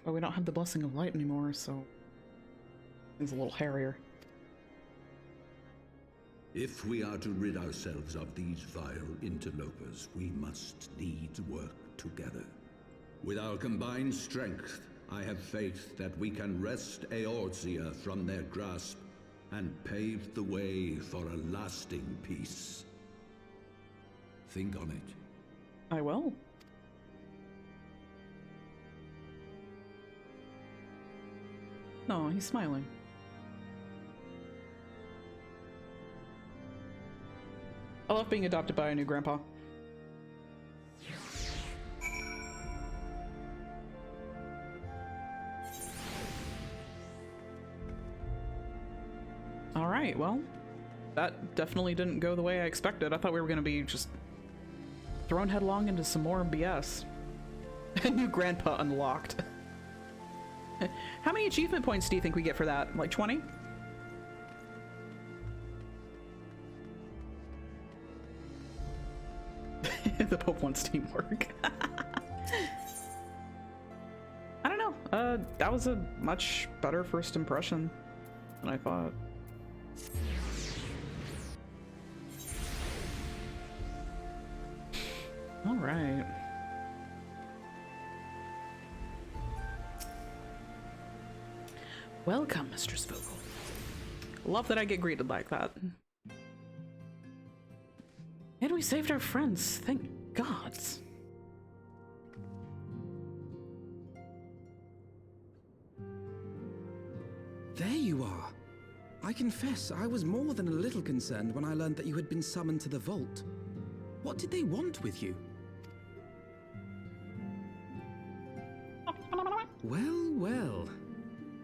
But we don't have the Blessing of Light anymore, so he's a little hairier. If we are to rid ourselves of these vile interlopers, we must needs work together. With our combined strength, I have faith that we can wrest Eorzea from their grasp and pave the way for a lasting peace. Think on it. I will. No, he's smiling. I love being adopted by a new grandpa. Alright, well, that definitely didn't go the way I expected. I thought we were going to be just thrown headlong into some more BS. A new grandpa unlocked. How many achievement points do you think we get for that? Like 20? The Pope wants teamwork. I don't know. That was a much better first impression than I thought. All right. Welcome, Mistress Vogel. Love that I get greeted like that. And we saved our friends, thank gods. There you are. I confess, I was more than a little concerned when I learned that you had been summoned to the vault. What did they want with you? Well, well.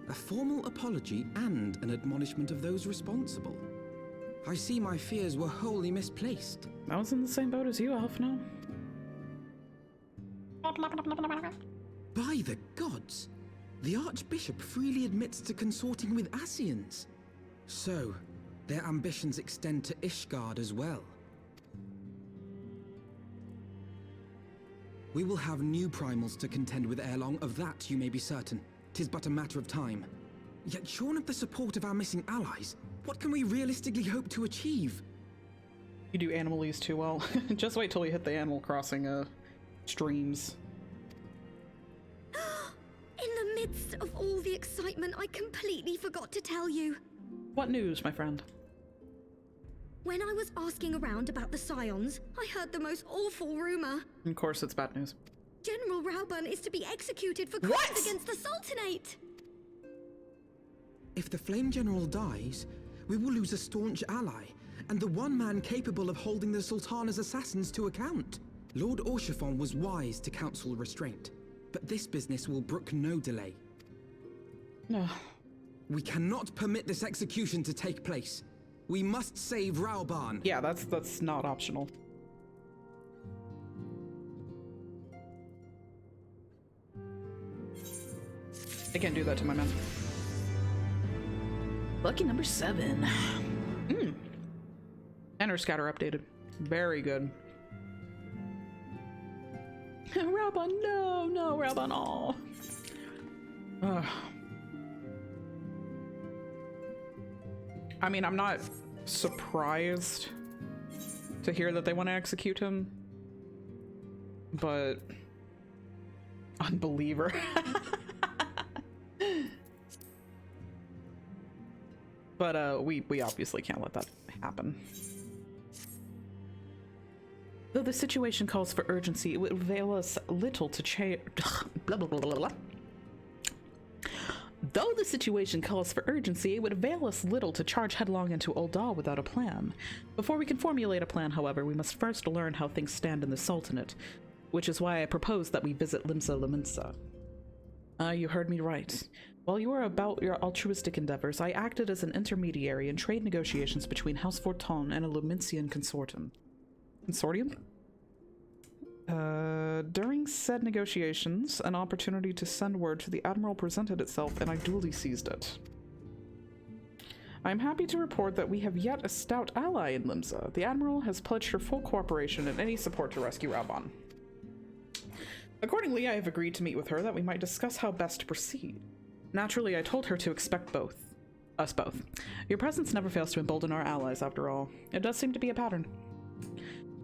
A formal apology and an admonishment of those responsible. I see my fears were wholly misplaced. I was in the same boat as you, Alphino. By the gods! The Archbishop freely admits to consorting with Ascians. So, their ambitions extend to Ishgard as well. We will have new primals to contend with ere long, of that you may be certain. 'Tis but a matter of time. Yet shorn of the support of our missing allies, what can we realistically hope to achieve? You do Animalese too well. Just wait till we hit the Animal Crossing streams. In the midst of all the excitement, I completely forgot to tell you. What news, my friend? When I was asking around about the Scions, I heard the most awful rumor. Of course it's bad news. General Reborn is to be executed for crimes against the Sultanate! If the Flame General dies, we will lose a staunch ally, and the one man capable of holding the Sultana's assassins to account. Lord Orshafon was wise to counsel restraint, but this business will brook no delay. No. We cannot permit this execution to take place. We must save Reborn. Yeah, that's not optional. I can't do that to my man. Lucky number 7. Enter scatter updated. Very good. Reborn, no, Reborn, all. I mean, I'm not surprised to hear that they want to execute him, but unbeliever. But we obviously can't let that happen. Though the situation calls for urgency, it would avail us little to blah, blah, blah, blah, blah. Though the situation calls for urgency, it would avail us little to charge headlong into Ul'dah without a plan. Before we can formulate a plan, however, we must first learn how things stand in the Sultanate, which is why I propose that we visit Limsa Lominsa. You heard me right. While you were about your altruistic endeavors, I acted as an intermediary in trade negotiations between House Forton and a Lominsian consortium. Consortium? During said negotiations, an opportunity to send word to the Admiral presented itself, and I duly seized it. I am happy to report that we have yet a stout ally in Limsa. The Admiral has pledged her full cooperation and any support to rescue Reborn. Accordingly, I have agreed to meet with her that we might discuss how best to proceed. Naturally, I told her to expect both. Us both. Your presence never fails to embolden our allies, after all. It does seem to be a pattern.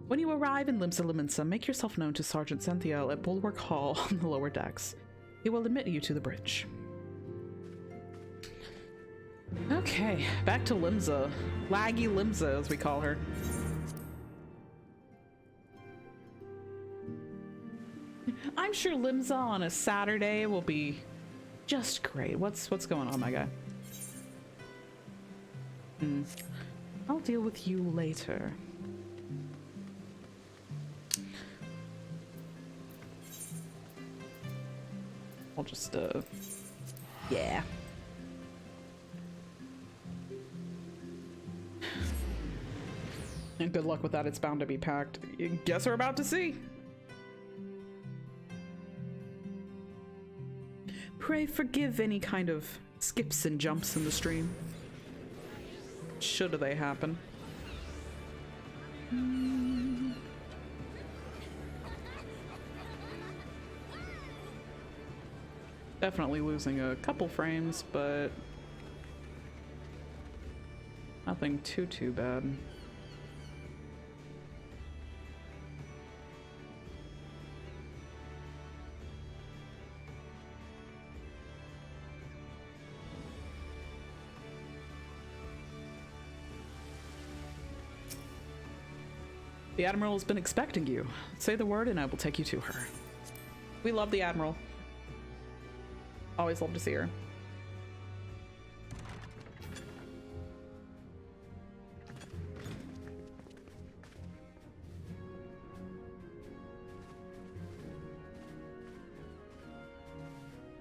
When you arrive in Limsa Liminsa, make yourself known to Sergeant Centhiel at Bulwark Hall on the lower decks. He will admit you to the bridge. Okay, back to Limsa. Laggy Limsa, as we call her. I'm sure Limsa on a Saturday will be just great. What's going on, my guy? I'll deal with you later. I'll just, yeah. And good luck with that, it's bound to be packed. Guess we're about to see. Pray forgive any kind of skips and jumps in the stream. Should they happen. Definitely losing a couple frames, but nothing too bad. The Admiral has been expecting you. Say the word and I will take you to her. We love the Admiral. Always love to see her.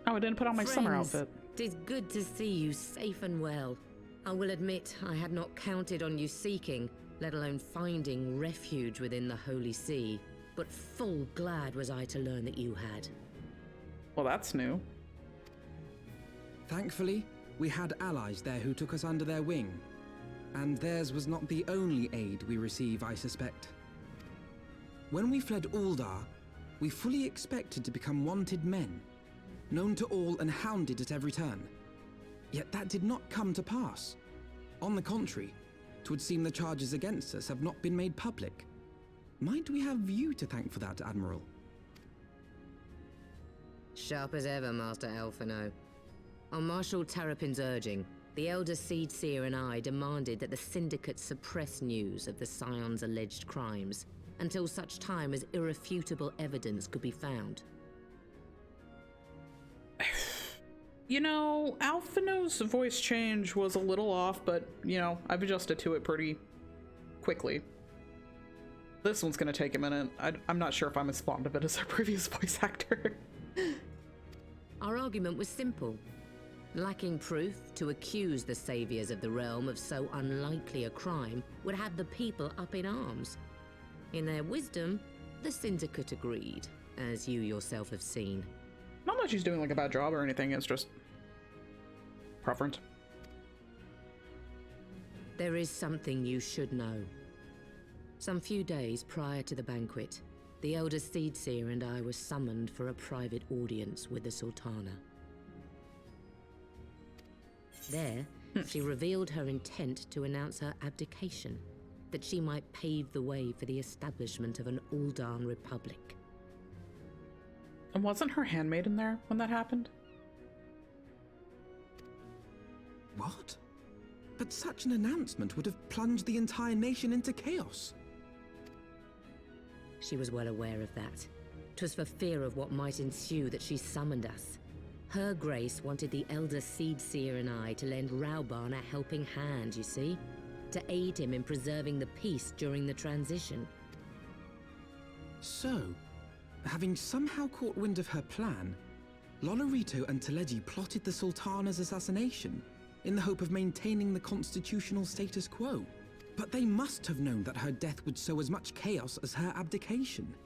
Oh, I didn't put on my summer outfit. It is good to see you safe and well. I will admit I had not counted on you seeking, let alone finding refuge within the Holy See, but full glad was I to learn that you had. Well, that's new. Thankfully, we had allies there who took us under their wing. And theirs was not the only aid we receive, I suspect. When we fled Uldar, we fully expected to become wanted men, known to all and hounded at every turn. Yet that did not come to pass. On the contrary, 'twould seem the charges against us have not been made public. Might we have you to thank for that, Admiral? Sharp as ever, Master Alphino. On Marshal Terrapin's urging, the Elder Seed Seer and I demanded that the Syndicate suppress news of the Scion's alleged crimes until such time as irrefutable evidence could be found. You know, Alphino's voice change was a little off, but, you know, I've adjusted to it pretty quickly. This one's gonna take a minute. I'm not sure if I'm as fond of it as our previous voice actor. Our argument was simple. Lacking proof, to accuse the saviors of the realm of so unlikely a crime would have the people up in arms. In their wisdom, the Syndicate agreed, as you yourself have seen. Not that she's doing like a bad job or anything, it's just preference. There is something you should know. Some few days prior to the banquet, the Elder Seedseer and I were summoned for a private audience with the Sultana. There, she revealed her intent to announce her abdication, that she might pave the way for the establishment of an Uldan Republic. And wasn't her handmaiden there when that happened? What? But such an announcement would have plunged the entire nation into chaos. She was well aware of that. 'Twas for fear of what might ensue that she summoned us. Her Grace wanted the Elder Seedseer and I to lend Rauban a helping hand, you see? To aid him in preserving the peace during the transition. So, having somehow caught wind of her plan, Lolorito and Teleji plotted the Sultana's assassination in the hope of maintaining the constitutional status quo. But they must have known that her death would sow as much chaos as her abdication.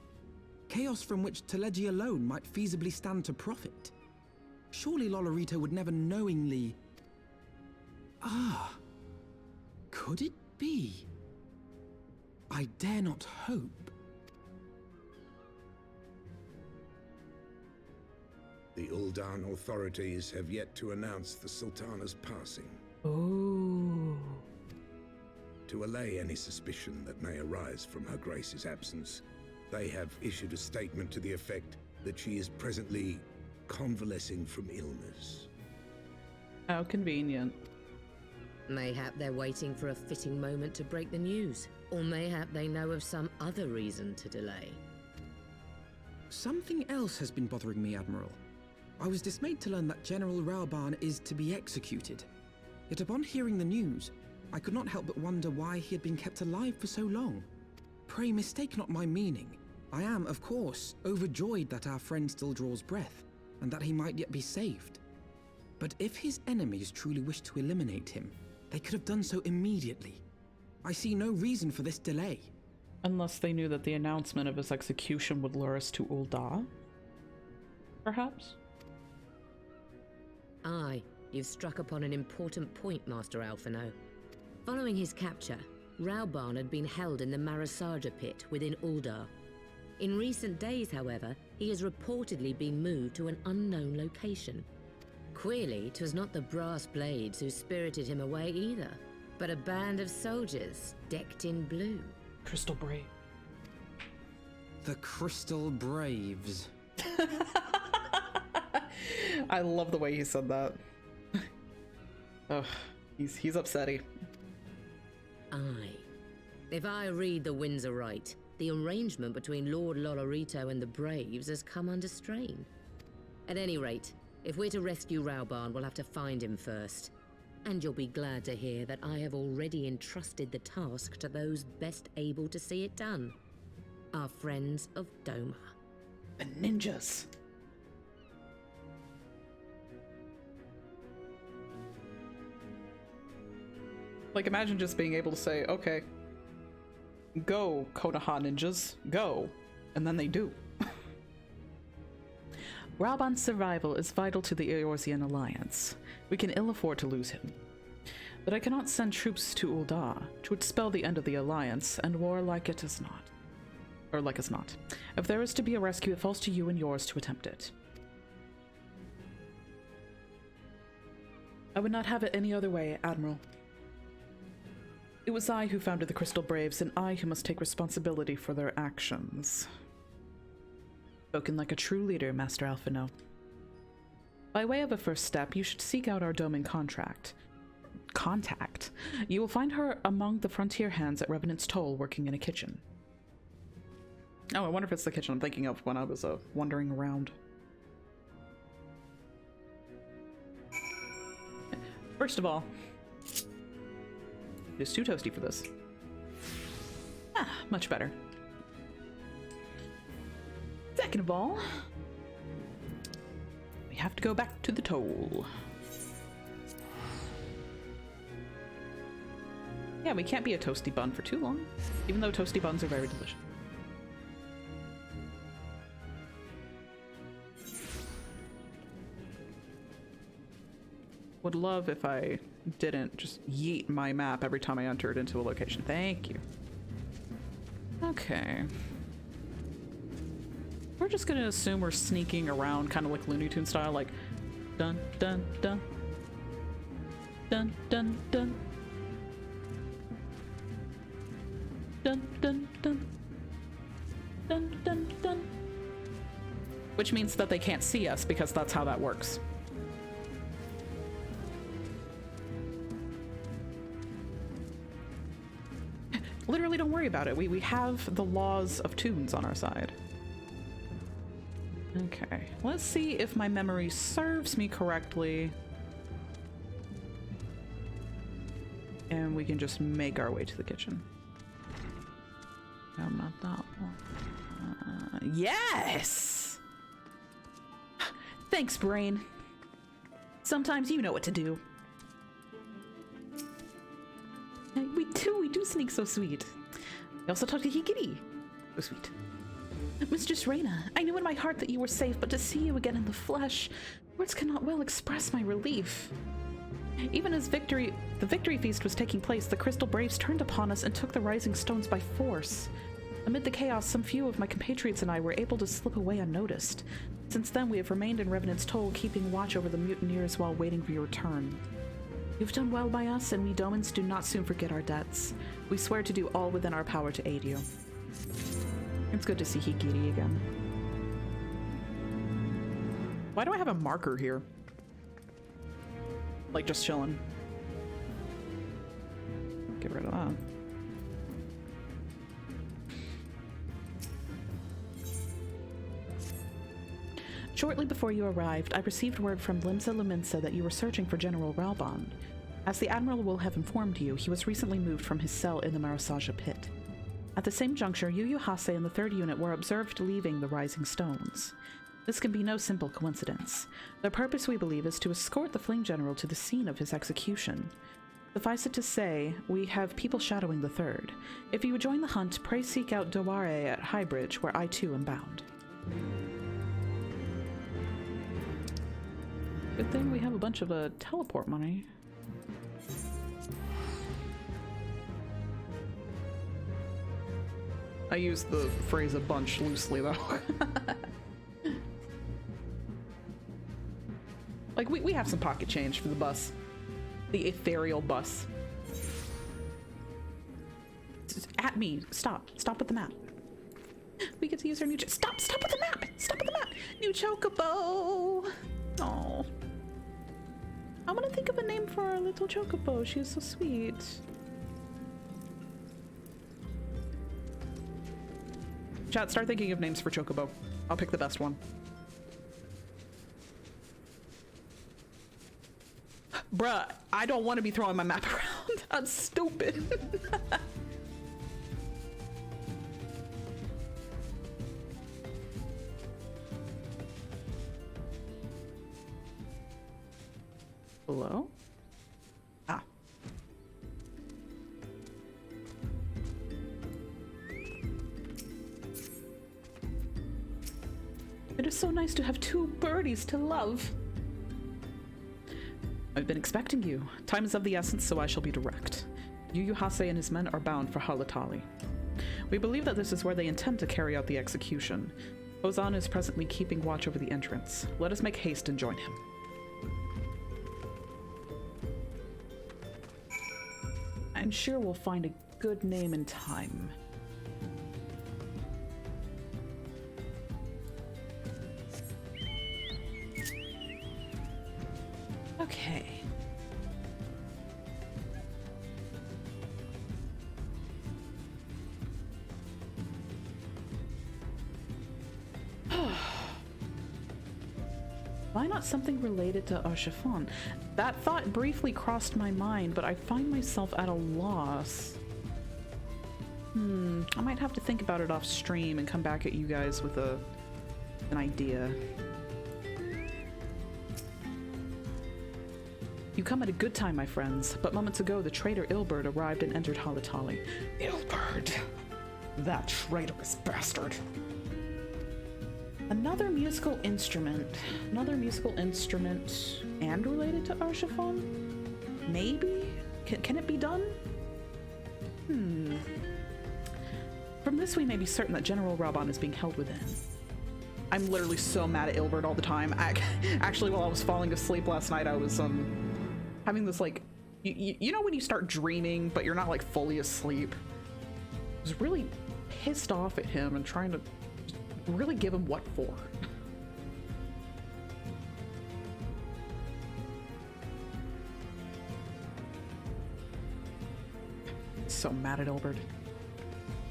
Chaos from which Teleji alone might feasibly stand to profit. Surely Lolorito would never knowingly... Could it be? I dare not hope. The Uldan authorities have yet to announce the Sultana's passing. Oh. To allay any suspicion that may arise from Her Grace's absence, they have issued a statement to the effect that she is presently convalescing from illness. How convenient. Mayhap they're waiting for a fitting moment to break the news. Or mayhap they know of some other reason to delay. Something else has been bothering me, Admiral. I was dismayed to learn that General Reborn is to be executed. Yet upon hearing the news, I could not help but wonder why he had been kept alive for so long. Pray mistake not my meaning. I am, of course, overjoyed that our friend still draws breath, and that he might yet be saved. But if his enemies truly wished to eliminate him, they could have done so immediately. I see no reason for this delay. Unless they knew that the announcement of his execution would lure us to Ul'dah? Perhaps? Aye, you've struck upon an important point, Master Alphino. Following his capture, Reborn had been held in the Marasaja pit within Ul'dah. In recent days, however, he has reportedly been moved to an unknown location. Queerly, 'twas not the brass blades who spirited him away either, but a band of soldiers decked in blue. Crystal Brave. The Crystal Braves. I love the way he said that. Oh, he's upsetty. Aye. If I read the winds aright, the arrangement between Lord Lolorito and the Braves has come under strain. At any rate, if we're to rescue Reborn, we'll have to find him first. And you'll be glad to hear that I have already entrusted the task to those best able to see it done. Our friends of Doma. The ninjas. Like, imagine just being able to say, okay, go, Konoha ninjas, go. And then they do. Reborn's survival is vital to the Eorzean Alliance. We can ill afford to lose him. But I cannot send troops to Ul'dah. 'Twould spell the end of the Alliance, and war like it is not. Or like it's not. If there is to be a rescue, it falls to you and yours to attempt it. I would not have it any other way, Admiral. It was I who founded the Crystal Braves, and I who must take responsibility for their actions. Spoken like a true leader, Master Alphino. By way of a first step, you should seek out our Doman contact. You will find her among the frontier hands at Revenant's Toll working in a kitchen. Oh, I wonder if it's the kitchen I'm thinking of when I was wandering around. First of all, it is too toasty for this. Ah, much better. Second of all, we have to go back to the toll. Yeah, we can't be a toasty bun for too long, even though toasty buns are very delicious. Would love if I didn't just yeet my map every time I entered into a location. Thank you. Okay. We're just gonna assume we're sneaking around kind of like Looney Tunes style, like dun dun dun dun dun dun dun dun dun dun dun dun, which means that they can't see us because that's how that works. Literally, don't worry about it. We have the laws of tunes on our side. Okay, let's see if my memory serves me correctly. And we can just make our way to the kitchen. No, not that one. Yes! Thanks, brain. Sometimes you know what to do. We do sneak so sweet. We also talk to Hikiri. So sweet. Mistress Reyna, I knew in my heart that you were safe, but to see you again in the flesh, words cannot well express my relief. Even as the victory feast was taking place, the Crystal Braves turned upon us and took the rising stones by force. Amid the chaos, some few of my compatriots and I were able to slip away unnoticed. Since then, we have remained in Revenant's Toll, keeping watch over the mutineers while waiting for your return. You've done well by us, and we Domans do not soon forget our debts. We swear to do all within our power to aid you. It's good to see Higiri again. Why do I have a marker here? Like, just chilling. Get rid of that. Shortly before you arrived, I received word from Limsa Luminsa that you were searching for General Ralbon. As the Admiral will have informed you, he was recently moved from his cell in the Marasaja pit. At the same juncture, Yu Hase and the 3rd Unit were observed leaving the Rising Stones. This can be no simple coincidence. Their purpose, we believe, is to escort the Fling General to the scene of his execution. Suffice it to say, we have people shadowing the 3rd. If you would join the hunt, pray seek out Daware at Highbridge, where I too am bound. Good thing we have a bunch of teleport money. I use the phrase a bunch loosely though. Like, we have some pocket change for the bus. The ethereal bus. At me! Stop! Stop with the map! We get to use our new Stop! Stop with the map! Stop with the map! New chocobo! Oh. I'm gonna think of a name for our little chocobo. She's so sweet. Chat, start thinking of names for chocobo. I'll pick the best one. Bruh, I don't want to be throwing my map around. I'm stupid. Hello? Ah. It is so nice to have 2 birdies to love. I've been expecting you. Time is of the essence, so I shall be direct. Yu Hase and his men are bound for Halatali. We believe that this is where they intend to carry out the execution. Ozan is presently keeping watch over the entrance. Let us make haste and join him. I'm sure we'll find a good name in time. Okay. Why not something related to Arshafon? That thought briefly crossed my mind, but I find myself at a loss. I might have to think about it off stream and come back at you guys with an idea. You come at a good time, my friends, but moments ago the traitor Ilberd arrived and entered Halatali. Ilberd! That traitorous bastard! Another musical instrument. Another musical instrument and related to Arshafon? Maybe? Can it be done? From this we may be certain that General Raban is being held within. I'm literally so mad at Ilberd all the time. Actually, while I was falling asleep last night, I was having this, like, you know when you start dreaming, but you're not, like, fully asleep? I was really pissed off at him and trying to really give him what for. So mad at Ilberd.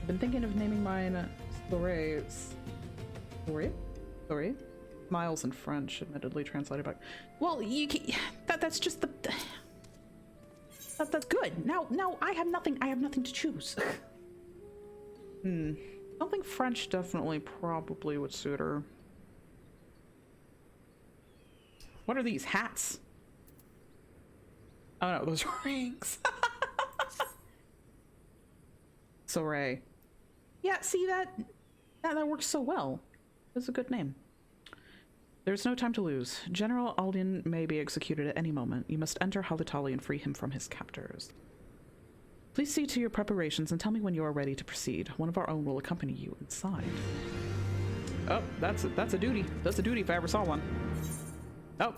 I've been thinking of naming mine Sorry? Smiles in French, admittedly translated back. Well, that's just the that's good. Now I have nothing to choose. Something French definitely probably would suit her. What are these hats? Oh no, those are rings. Soray. Yeah, see that works so well. It's a good name. There's no time to lose. General Aldian may be executed at any moment. You must enter Halatali and free him from his captors. Please see to your preparations and tell me when you are ready to proceed. One of our own will accompany you inside. Oh, that's a duty. That's a duty if I ever saw one. Oh.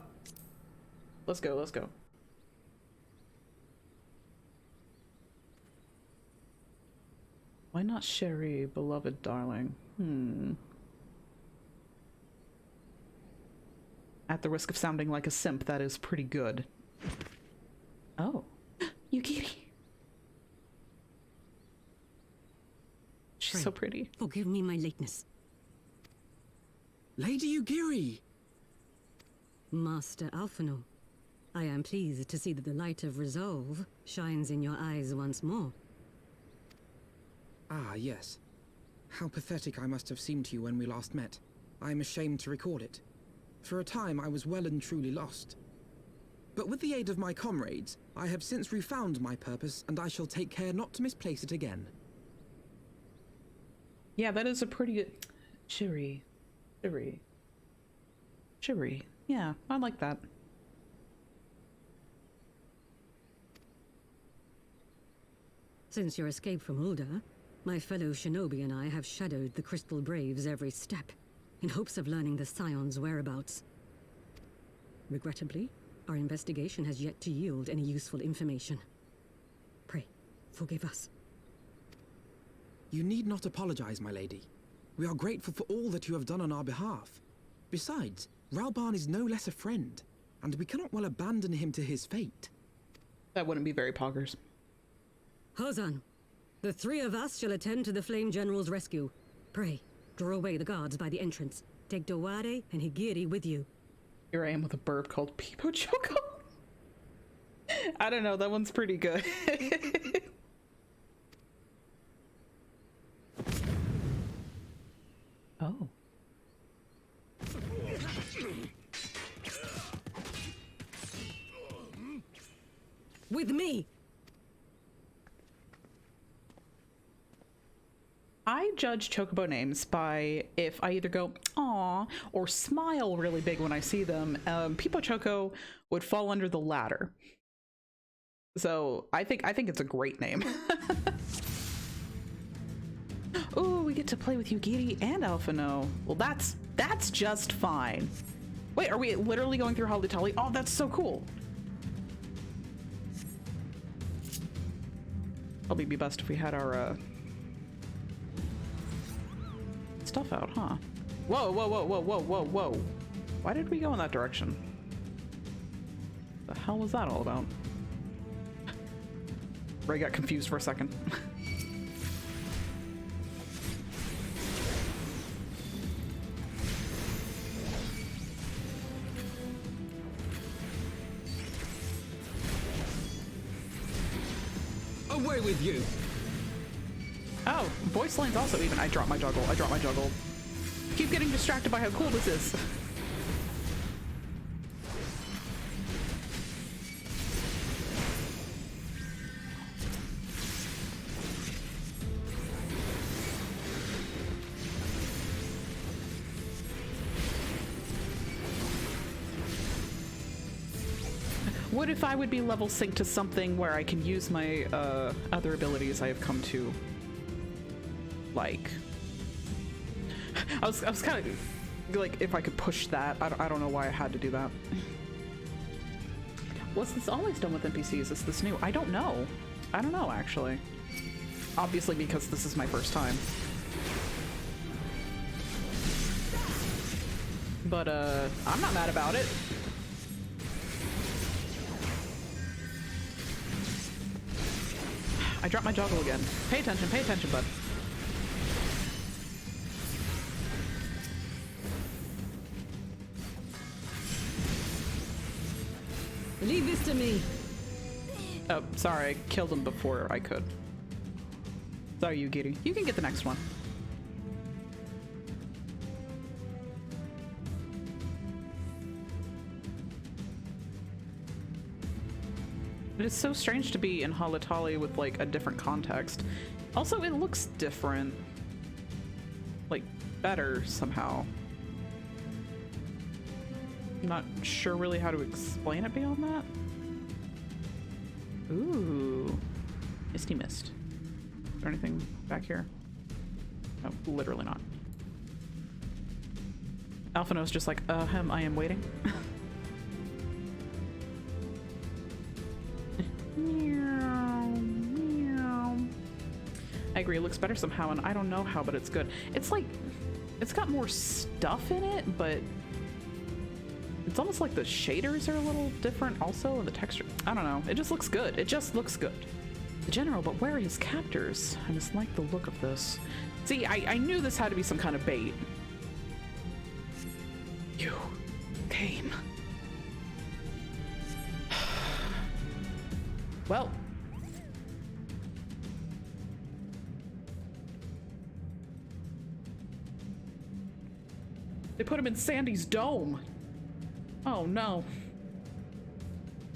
Let's go. Why not Sherry, beloved darling? At the risk of sounding like a simp, that is pretty good. Oh. Yugiri. She's so pretty. Forgive me my lateness. Lady Yugiri! Master Alphino, I am pleased to see that the light of resolve shines in your eyes once more. Ah, yes. How pathetic I must have seemed to you when we last met. I am ashamed to record it. For a time, I was well and truly lost. But with the aid of my comrades, I have since refound my purpose, and I shall take care not to misplace it again. Yeah, that is a pretty good... Shiri. Yeah, I like that. Since your escape from Ulda, my fellow shinobi and I have shadowed the Crystal Braves every step, in hopes of learning the Scion's whereabouts. Regrettably, our investigation has yet to yield any useful information. Pray, forgive us. You need not apologize, my lady. We are grateful for all that you have done on our behalf. Besides, Ralbarn is no less a friend, and we cannot well abandon him to his fate. That wouldn't be very poggers. Hozan, the three of us shall attend to the Flame General's rescue. Pray, draw away the guards by the entrance. Take Doware and Higiri with you. Here I am with a burp called Pipo Choco. I don't know, that one's pretty good. Oh. With me! I judge chocobo names by if I either go "aw" or smile really big when I see them. Pipo Choco would fall under the latter. So I think it's a great name. Ooh, we get to play with Yugiri and Alphino. Well, that's just fine. Wait, are we literally going through Halitali? Oh, that's so cool. Probably be best if we had our stuff out, huh? Whoa, whoa, whoa, whoa, whoa, whoa, whoa. Why did we go in that direction? The hell was that all about? Ray got confused for a second. Away with you! Oh, voice line's also even. I dropped my juggle. Keep getting distracted by how cool this is. What if I would be level synced to something where I can use my other abilities I have come to like? I was kind of like, if I could push that. I don't know why I had to do that. Was this always done with NPCs? Is this new? I don't know. I don't know, actually. Obviously, because this is my first time. But I'm not mad about it. I dropped my joggle again. Pay attention, bud. Leave this to me. Oh, sorry, I killed him before I could. Sorry, Yugiri. You can get the next one. It is so strange to be in Halitali with like a different context. Also, it looks different. Like, better somehow. I'm not sure really how to explain it beyond that. Ooh. Misty Mist. Is there anything back here? No, literally not. Alphino's just like, I am waiting. I agree. It looks better somehow, and I don't know how, but it's good. It's like, it's got more stuff in it, but it's almost like the shaders are a little different also, and the texture. I don't know. It just looks good. It just looks good. The general, but where are his captors? I mislike the look of this. See, I knew this had to be some kind of bait. You came. Well. They put him in Sandy's dome. Oh no.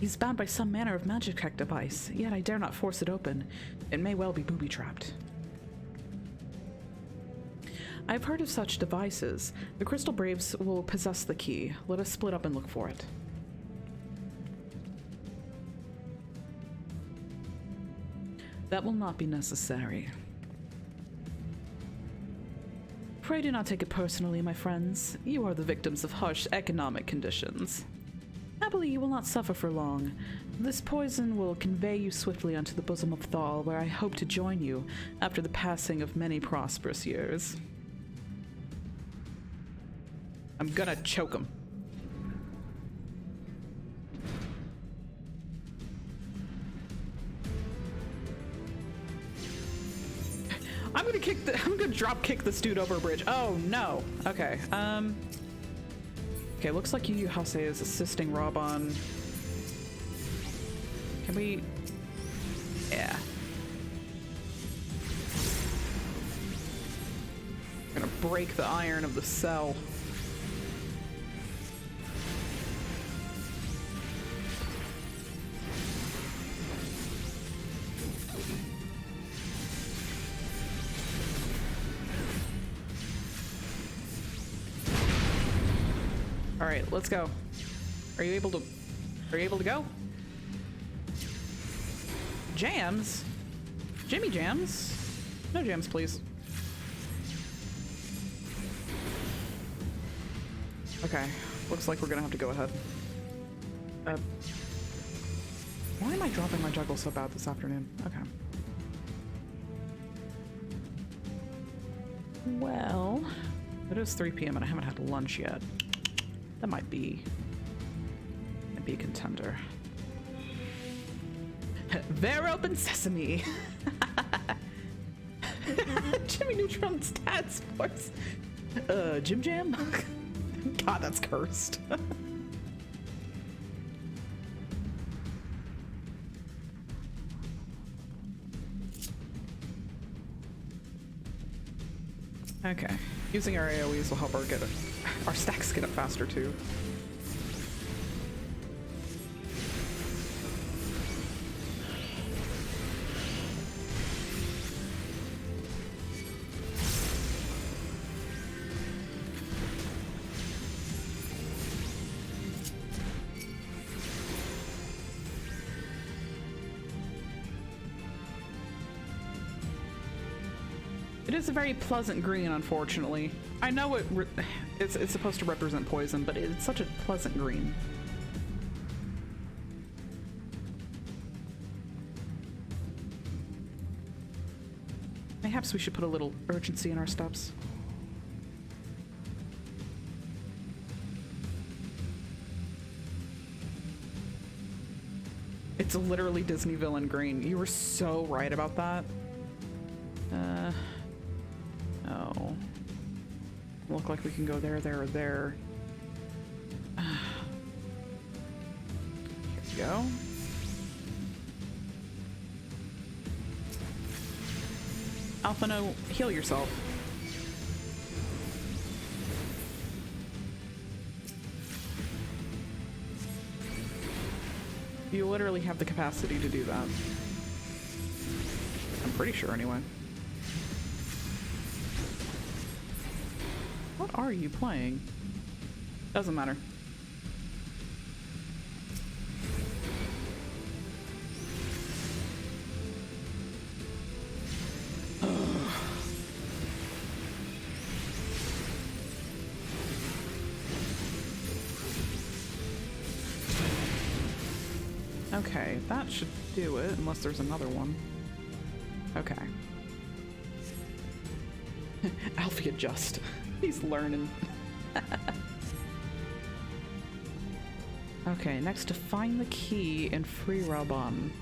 He's bound by some manner of magic device, yet I dare not force it open. It may well be booby-trapped. I've heard of such devices. The Crystal Braves will possess the key. Let us split up and look for it. That will not be necessary. Pray do not take it personally, my friends. You are the victims of harsh economic conditions. Happily, you will not suffer for long. This poison will convey you swiftly unto the bosom of Thar, where I hope to join you after the passing of many prosperous years. I'm gonna choke him. I'm gonna drop kick this dude over a bridge. Oh no. Okay. Okay, looks like Yu Hase is assisting Reborn. Can we? Yeah. I'm gonna break the iron of the cell. All right, let's go. Are you able to go? Jams? Jimmy jams? No jams, please. Okay, looks like we're gonna have to go ahead. Why am I dropping my juggle so bad this afternoon? Okay. Well, it is 3 p.m. and I haven't had lunch yet. That might be a contender. They're open sesame. Jimmy Neutron stats force. Jim Jam? God, that's cursed. Okay. Using our AoEs will help our stacks get up faster too. It is a very pleasant green, unfortunately. I know it's supposed to represent poison, but it's such a pleasant green. Perhaps we should put a little urgency in our steps. It's literally Disney villain green. You were so right about that. Oh. Look like we can go there, there, or there. Here we go. Alphino, heal yourself. You literally have the capacity to do that. I'm pretty sure, anyway. What are you playing? Doesn't matter. Okay, that should do it, unless there's another one. Okay. Alfie adjust. He's learning. Okay, next to find the key and free Reborn.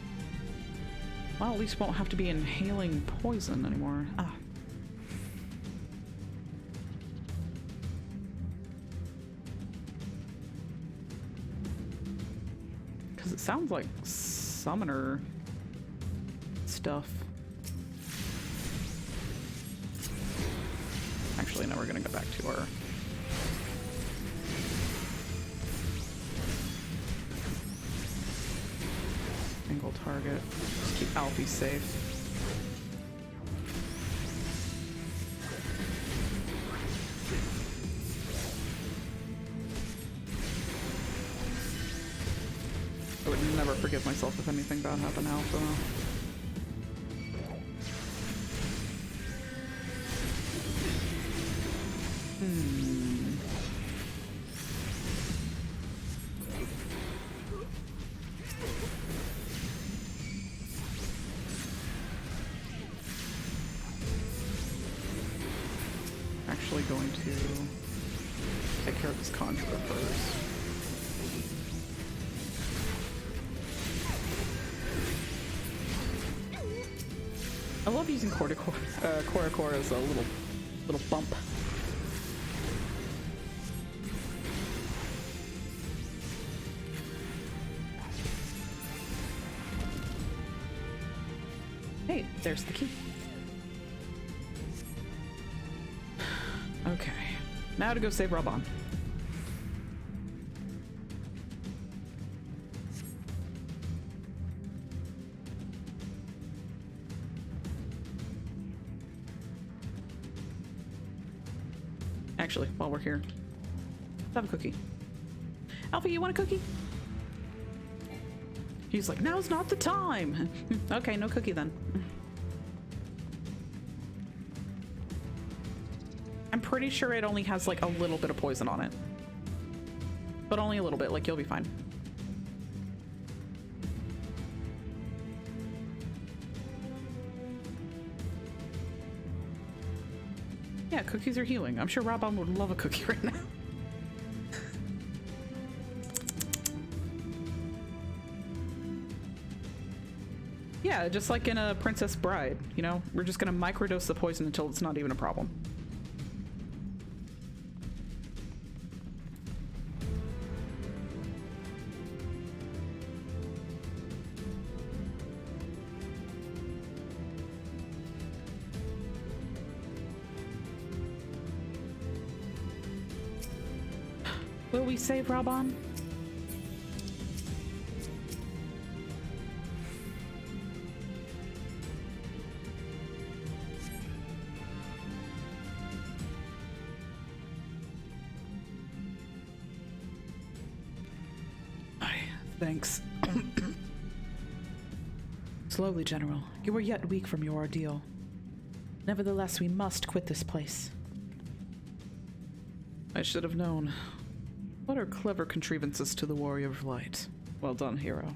Well, at least won't have to be inhaling poison anymore. Ah. Because it sounds like summoner stuff. Actually, now we're gonna go back to our single target. Just keep Alfie safe. I would never forgive myself if anything bad happened to Alpha. Actually going to take care of this conjurer first. I love using Korokor as a little bump. Hey, there's the key. Okay, now to go save Reborn. Actually, while we're here, let's have a cookie. Alfie, you want a cookie? He's like, now's not the time. Okay, no cookie then. I'm pretty sure it only has like a little bit of poison on it. But only a little bit, like you'll be fine. Yeah, cookies are healing. I'm sure Reborn would love a cookie right now. Yeah, just like in a Princess Bride, you know? We're just gonna microdose the poison until it's not even a problem. Will we save Reborn? Thanks. Slowly, General. You are yet weak from your ordeal. Nevertheless, we must quit this place. I should have known. What are clever contrivances to the Warrior of Light? Well done, hero.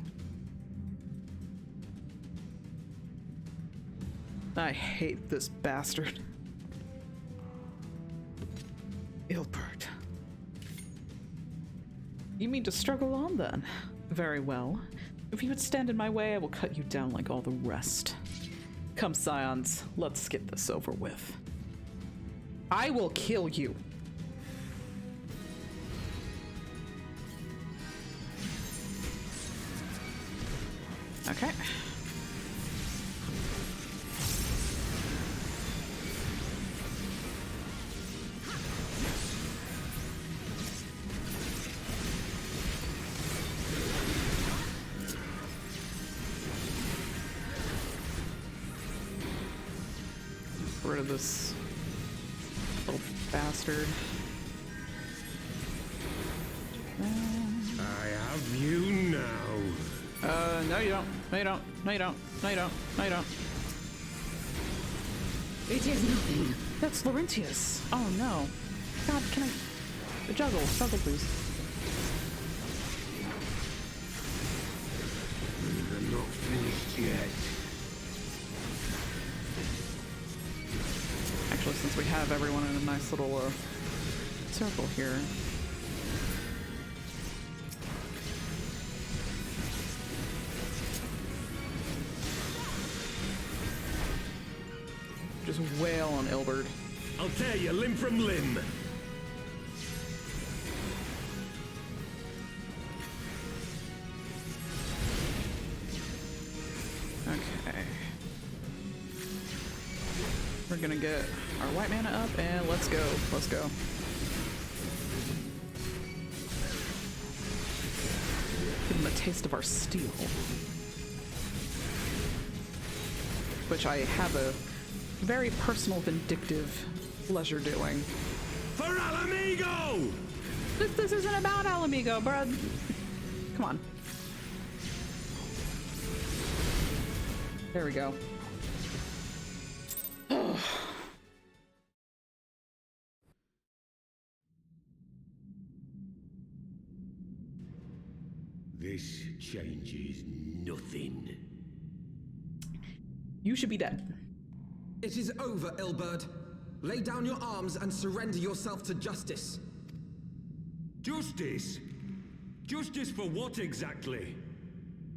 I hate this bastard. Ilbert. You mean to struggle on, then? Very well. If you would stand in my way, I will cut you down like all the rest. Come, Scions, let's get this over with. I will kill you. Okay. Get rid of this little bastard. I have you now. No you don't. No you don't. No you don't. No you don't. No you don't. It is nothing. That's Laurentius. Oh no. God, can I... Juggle, please. I'm not finished yet. Actually, since we have have everyone in a nice little circle here. Just wail on Ilberd. I'll tear you limb from limb. Okay. We're gonna get our white mana up and let's go. Let's go. Give them a taste of our steel. Which I have a very personal, vindictive pleasure doing. For Alamigo! This isn't about Alamigo, bruh. Come on. There we go. This changes nothing. You should be dead. It is over, Ilberd. Lay down your arms and surrender yourself to justice. Justice? Justice for what exactly?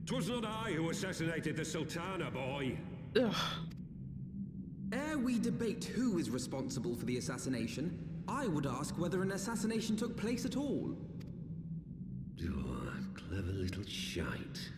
'Twas not I who assassinated the Sultana, boy. Ugh. Ere we debate who is responsible for the assassination, I would ask whether an assassination took place at all. Oh, clever little shite.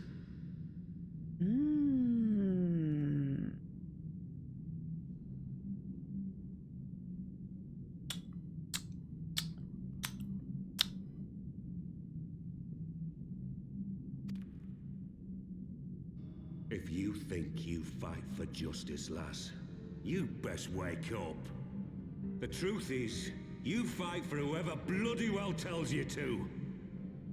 If you think you fight for justice, lass, you best wake up. The truth is, you fight for whoever bloody well tells you to.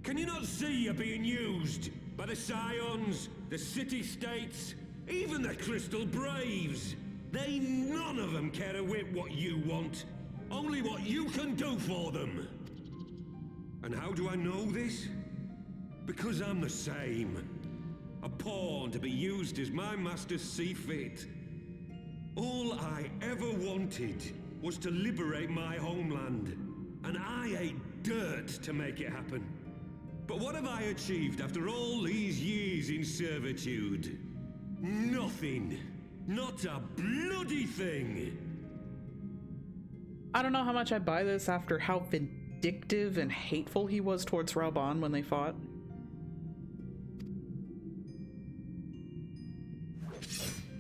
Can you not see you're being used by the Scions, the city-states, even the Crystal Braves? They none of them care a whit what you want, only what you can do for them. And how do I know this? Because I'm the same. A pawn to be used as my masters see fit. All I ever wanted was to liberate my homeland, and I ate dirt to make it happen. But what have I achieved after all these years in servitude? Nothing. Not a bloody thing. I don't know how much I buy this after how vindictive and hateful he was towards Reborn when they fought.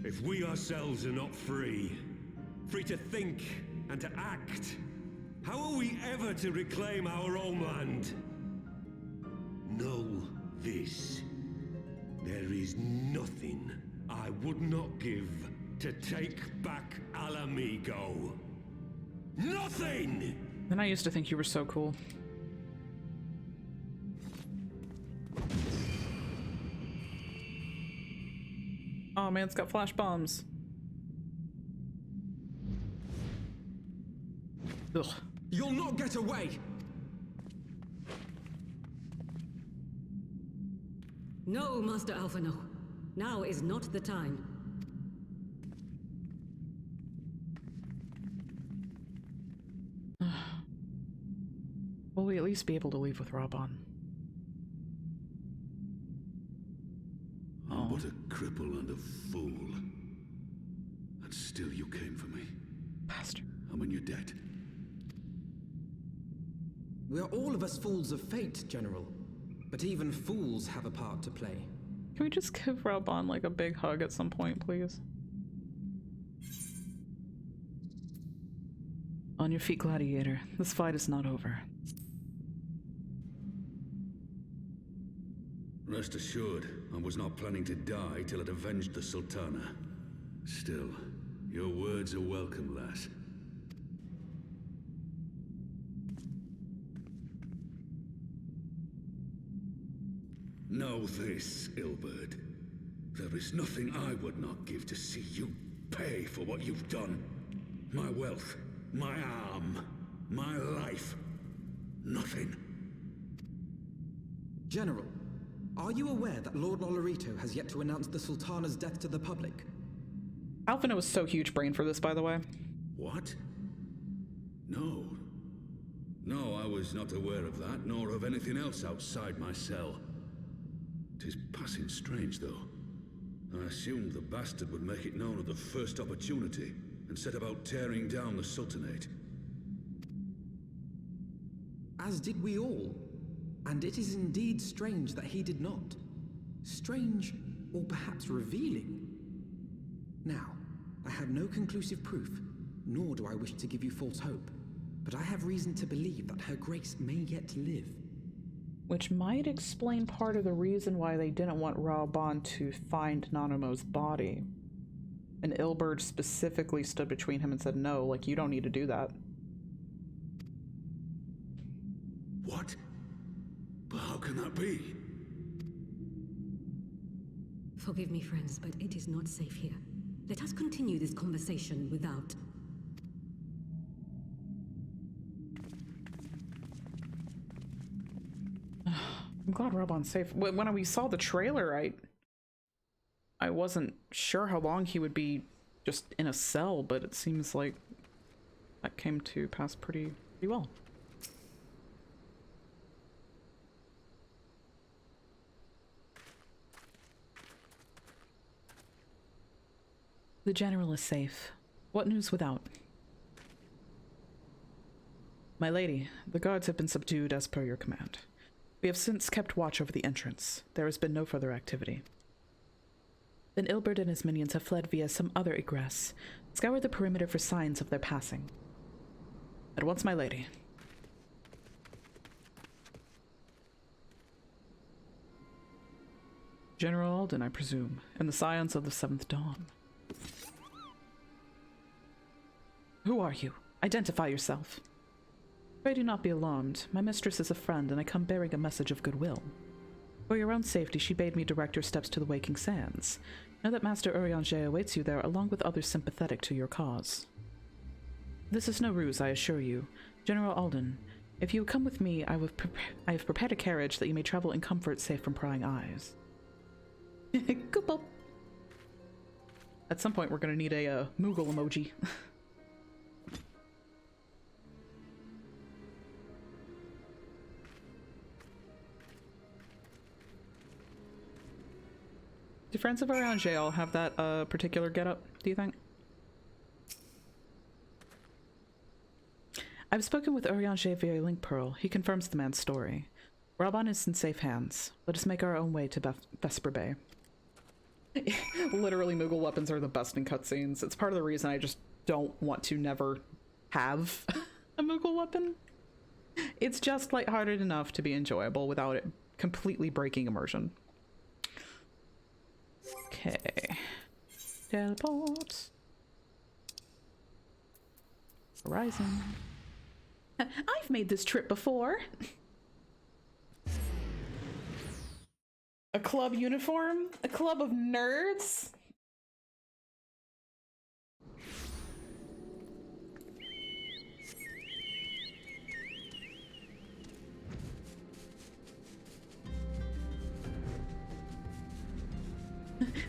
If we ourselves are not free to think and to act, how are we ever to reclaim our homeland? Know this. There is nothing I would not give to take back Alamigo. Nothing! And I used to think you were so cool. Oh man, it's got flash bombs. Ugh. You'll not get away! No, Master Alpha, no. Now is not the time. Will we at least be able to leave with Reborn? I'm but a cripple and a fool. And still you came for me. Bastard. And when you're dead. We are all of us fools of fate, General. But even fools have a part to play. Can we just give Reborn like a big hug at some point, please? On your feet, Gladiator. This fight is not over. Rest assured, I was not planning to die till I'd avenged the Sultana. Still, your words are welcome, lass. Know this, Ilberd. There is nothing I would not give to see you pay for what you've done. My wealth, my arm, my life. Nothing. General, are you aware that Lord Lolorito has yet to announce the Sultana's death to the public? Alphina was so huge brain for this, by the way. What? No. No, I was not aware of that, nor of anything else outside my cell. 'Tis passing strange, though. I assumed the bastard would make it known at the first opportunity, and set about tearing down the Sultanate. As did we all. And it is indeed strange that he did not. Strange, or perhaps revealing. Now, I have no conclusive proof, nor do I wish to give you false hope, but I have reason to believe that Her Grace may yet live. Which might explain part of the reason why they didn't want Reborn to find Nanomo's body. And Ilberd specifically stood between him and said, no, like, you don't need to do that. What? But how can that be? Forgive me, friends, but it is not safe here. Let us continue this conversation without... I'm glad Reborn's safe. When we saw the trailer, I wasn't sure how long he would be just in a cell, but it seems like that came to pass pretty well. The General is safe. What news without? My lady, the guards have been subdued as per your command. We have since kept watch over the entrance. There has been no further activity. Then Ilberd and his minions have fled via some other egress. Scour the perimeter for signs of their passing. At once, my lady. General Alden, I presume, and the scions of the Seventh Dawn. Who are you? Identify yourself. Pray do not be alarmed. My mistress is a friend, and I come bearing a message of goodwill. For your own safety, she bade me direct your steps to the Waking Sands. Know that Master Urianger awaits you there, along with others sympathetic to your cause. This is no ruse, I assure you. General Alden, if you come with me, I have prepared a carriage that you may travel in comfort, safe from prying eyes. Goop. At some point, we're going to need a Moogle emoji. Do Friends of Urianger all have that particular getup, do you think? I've spoken with Urianger via Link Pearl. He confirms the man's story. Reborn is in safe hands. Let us make our own way to Vesper Bay. Literally, Moogle weapons are the best in cutscenes. It's part of the reason I just don't want to never have a Moogle weapon. It's just lighthearted enough to be enjoyable without it completely breaking immersion. Okay. Teleport. Horizon. I've made this trip before. A club uniform? A club of nerds?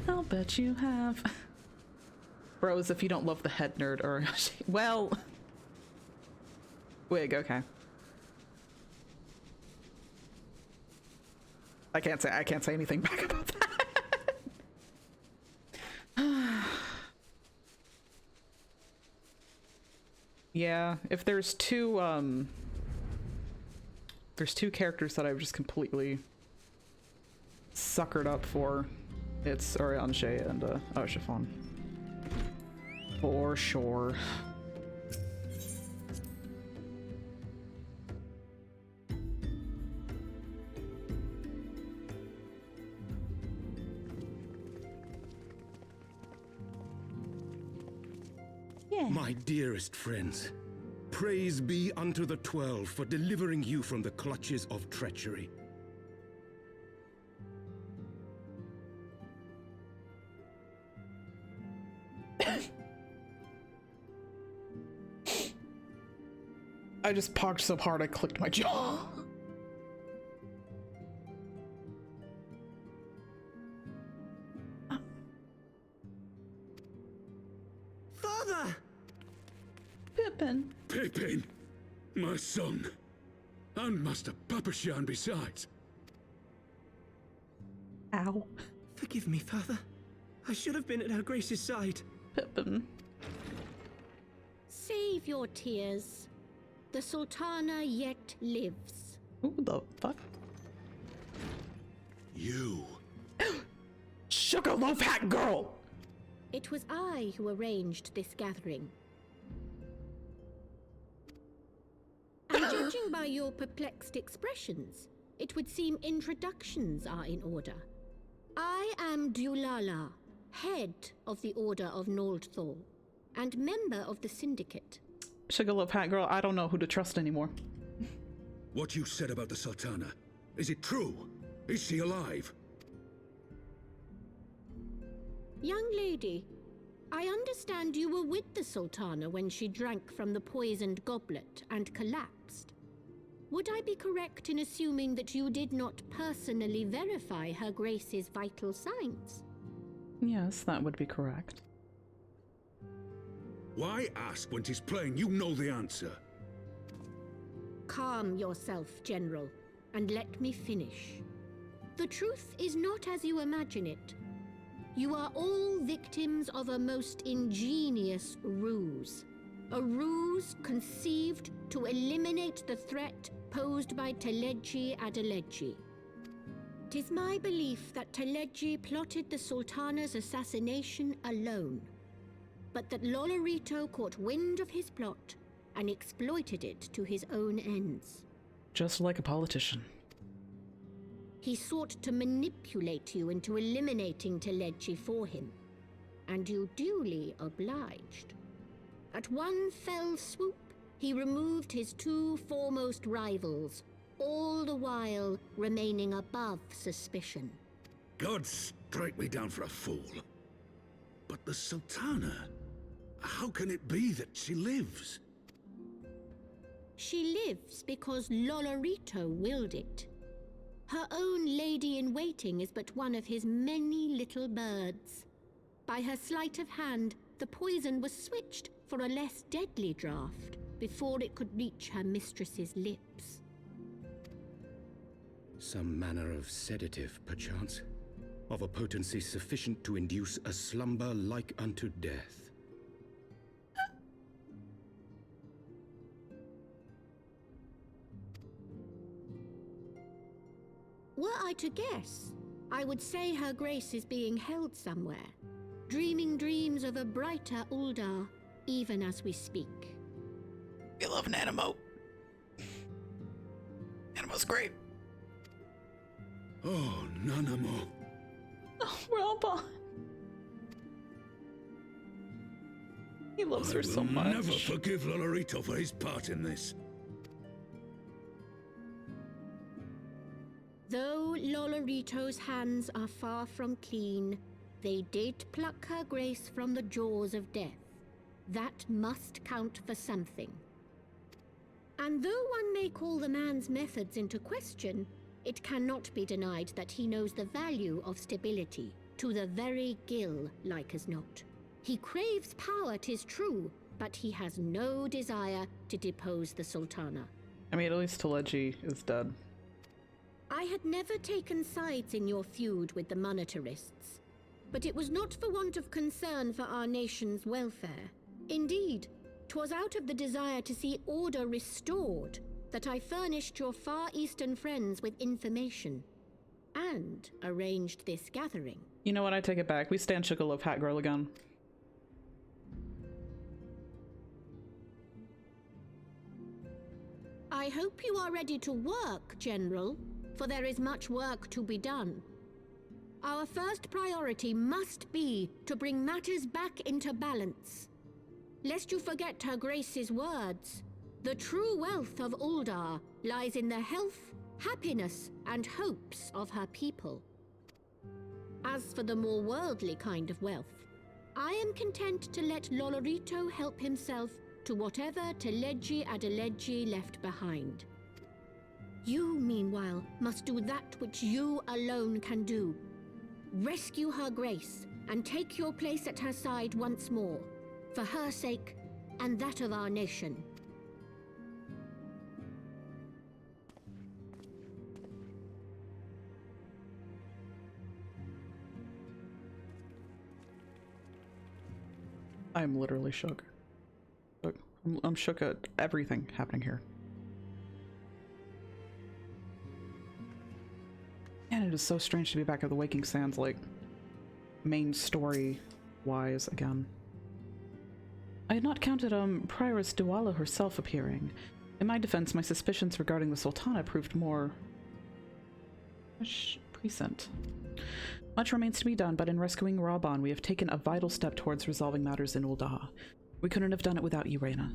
I'll bet you have. Bros, if you don't love the head nerd or well, wig, okay. I can't say anything back about that. Yeah, if there's two characters that I've just completely suckered up for, it's Urianger and Chiffon. For sure. Yeah. My dearest friends, praise be unto the 12 for delivering you from the clutches of treachery. I just pogged so hard I clicked my jaw. Father! Pippin. Pippin! My son. And Master Papashan besides. Ow. Forgive me, Father. I should have been at Her Grace's side. Pippin. Save your tears. The Sultana yet lives. Who the fuck? You. Sugarloaf hat girl! It was I who arranged this gathering. And judging by your perplexed expressions, it would seem introductions are in order. I am Dulala, head of the Order of Noldthal, and member of the Syndicate. Sugarloaf hat girl, I don't know who to trust anymore. What you said about the Sultana, is it true? Is she alive? Young lady, I understand you were with the Sultana when she drank from the poisoned goblet and collapsed. Would I be correct in assuming that you did not personally verify Her Grace's vital signs? Yes, that would be correct. Why ask when 'tis plain you know the answer? Calm yourself, General, and let me finish. The truth is not as you imagine it. You are all victims of a most ingenious ruse. A ruse conceived to eliminate the threat posed by Teleji Adeleji. 'Tis my belief that Teleji plotted the Sultana's assassination alone, but that Lolorito caught wind of his plot and exploited it to his own ends. Just like a politician. He sought to manipulate you into eliminating Teleji for him, and you duly obliged. At one fell swoop, he removed his two foremost rivals, all the while remaining above suspicion. God strike me down for a fool. But the Sultana, how can it be that she lives? She lives because Lolorito willed it. Her own lady-in-waiting is but one of his many little birds. By her sleight of hand, the poison was switched for a less deadly draught before it could reach her mistress's lips. Some manner of sedative, perchance, of a potency sufficient to induce a slumber like unto death. Were I to guess, I would say Her Grace is being held somewhere, dreaming dreams of a brighter Uldar, even as we speak. We love Nanamo. Nanamo's great. Oh, Nanamo. Oh, Robot. He loves her so much. I will never forgive Lolorito for his part in this. Though Lolorito's hands are far from clean, they did pluck Her Grace from the jaws of death. That must count for something. And though one may call the man's methods into question, it cannot be denied that he knows the value of stability, to the very gill, like as not. He craves power, 'tis true, but he has no desire to depose the Sultana. I mean, at least Teleji is dead. I had never taken sides in your feud with the monetarists, but it was not for want of concern for our nation's welfare. Indeed, 'twas out of the desire to see order restored that I furnished your Far Eastern friends with information, and arranged this gathering. You know what, I take it back. We stand Sugarloaf Hat Girl again. I hope you are ready to work, General, for there is much work to be done. Our first priority must be to bring matters back into balance. Lest you forget Her Grace's words, the true wealth of Uldar lies in the health, happiness, and hopes of her people. As for the more worldly kind of wealth, I am content to let Lolorito help himself to whatever Teleji Adeleji left behind. You, meanwhile, must do that which you alone can do. Rescue Her Grace and take your place at her side once more, for her sake and that of our nation. I'm literally shook. I'm shook at everything happening here. And it is so strange to be back at the Waking Sands, like, main story-wise again. I had not counted on Prioress Duala herself appearing. In my defense, my suspicions regarding the Sultana proved more prescient. Much remains to be done, but in rescuing Reborn, we have taken a vital step towards resolving matters in Ul'dah. We couldn't have done it without you, Reyna.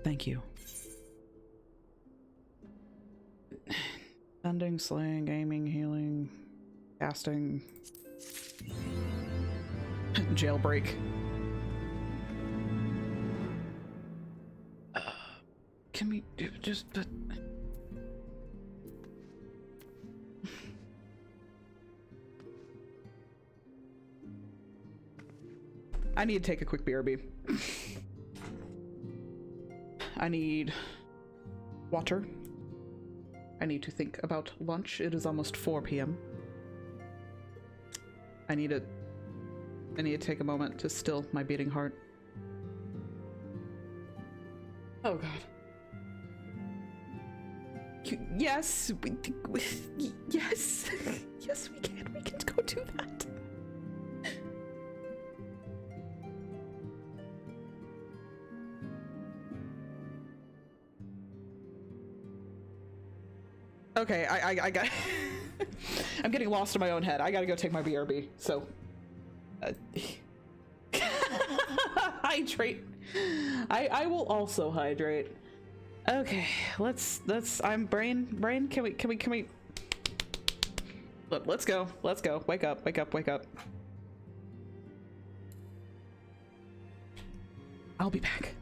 Thank you. Sending, slaying, aiming, healing, casting. Jailbreak. Can we do just... I need to take a quick BRB. I need water. I need to think about lunch. It is almost 4 p.m. I need to take a moment to still my beating heart. Oh god. Yes, yes, yes, we can. We can go do that. Okay, I got. I'm getting lost in my own head. I gotta go take my BRB. So, hydrate. I will also hydrate. Okay, let's. I'm brain. Can we? Look, let's go. Let's go. Wake up. Wake up. Wake up. I'll be back.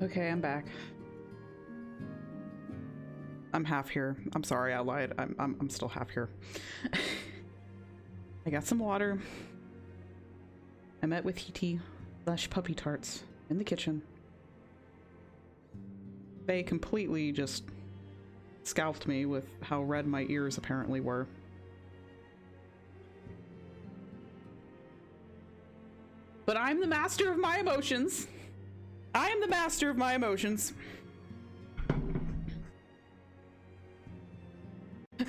Okay, I'm back. I'm half here. I'm sorry, I lied. I'm still half here. I got some water. I met with Hiti / puppy tarts in the kitchen. They completely just scalped me with how red my ears apparently were. But I'm the master of my emotions. I am the master of my emotions.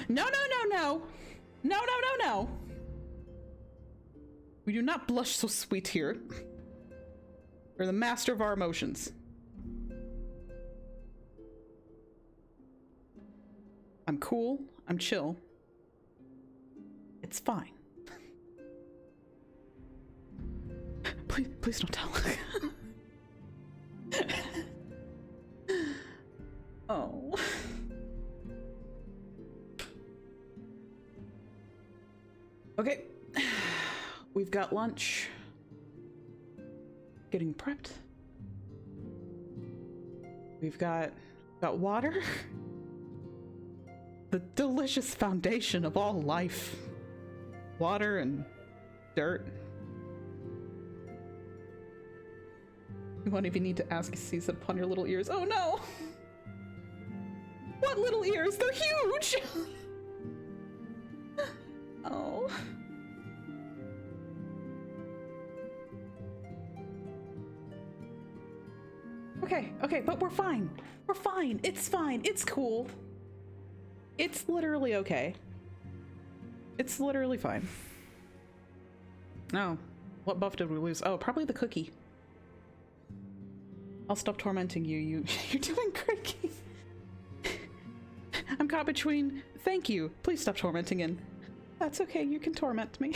No, no, no, no. No, no, no, no. We do not blush so sweet here. We're the master of our emotions. I'm cool. I'm chill. It's fine. Please don't tell. Oh. Okay. We've got lunch. Getting prepped. We've got water. The delicious foundation of all life. Water and dirt. You won't even need to ask to seize it upon your little ears. Oh no! What little ears? They're huge! Oh. Okay, but we're fine. We're fine. It's fine. It's cool. It's literally okay. It's literally fine. Oh, what buff did we lose? Oh, probably the cookie. I'll stop tormenting you. You're doing great. I'm caught between thank you, please stop tormenting, and that's okay, you can torment me.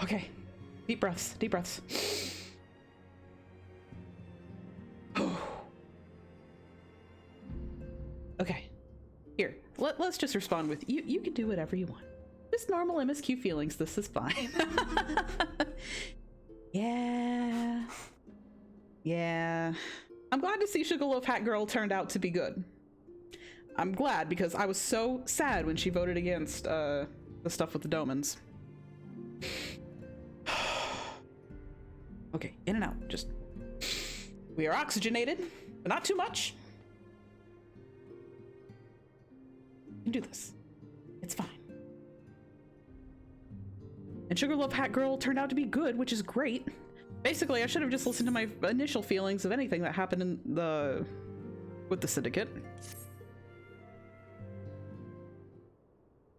Okay, deep breaths, deep breaths. Okay, here, let's just respond with you can do whatever you want. Just normal MSQ feelings, this is fine. Yeah. I'm glad to see Sugarloaf Hat Girl turned out to be good. I'm glad, because I was so sad when she voted against the stuff with the Domans. Okay, in and out. Just... We are oxygenated, but not too much. You can do this. It's fine. And Sugarloaf Hat Girl turned out to be good, which is great. Basically, I should have just listened to my initial feelings of anything that happened in with the Syndicate.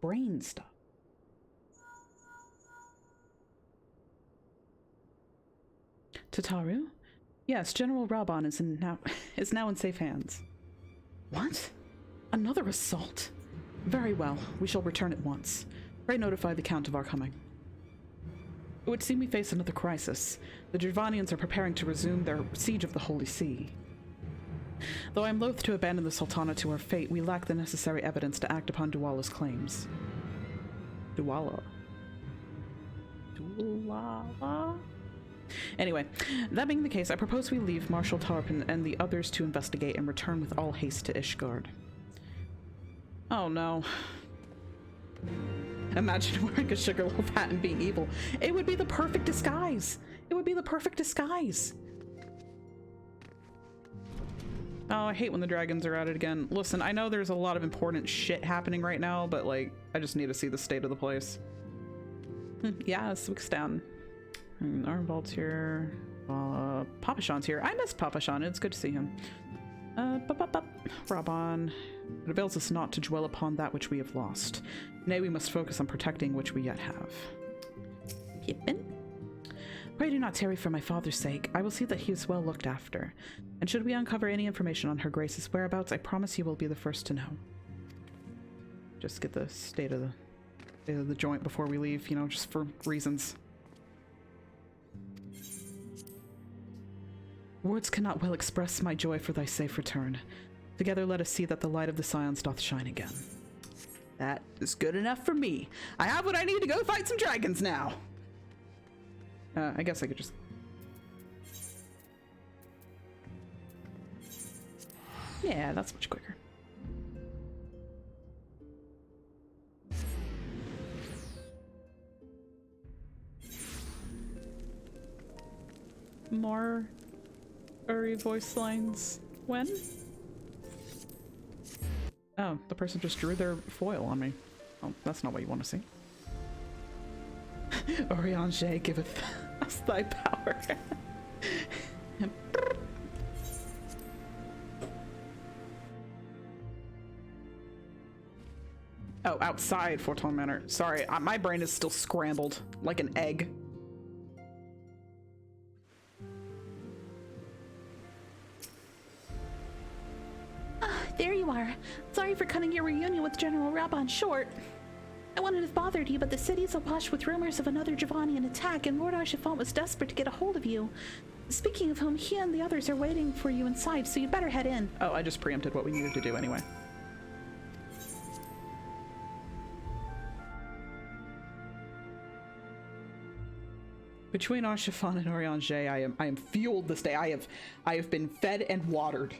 Brain stuff. Tataru? Yes, General Raban is now in safe hands. What? Another assault? Very well, we shall return at once. Pray notify the Count of our coming. It would seem we face another crisis. The Dravanians are preparing to resume their siege of the Holy See. Though I am loath to abandon the Sultana to her fate, we lack the necessary evidence to act upon Duala's claims. Duala? Anyway, that being the case, I propose we leave Marshal Tarpon and the others to investigate and return with all haste to Ishgard. Oh no. Imagine wearing a Sugarloaf hat and being evil. It would be the perfect disguise. It would be the perfect disguise. Oh, I hate when the dragons are at it again. Listen, I know there's a lot of important shit happening right now, but like, I just need to see the state of the place. Yeah, Swickstown. Armbolt's here. Papashan's here. I missed Papashan. It's good to see him. Raban. It avails us not to dwell upon that which we have lost. Nay, we must focus on protecting which we yet have. Pippin? Pray do not tarry for my father's sake. I will see that he is well looked after. And should we uncover any information on her Grace's whereabouts, I promise you will be the first to know. Just get the state of the joint before we leave, you know, just for reasons. Words cannot well express my joy for thy safe return. Together let us see that the light of the Scions doth shine again. That is good enough for me. I have what I need to go fight some dragons now. I guess I could just Yeah, that's much quicker. More furry voice lines. When? Oh, the person just drew their foil on me. Oh, that's not what you want to see. Oriange giveth us thy power. Oh, outside Forton Manor. Sorry, my brain is still scrambled like an egg. There you are. Sorry for cutting your reunion with General Raban short. I wouldn't have bothered you, but the city is awash with rumors of another Javanian attack, and Lord Archiphant was desperate to get a hold of you. Speaking of whom, he and the others are waiting for you inside, so you'd better head in. Oh, I just preempted what we needed to do anyway. Between Archiphant and Oriange, I am fueled this day. I have been fed and watered.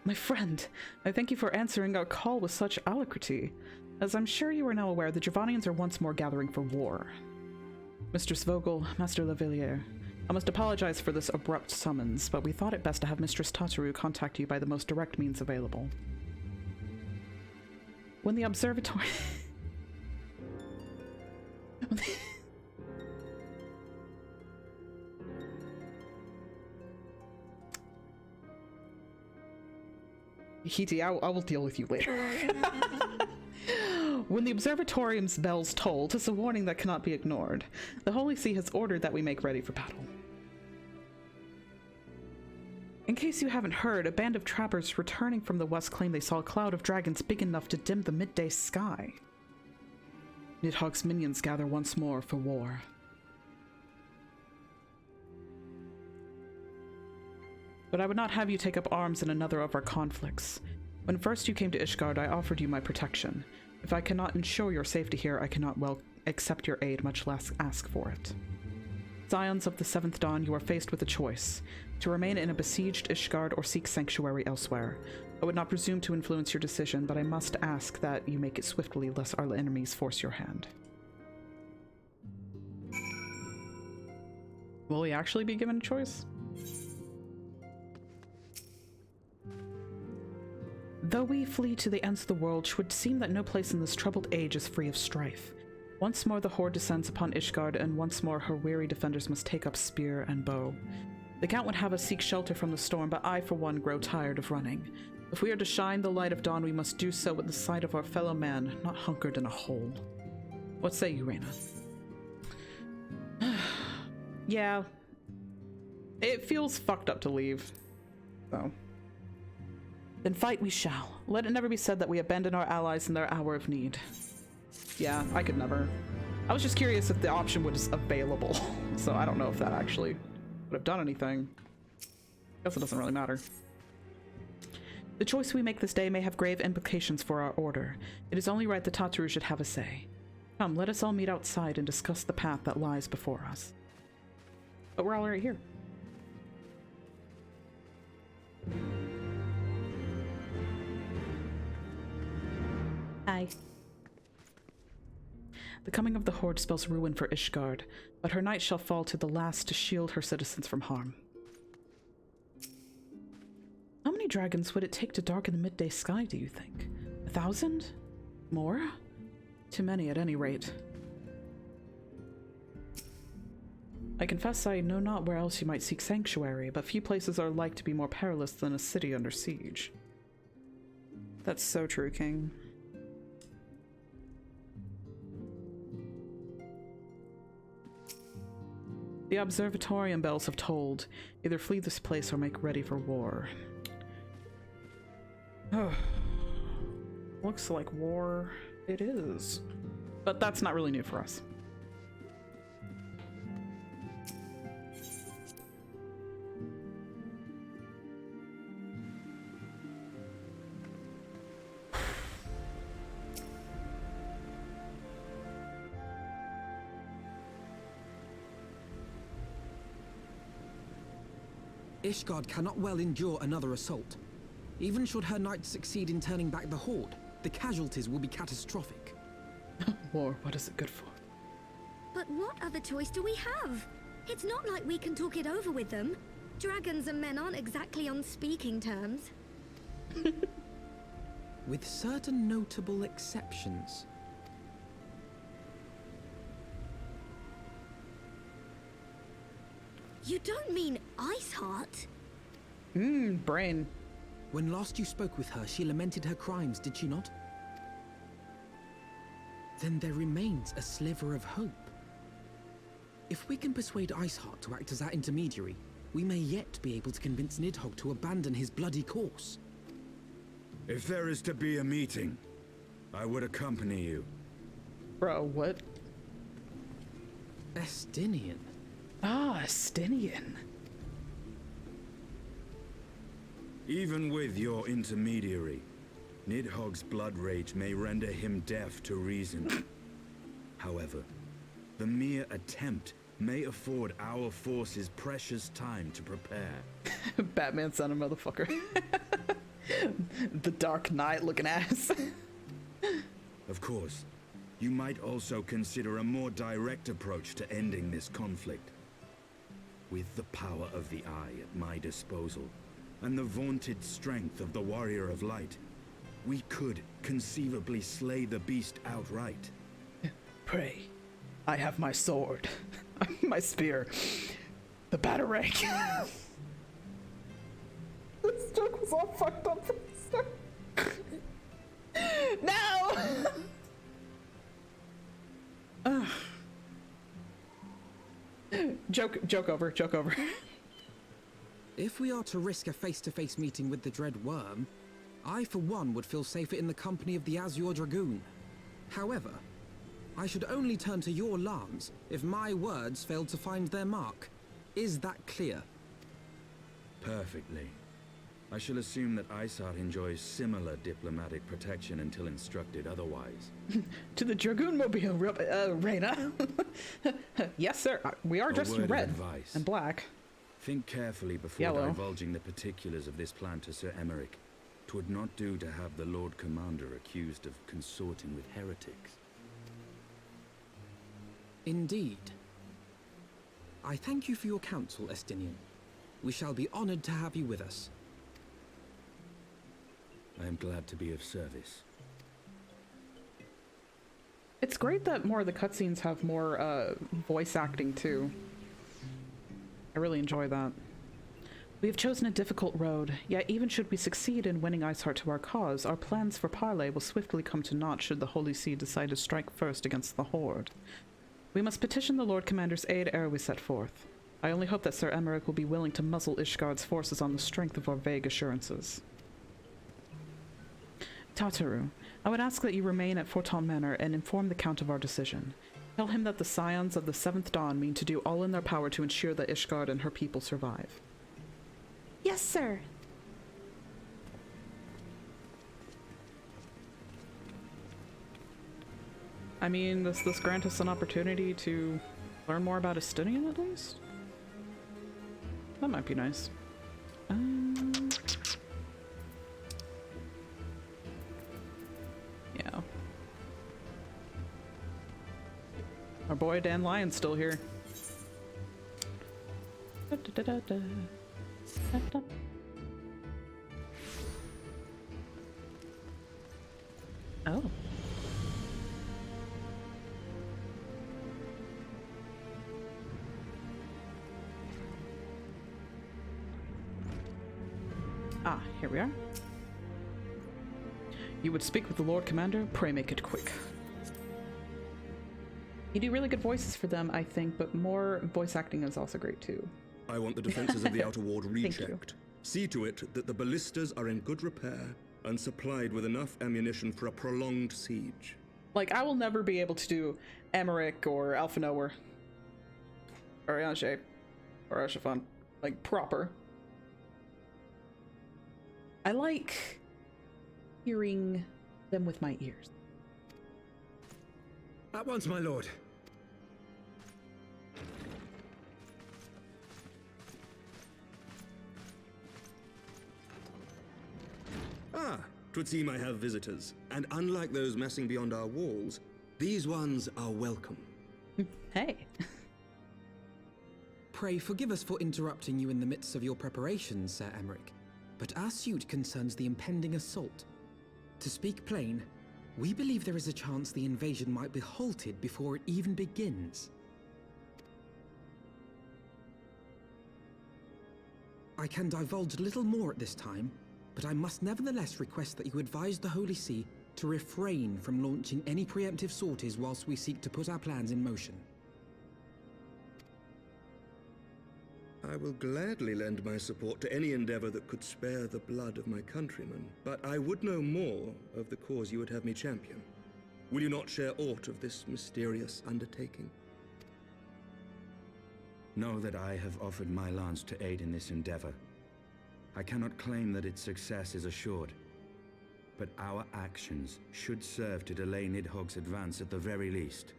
My friend, I thank you for answering our call with such alacrity. As I'm sure you are now aware, the Javanians are once more gathering for war. Mistress Vogel, Master Lavilliere, I must apologize for this abrupt summons, but we thought it best to have Mistress Tataru contact you by the most direct means available. When the observatory... Hiti, I will deal with you later. When the observatorium's bells toll, 'tis a warning that cannot be ignored. The Holy See has ordered that we make ready for battle. In case you haven't heard, a band of trappers returning from the west claim they saw a cloud of dragons big enough to dim the midday sky. Nidhogg's minions gather once more for war. But I would not have you take up arms in another of our conflicts. When first you came to Ishgard, I offered you my protection. If I cannot ensure your safety here, I cannot well accept your aid, much less ask for it. Scions of the Seventh Dawn, you are faced with a choice: to remain in a besieged Ishgard or seek sanctuary elsewhere. I would not presume to influence your decision, but I must ask that you make it swiftly, lest our enemies force your hand. Will he actually be given a choice? Though we flee to the ends of the world, 'twould seem that no place in this troubled age is free of strife. Once more the horde descends upon Ishgard, and once more her weary defenders must take up spear and bow. The Count would have us seek shelter from the storm, but I, for one, grow tired of running. If we are to shine the light of dawn, we must do so with the sight of our fellow man, not hunkered in a hole. What say you, Reyna? Yeah. It feels fucked up to leave, so... Then fight we shall. Let it never be said that we abandon our allies in their hour of need. Yeah, I could never. I was just curious if the option was available, so I don't know if that actually would have done anything. Guess it doesn't really matter. The choice we make this day may have grave implications for our order. It is only right that Tataru should have a say. Come, let us all meet outside and discuss the path that lies before us. But we're all right here. Aye. The coming of the Horde spells ruin for Ishgard, but her knights shall fall to the last to shield her citizens from harm. How many dragons would it take to darken the midday sky, do you think? 1,000? More? Too many at any rate. I confess I know not where else you might seek sanctuary, but few places are like to be more perilous than a city under siege. That's so true, King. The observatorium bells have tolled. Either flee this place or make ready for war. Looks like war it is. But that's not really new for us. Ishgard cannot well endure another assault. Even should her knights succeed in turning back the Horde, the casualties will be catastrophic. War, what is it good for? But what other choice do we have? It's not like we can talk it over with them. Dragons and men aren't exactly on speaking terms. With certain notable exceptions. You don't mean Iceheart? Brain. When last you spoke with her, she lamented her crimes, did she not? Then there remains a sliver of hope. If we can persuade Iceheart to act as our intermediary, we may yet be able to convince Nidhogg to abandon his bloody course. If there is to be a meeting, I would accompany you. Bro, what? Estinian. Ah, Estinian. Even with your intermediary, Nidhogg's blood rage may render him deaf to reason. However, the mere attempt may afford our forces precious time to prepare. Batman son of a motherfucker. The Dark Knight looking ass. Of course, you might also consider a more direct approach to ending this conflict. With the power of the Eye at my disposal, and the vaunted strength of the Warrior of Light, we could conceivably slay the beast outright. Pray, I have my sword, my spear, the batarang. This joke was all fucked up from the start. No! Joke over. If we are to risk a face-to-face meeting with the Dread Worm, I for one would feel safer in the company of the Azure Dragoon. However, I should only turn to your alarms if my words failed to find their mark. Is that clear? Perfectly. I shall assume that Iceheart enjoys similar diplomatic protection until instructed otherwise. To the Dragoon Mobile, Reyna. Yes, sir. We are dressed in red and black. Think carefully before divulging the particulars of this plan to Sir Emmerich. 'Twould not do to have the Lord Commander accused of consorting with heretics. Indeed. I thank you for your counsel, Estinian. We shall be honored to have you with us. I am glad to be of service. It's great that more of the cutscenes have more voice acting too. I really enjoy that. We have chosen a difficult road, yet even should we succeed in winning Iceheart to our cause, our plans for parley will swiftly come to naught should the Holy See decide to strike first against the Horde. We must petition the Lord Commander's aid ere we set forth. I only hope that Sir Emmerich will be willing to muzzle Ishgard's forces on the strength of our vague assurances. Tataru, I would ask that you remain at Forton Manor and inform the Count of our decision. Tell him that the Scions of the Seventh Dawn mean to do all in their power to ensure that Ishgard and her people survive. Yes, sir. I mean, does this grant us an opportunity to learn more about Estinian at least? That might be nice. Yeah. Our boy Dan Lyon's still here. Oh. Ah, here we are. You would speak with the Lord Commander? Pray make it quick. You do really good voices for them, I think, but more voice acting is also great too. I want the defenses of the Outer Ward rechecked. See to it that the ballistas are in good repair and supplied with enough ammunition for a prolonged siege. Like, I will never be able to do Emmerich or Alphino or Arianche or Ashafan, like, proper. I like hearing them with my ears. At once, my lord. 'Twould seem I have visitors, and unlike those messing beyond our walls, these ones are welcome. Hey. Pray forgive us for interrupting you in the midst of your preparations, Sir Emmerich, but our suit concerns the impending assault. To speak plain, we believe there is a chance the invasion might be halted before it even begins. I can divulge little more at this time, but I must nevertheless request that you advise the Holy See to refrain from launching any preemptive sorties whilst we seek to put our plans in motion. I will gladly lend my support to any endeavor that could spare the blood of my countrymen, but I would know more of the cause you would have me champion. Will you not share aught of this mysterious undertaking? Know that I have offered my lance to aid in this endeavor. I cannot claim that its success is assured, but our actions should serve to delay Nidhogg's advance at the very least.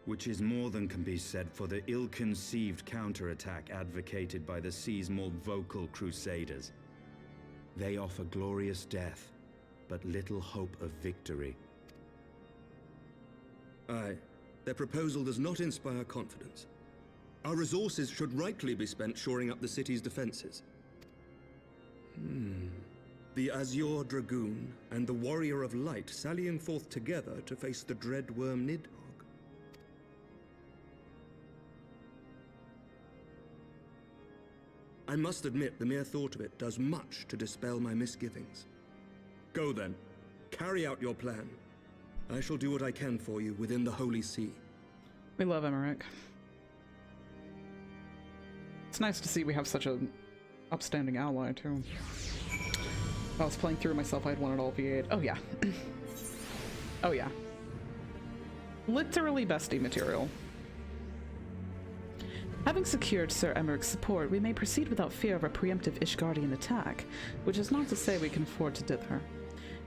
Which is more than can be said for the ill-conceived counterattack advocated by the sea's more vocal crusaders. They offer glorious death, but little hope of victory. Aye, their proposal does not inspire confidence. Our resources should rightly be spent shoring up the city's defenses. The Azure Dragoon and the Warrior of Light sallying forth together to face the dread worm Nidhogg. I must admit the mere thought of it does much to dispel my misgivings. Go then, carry out your plan. I shall do what I can for you within the Holy See. We love Emmerich. It's nice to see we have such an upstanding ally, too. If I was playing through myself, I'd want it all V8. Oh, yeah. Oh, yeah. Literally bestie material. Having secured Sir Emmerich's support, we may proceed without fear of a preemptive Ishgardian attack, which is not to say we can afford to dither.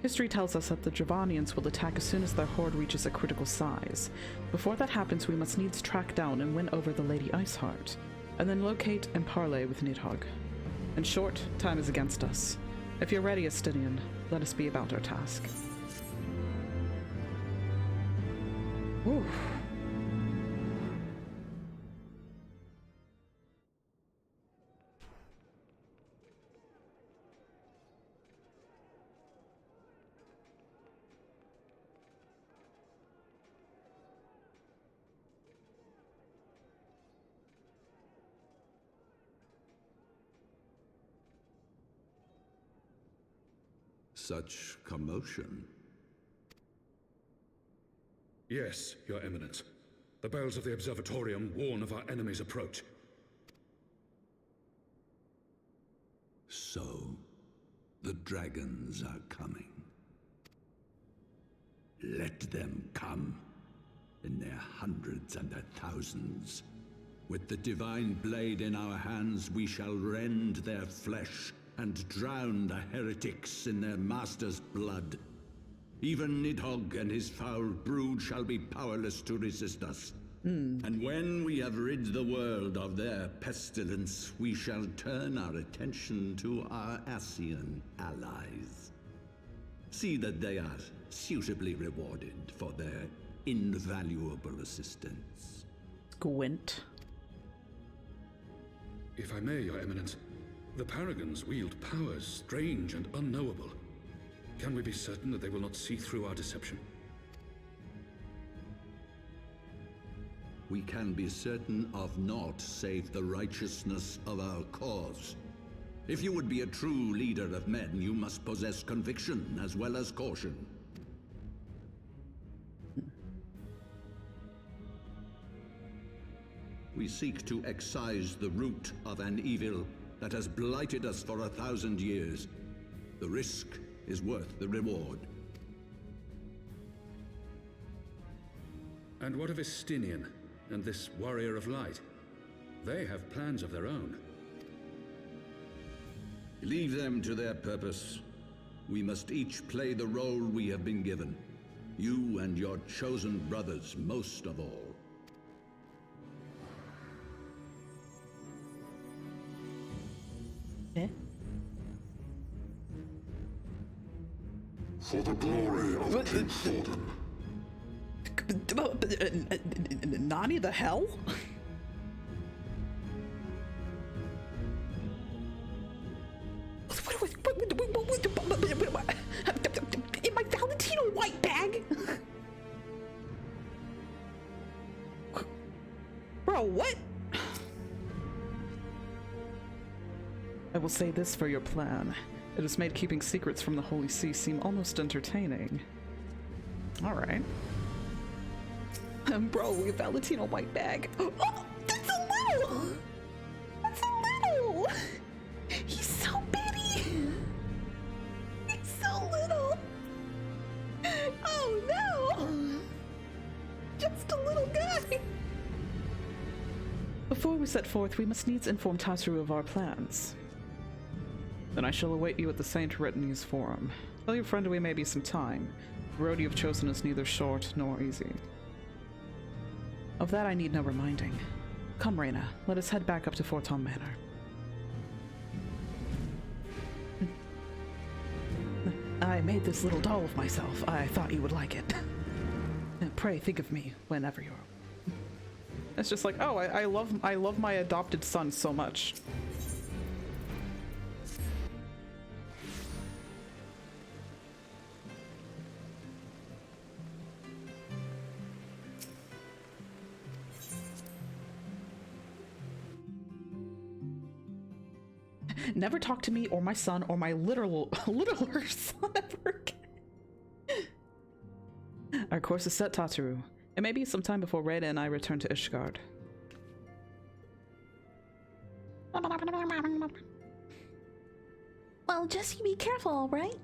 History tells us that the Dravanians will attack as soon as their horde reaches a critical size. Before that happens, we must needs track down and win over the Lady Iceheart, and then locate and parley with Nidhogg. In short, time is against us. If you're ready, Estinian, let us be about our task. Ooh. Such commotion. Yes, Your Eminence. The bells of the Observatorium warn of our enemy's approach. So, the dragons are coming. Let them come, in their hundreds and their thousands. With the divine blade in our hands, we shall rend their flesh and drown the heretics in their master's blood. Even Nidhogg and his foul brood shall be powerless to resist us. And when we have rid the world of their pestilence, we shall turn our attention to our Ascian allies. See that they are suitably rewarded for their invaluable assistance. Gwent. If I may, Your Eminence, the Paragons wield powers strange and unknowable. Can we be certain that they will not see through our deception? We can be certain of naught save the righteousness of our cause. If you would be a true leader of men, you must possess conviction as well as caution. We seek to excise the root of an evil that has blighted us for 1,000 years. The risk is worth the reward. And what of Estinian and this Warrior of Light? They have plans of their own. Leave them to their purpose. We must each play the role we have been given. You and your chosen brothers most of all. For the glory of King Thornton. Nani the hell? In my Valentino white bag? Bro, what? I will say this for your plan. It has made keeping secrets from the Holy See seem almost entertaining. Alright. Bro, we have Valentino white bag. Oh, that's a little! That's a little! He's so bitty! He's so little! Oh no! Just a little guy! Before we set forth, we must needs inform Tataru of our plans. Then I shall await you at the Saint Retinue's Forum. Tell your friend we may be some time. The road you have chosen is neither short nor easy. Of that I need no reminding. Come, Reyna, let us head back up to Forton Manor. I made this little doll of myself. I thought you would like it. Pray think of me whenever you're... It's just like, oh, I love my adopted son so much. Never talk to me or my son or my littler son ever again. Our course is set, Tataru. It may be some time before Reyna and I return to Ishgard. Well, just you be careful, alright?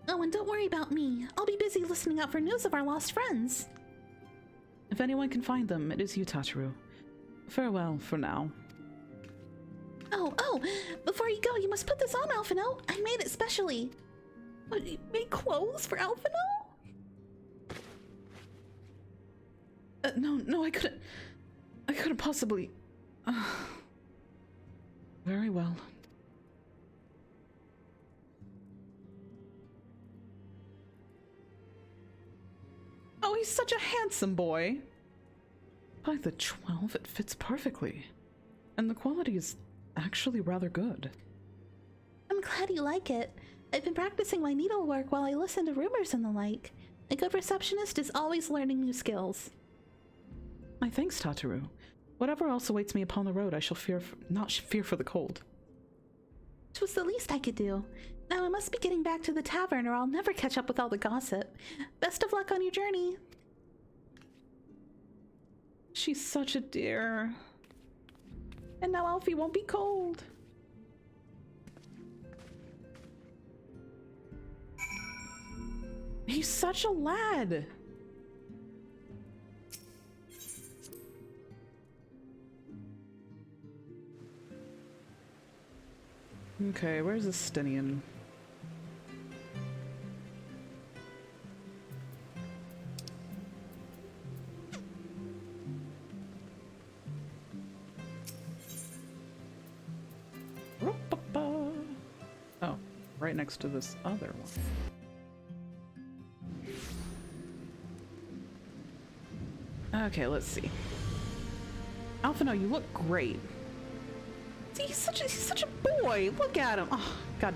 Oh, and don't worry about me. I'll be busy listening out for news of our lost friends. If anyone can find them, it is you, Tataru. Farewell for now. Oh, before you go, you must put this on, Alphino. I made it specially. What, you made clothes for Alphino? No, I couldn't possibly. Very well. Oh, he's such a handsome boy. By the 12, it fits perfectly. And the quality is actually rather good. I'm glad you like it. I've been practicing my needlework while I listen to rumors and the like. A good receptionist is always learning new skills. My thanks, Tataru. Whatever else awaits me upon the road, I shall not fear for the cold. 'Twas the least I could do. Now I must be getting back to the tavern or I'll never catch up with all the gossip. Best of luck on your journey. She's such a dear. And now Alfie won't be cold. He's such a lad. Okay, where's the Stenian? Oh, right next to this other one. Okay, let's see. Alphino, you look great. See, he's such a boy. Look at him. Oh, God,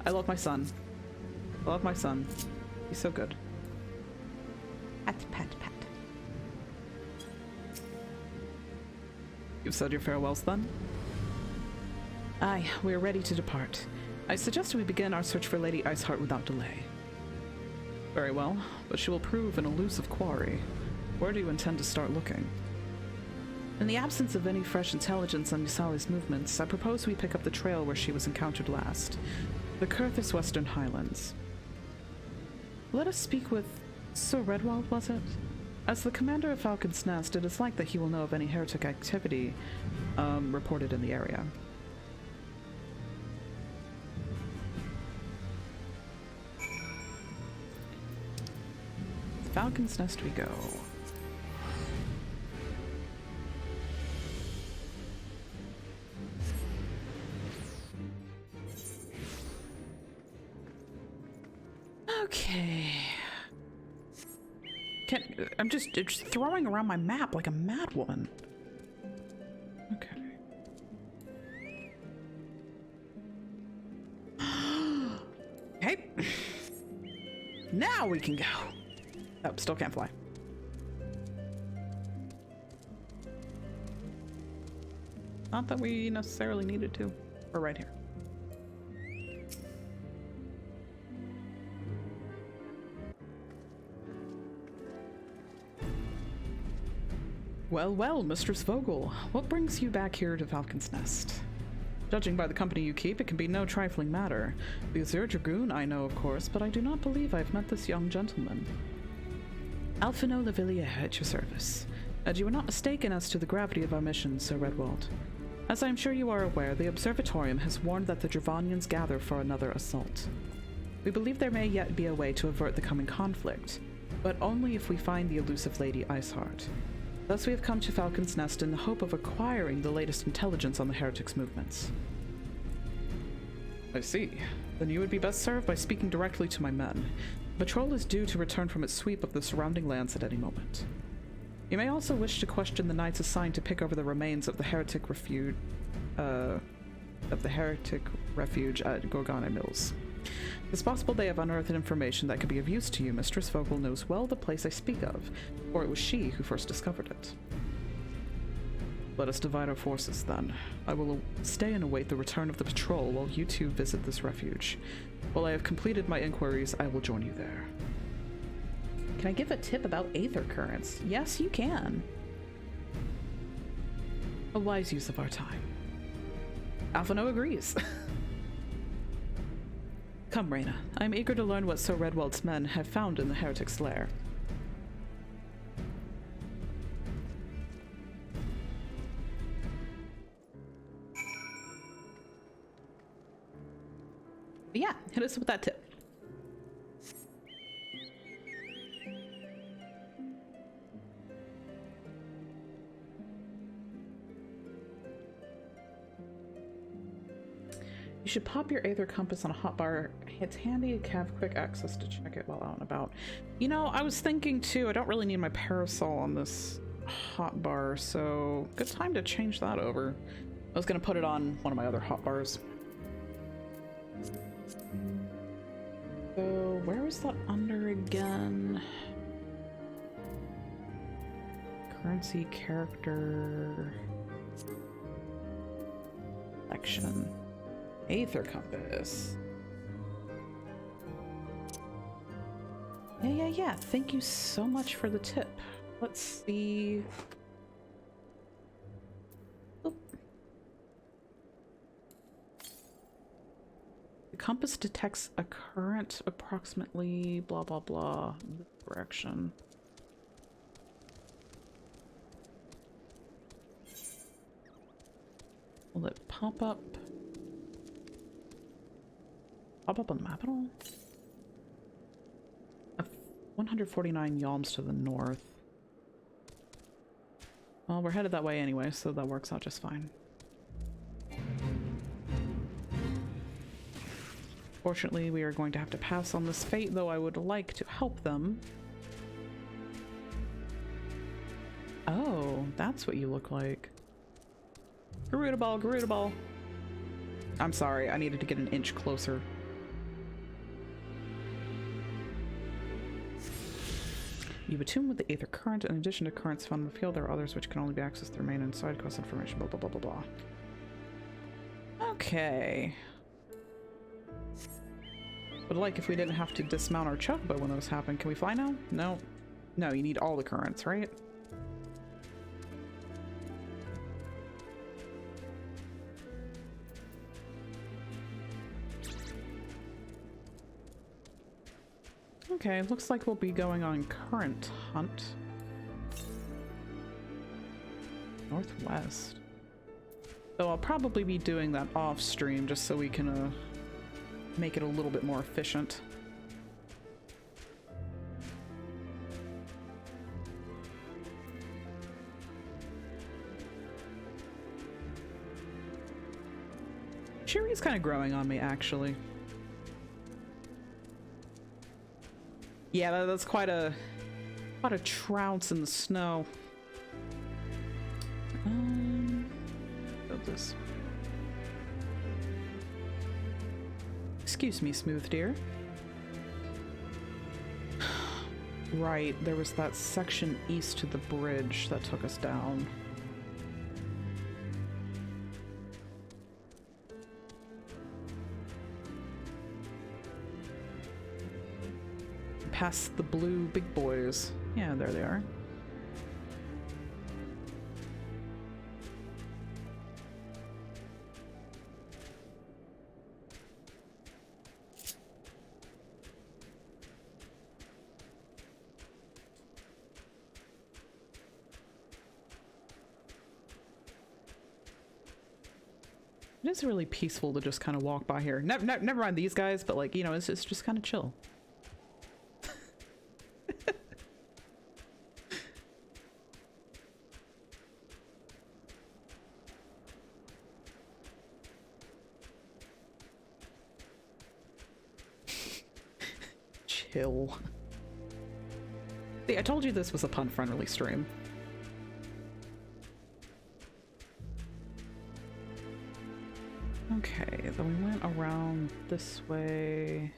I love my son. I love my son. He's so good. Pat, pat, pat. You've said your farewells then? Aye, we are ready to depart. I suggest we begin our search for Lady Iceheart without delay. Very well, but she will prove an elusive quarry. Where do you intend to start looking? In the absence of any fresh intelligence on Yusali's movements, I propose we pick up the trail where she was encountered last. The Kurthis Western Highlands. Let us speak with Sir Redwald, was it? As the commander of Falcon's Nest, it is likely that he will know of any heretic activity reported in the area. Falcon's Nest we go. Okay. I'm just throwing around my map like a mad woman. Okay. Okay. Now we can go. Oh, still can't fly. Not that we necessarily needed to. We're right here. Well, well, Mistress Vogel, what brings you back here to Falcon's Nest? Judging by the company you keep, it can be no trifling matter. The Azure Dragoon I know, of course, but I do not believe I've met this young gentleman. Alphino Lavilliere at your service. And you are not mistaken as to the gravity of our mission, Sir Redwald. As I am sure you are aware, the Observatorium has warned that the Dravanians gather for another assault. We believe there may yet be a way to avert the coming conflict, but only if we find the elusive Lady Iceheart. Thus we have come to Falcon's Nest in the hope of acquiring the latest intelligence on the heretics' movements. I see. Then you would be best served by speaking directly to my men. The patrol is due to return from its sweep of the surrounding lands at any moment. You may also wish to question the knights assigned to pick over the remains of the heretic refuge at Gorgana Mills. It's possible they have unearthed information that could be of use to you. Mistress Vogel knows well the place I speak of, for it was she who first discovered it. Let us divide our forces, then. I will stay and await the return of the patrol while you two visit this refuge. While I have completed my inquiries, I will join you there. Can I give a tip about aether currents? Yes, you can. A wise use of our time. Alphino agrees. Come, Reyna. I am eager to learn what Sir Redwald's men have found in the heretic's lair. But yeah, hit us with that tip. You should pop your Aether Compass on a hotbar. It's handy to have quick access to check it while out and about. You know, I was thinking too, I don't really need my parasol on this hotbar, so good time to change that over. I was gonna put it on one of my other hotbars. So where was that under again? Currency, character, selection. Aether Compass. Yeah. Thank you so much for the tip. Let's see. Oop. The compass detects a current approximately blah blah blah in this direction. Will it pop up? Pop up on the map at all? 149 yalms to the north. Well, we're headed that way anyway, so that works out just fine. Fortunately, we are going to have to pass on this fate, though I would like to help them. Oh, that's what you look like. Garuda ball, Garuda ball. I'm sorry, I needed to get an inch closer. You attune with the Aether Current. In addition to currents found in the field, there are others which can only be accessed through main and side quest information, blah blah blah blah blah. Okay. But like if we didn't have to dismount our chocobo when those happen. Can we fly now? No. No, you need all the currents, right? Okay, looks like we'll be going on current hunt. Northwest. So I'll probably be doing that off stream just so we can make it a little bit more efficient. Shiri's kind of growing on me, actually. Yeah, that's quite a trounce in the snow. Build this. Excuse me, Smooth Deer. Right, there was that section east to the bridge that took us down. Past the blue big boys. Yeah, there they are. It is really peaceful to just kind of walk by here. Never mind these guys, but like, you know, it's just kind of chill. Chill. See, I told you this was a pun-friendly stream. Okay, then we went around this way.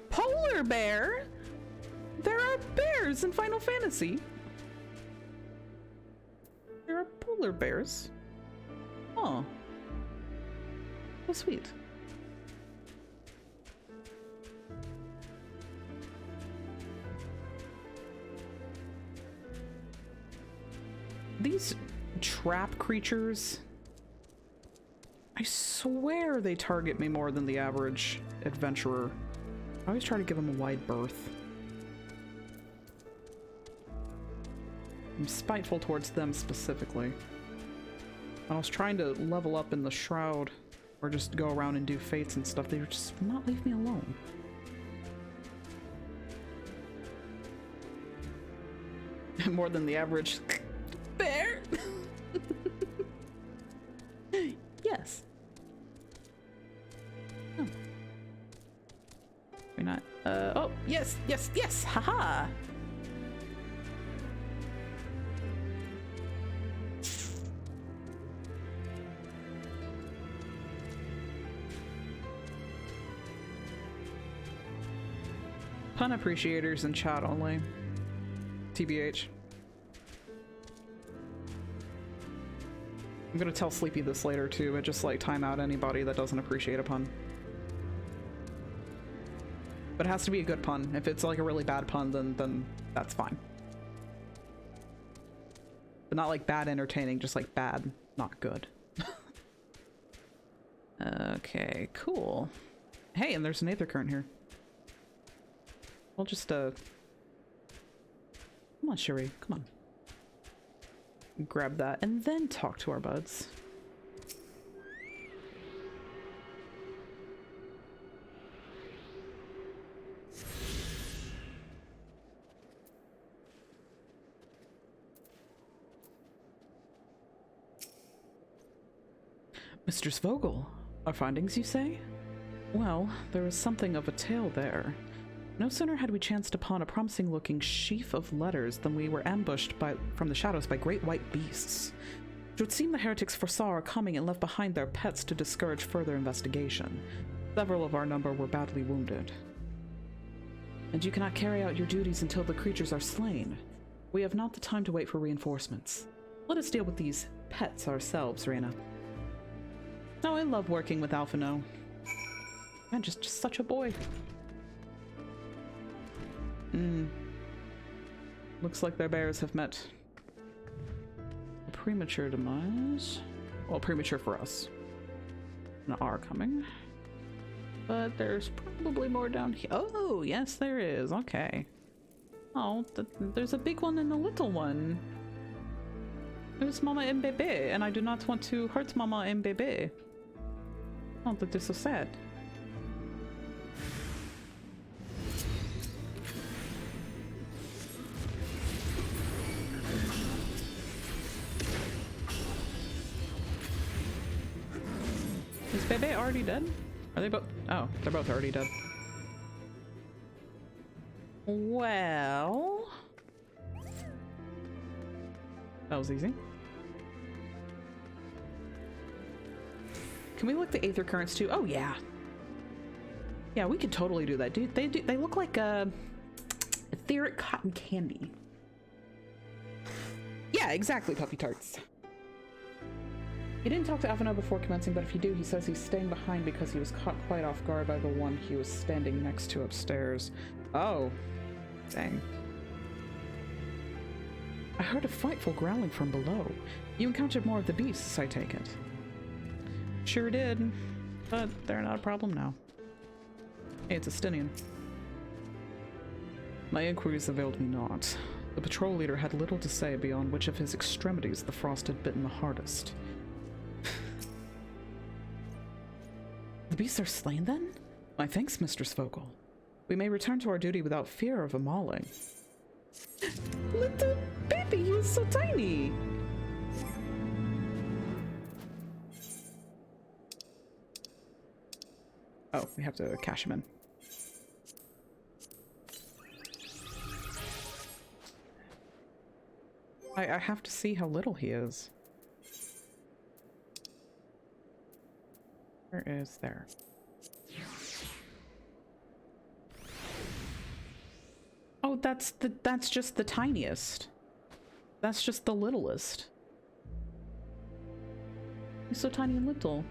Polar bear? There are bears in Final Fantasy. There are polar bears. Oh. So sweet. These trap creatures, I swear they target me more than the average adventurer. I always try to give them a wide berth. I'm spiteful towards them specifically. When I was trying to level up in the Shroud, or just go around and do fates and stuff, they would just not leave me alone. More than the average bear. Yes. Oh. We're not. Oh, yes, yes, yes! Haha! Pun appreciators in chat only. TBH. I'm gonna tell Sleepy this later too, but just like time out anybody that doesn't appreciate a pun. But it has to be a good pun. If it's like a really bad pun, then that's fine. But not like bad entertaining, just like bad, not good. Okay, cool. Hey, and there's an Aether Current here. We'll just, come on, Shuri, come on. Grab that and then talk to our buds. Mistress Vogel, our findings, you say? Well, there is something of a tale there. No sooner had we chanced upon a promising-looking sheaf of letters than we were ambushed from the shadows by great white beasts. It would seem the heretics foresaw our coming and left behind their pets to discourage further investigation. Several of our number were badly wounded. And you cannot carry out your duties until the creatures are slain. We have not the time to wait for reinforcements. Let us deal with these pets ourselves, Reyna. Oh, I love working with Alphino. Man, just such a boy. Looks like their bears have met a premature demise. Well, premature for us. And are coming. But there's probably more down here. Oh, yes, there is. Okay. Oh, there's a big one and a little one. There's Mama and Bebe, and I do not want to hurt Mama and Bebe. Oh, that is so sad. they already dead? Are they both? Oh, they're both already dead. Well, that was easy. Can we look the Aether Currents too? Oh yeah. Yeah, we could totally do that, dude. They look like etheric cotton candy. Yeah, exactly, Puppy Tarts. He didn't talk to Avano before commencing, but if he do, he says he's staying behind because he was caught quite off guard by the one he was standing next to upstairs. Oh. Dang. I heard a frightful growling from below. You encountered more of the beasts, I take it. Sure did, but they're not a problem now. Hey, it's a Stinian. My inquiries availed me not. The patrol leader had little to say beyond which of his extremities the frost had bitten the hardest. The beasts are slain then? My thanks, Mistress Vogel. We may return to our duty without fear of a mauling. Little baby, he's so tiny! Oh, we have to cash him in. I have to see how little he is. Where is there? Oh, that's just the tiniest. That's just the littlest. He's so tiny and little.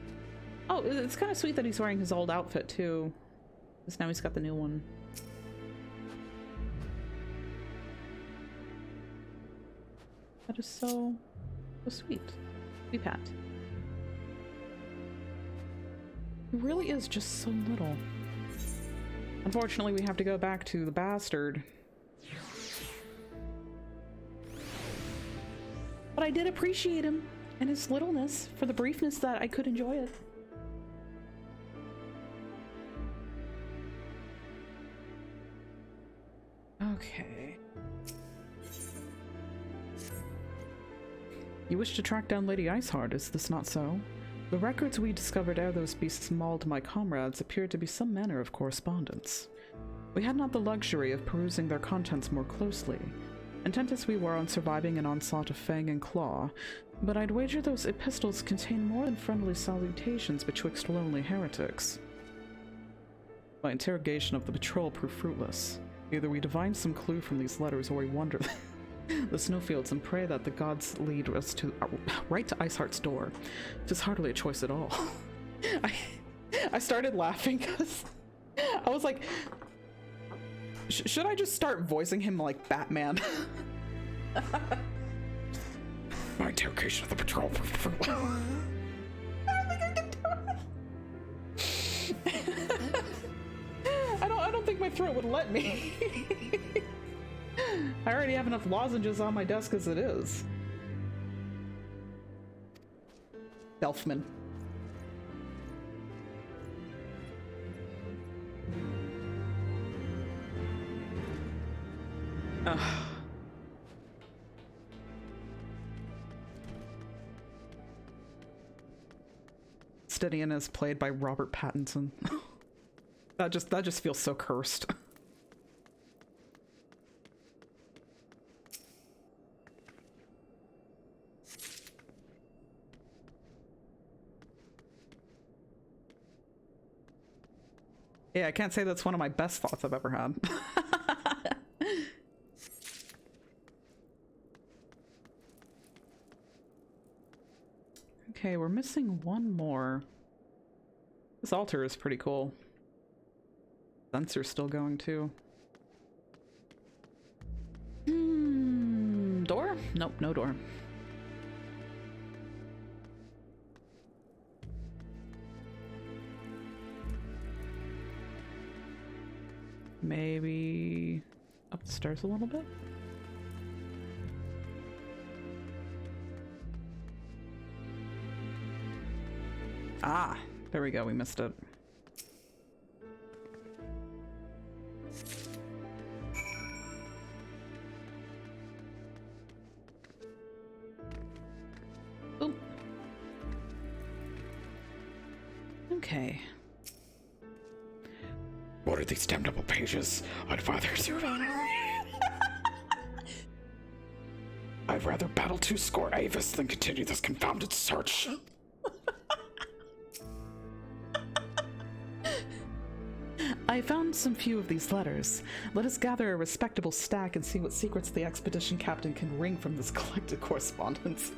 Oh, it's kind of sweet that he's wearing his old outfit too. Because now he's got the new one. That is so sweet. Sweet Pat. He really is just so little. Unfortunately, we have to go back to the bastard. But I did appreciate him and his littleness for the briefness that I could enjoy it. Okay. You wish to track down Lady Iceheart, is this not so? The records we discovered ere those beasts mauled my comrades appeared to be some manner of correspondence. We had not the luxury of perusing their contents more closely, intent as we were on surviving an onslaught of fang and claw, but I'd wager those epistles contain more than friendly salutations betwixt lonely heretics. My interrogation of the patrol proved fruitless. Either we divine some clue from these letters, or we wander the snowfields and pray that the gods lead us to right to Iceheart's door. It's hardly a choice at all. I started laughing because I was like, should I just start voicing him like Batman? My interrogation of the patrol proved fruitless. I don't think I can do it. I don't think my throat would let me. I already have enough lozenges on my desk as it is. Delfman. Stinian is played by Robert Pattinson. That just feels so cursed. Yeah, I can't say that's one of my best thoughts I've ever had. Okay, we're missing one more. This altar is pretty cool. Sensor's still going too. Door? Nope, no door. Maybe up the stairs a little bit? Ah, there we go, we missed it. Okay. What are these damnable pages? I'd rather battle 2 score Avis than continue this confounded search. I found some few of these letters. Let us gather a respectable stack and see what secrets the expedition captain can wring from this collected correspondence.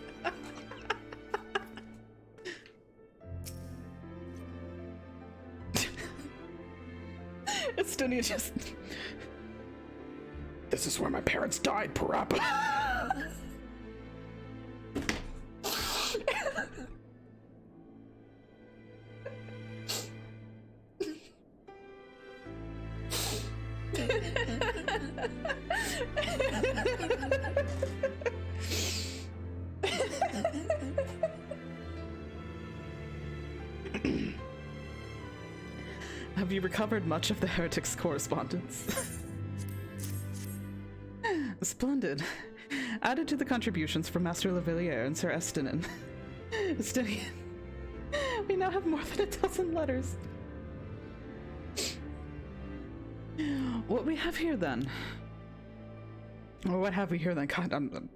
Estonia just... This is where my parents died, Parappa. Have you recovered much of the heretic's correspondence? Splendid. Added to the contributions from Master Lavilliere and Sir Estinin. Estinian. We now have more than a dozen letters. What we have here then? Or what have we here then? God, I'm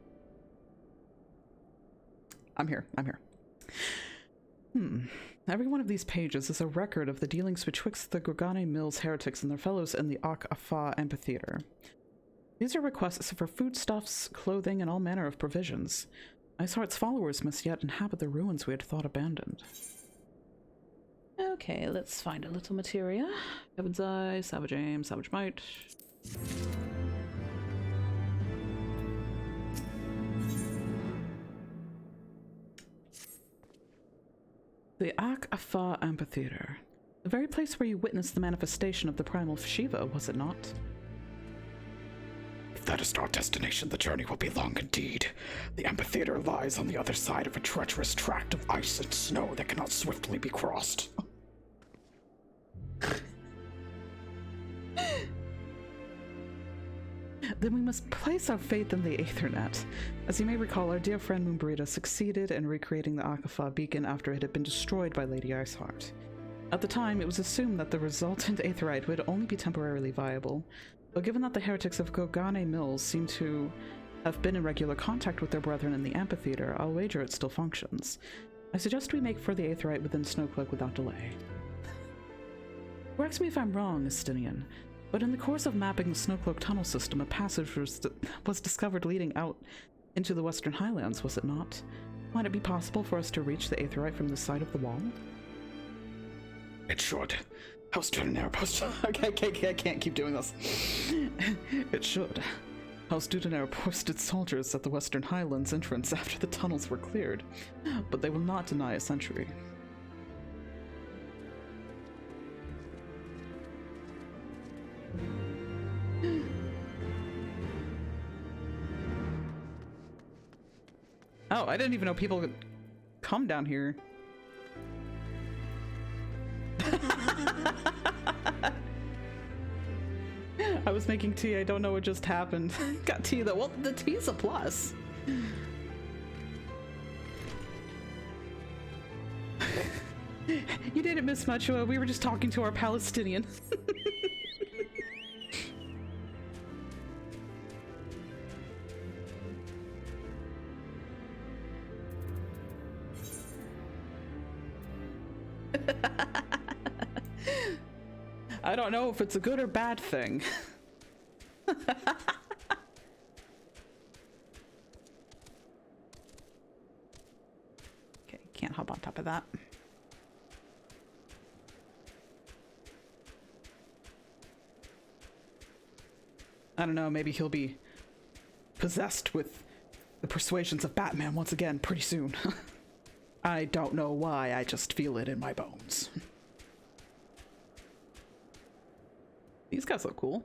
here. Every one of these pages is a record of the dealings betwixt the Gorgane Mills heretics and their fellows in the Ak-Afa amphitheater. These are requests for foodstuffs, clothing, and all manner of provisions. Iceheart's followers must yet inhabit the ruins we had thought abandoned. Okay, let's find a little materia. Heaven's Eye, Savage Aim, Savage Might. The Ak-Afa Amphitheater. The very place where you witnessed the manifestation of the primal Shiva, was it not? If that is our destination, the journey will be long indeed. The amphitheater lies on the other side of a treacherous tract of ice and snow that cannot swiftly be crossed. Then we must place our faith in the Aethernet. As you may recall, our dear friend Moonbrita succeeded in recreating the Ak-Afa beacon after it had been destroyed by Lady Iceheart. At the time, it was assumed that the resultant aetherite would only be temporarily viable, but given that the heretics of Gorgane Mills seem to have been in regular contact with their brethren in the amphitheater, I'll wager it still functions. I suggest we make for the aetherite within Snowcloak without delay. Correct me if I'm wrong, Estinian, but in the course of mapping the Snowcloak tunnel system, a passage was discovered leading out into the Western Highlands, was it not? Might it be possible for us to reach the aetherite from this side of the wall? It should. How stood an airpost? Okay, I can't keep doing this. It should. How stood an air-posted soldiers at the Western Highlands entrance after the tunnels were cleared, but they will not deny a sentry. Oh, I didn't even know people could come down here. I was making tea, I don't know what just happened. Got tea though. Well, the tea's a plus. You didn't miss much, we were just talking to our Palestinian. I don't know if it's a good or bad thing. Okay, can't hop on top of that. I don't know, maybe he'll be possessed with the persuasions of Batman once again pretty soon. I don't know why, I just feel it in my bones. These guys look cool.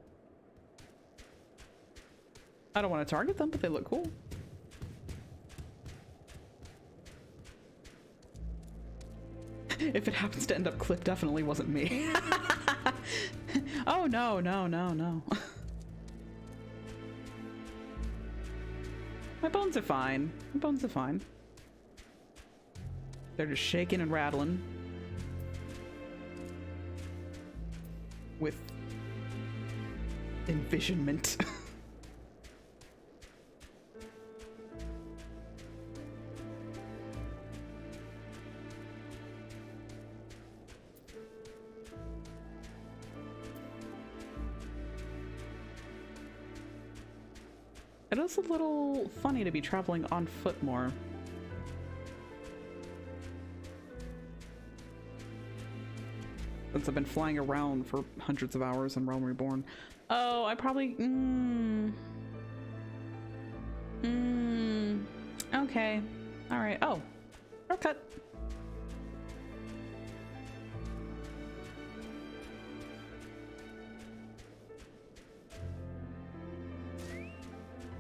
I don't want to target them, but they look cool. If it happens to end up clipped, definitely wasn't me. Oh, no. My bones are fine. My bones are fine. They're just shaking and rattling. with envisionment. It is a little funny to be traveling on foot more. Since I've been flying around for hundreds of hours in Realm Reborn. Oh, I probably... Okay. Alright. Oh. Shortcut.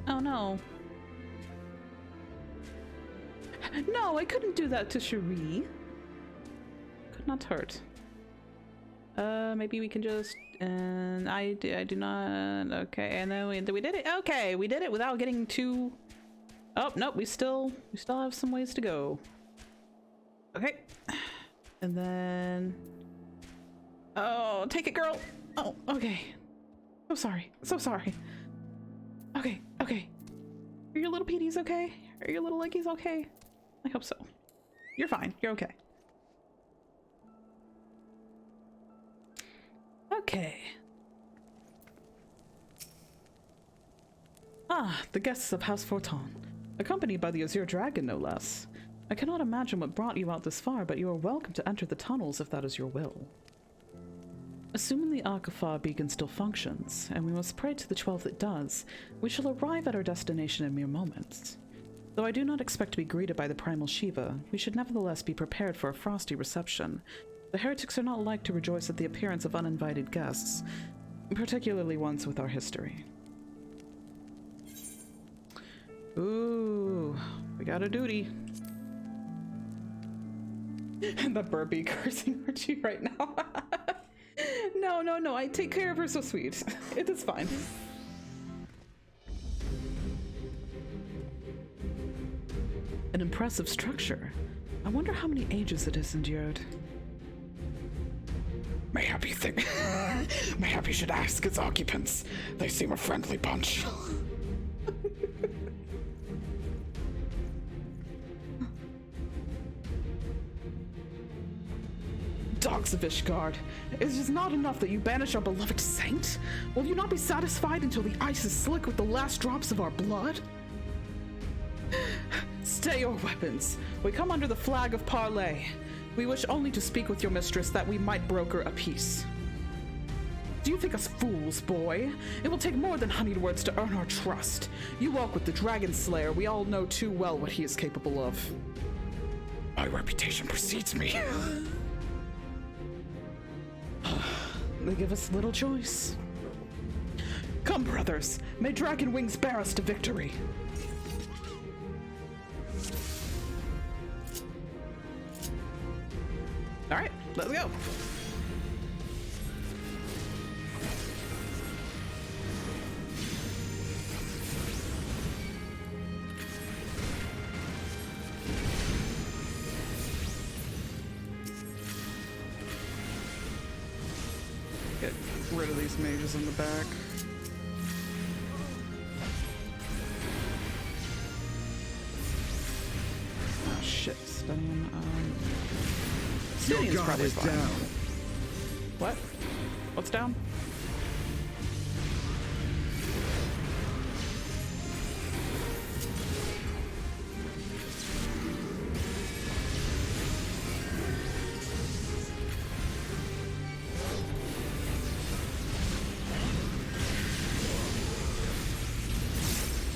Oh no. No, I couldn't do that to Cherie. Could not hurt. Maybe we can just, I do not, okay, and then we did it, okay, we did it without getting too, oh, nope, we still have some ways to go. Okay, and then, oh, take it, girl. Oh, okay, so sorry, so sorry. Okay, okay, are your little peeties okay? Are your little leggies okay? I hope so. You're fine, you're okay. Okay. Ah, the guests of House Forton, accompanied by the Azure Dragon, no less. I cannot imagine what brought you out this far, but you are welcome to enter the tunnels if that is your will. Assuming the Akafar beacon still functions, and we must pray to the 12 that does, we shall arrive at our destination in mere moments. Though I do not expect to be greeted by the Primal Shiva, we should nevertheless be prepared for a frosty reception. The heretics are not like to rejoice at the appearance of uninvited guests, particularly ones with our history. Ooh, we got a duty. And the burpee cursing Archie right now. No, I take care of her so sweet. It is fine. An impressive structure. I wonder how many ages it has endured. Mayhap you should ask its occupants. They seem a friendly bunch. Dogs of Ishgard, is it not enough that you banish our beloved saint? Will you not be satisfied until the ice is slick with the last drops of our blood? Stay your weapons. We come under the flag of parley. We wish only to speak with your mistress that we might broker a peace. Do you think us fools, boy? It will take more than honeyed words to earn our trust. You walk with the Dragon Slayer. We all know too well what he is capable of. My reputation precedes me. They give us little choice. Come, brothers. May Dragon Wings bear us to victory. All right, let's go. Get rid of these mages in the back. Oh shit, stunning. Your guard is down. What? What's down?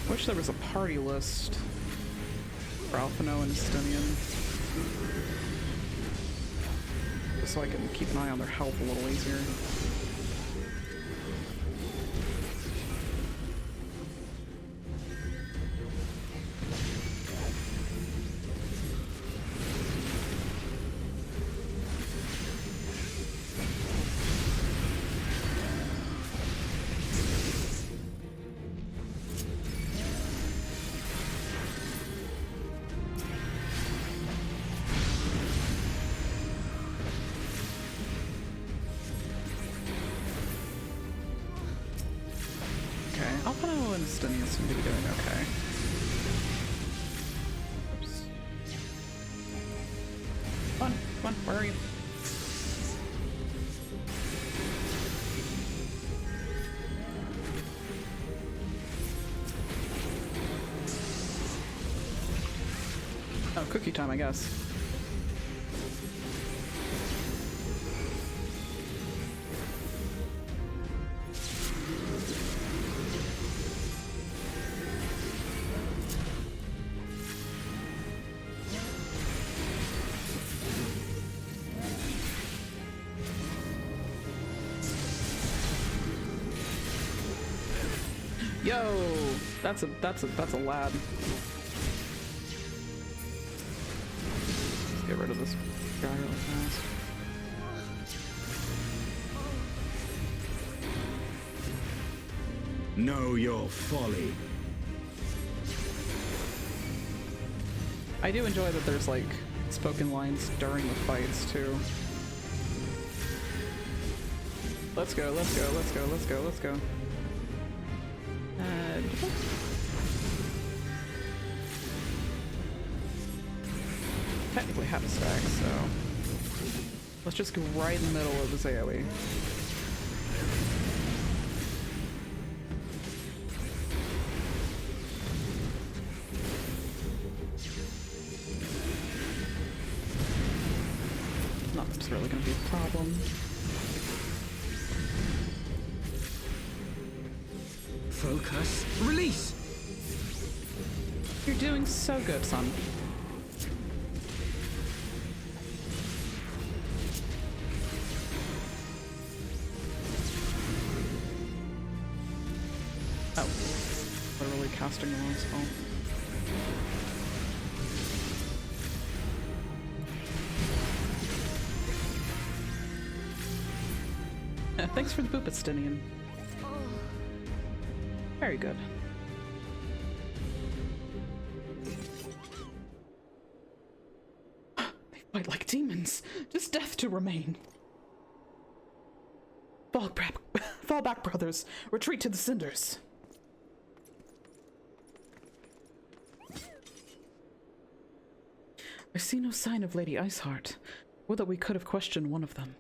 Wish there was a party list for Alphino and Estinian, just so I can keep an eye on their health a little easier. Alpino and Stinian seem to be doing okay. Oops. Come on, where are you? Oh, cookie time, I guess. Yo, that's a lad. Let's get rid of this guy really fast. Know your folly. I do enjoy that there's like spoken lines during the fights too. Let's go, let's go, let's go, let's go, let's go. Technically half a stack, so let's just go right in the middle of this AoE. Not that it's really going to be a problem. Focus. Release! You're doing so good, son. Oh. Literally casting the wrong spell. Thanks for the boop, Stinian. Very good. They fight like demons. Just death to remain. Fall back, brothers. Retreat to the cinders. I see no sign of Lady Iceheart, or that we could have questioned one of them.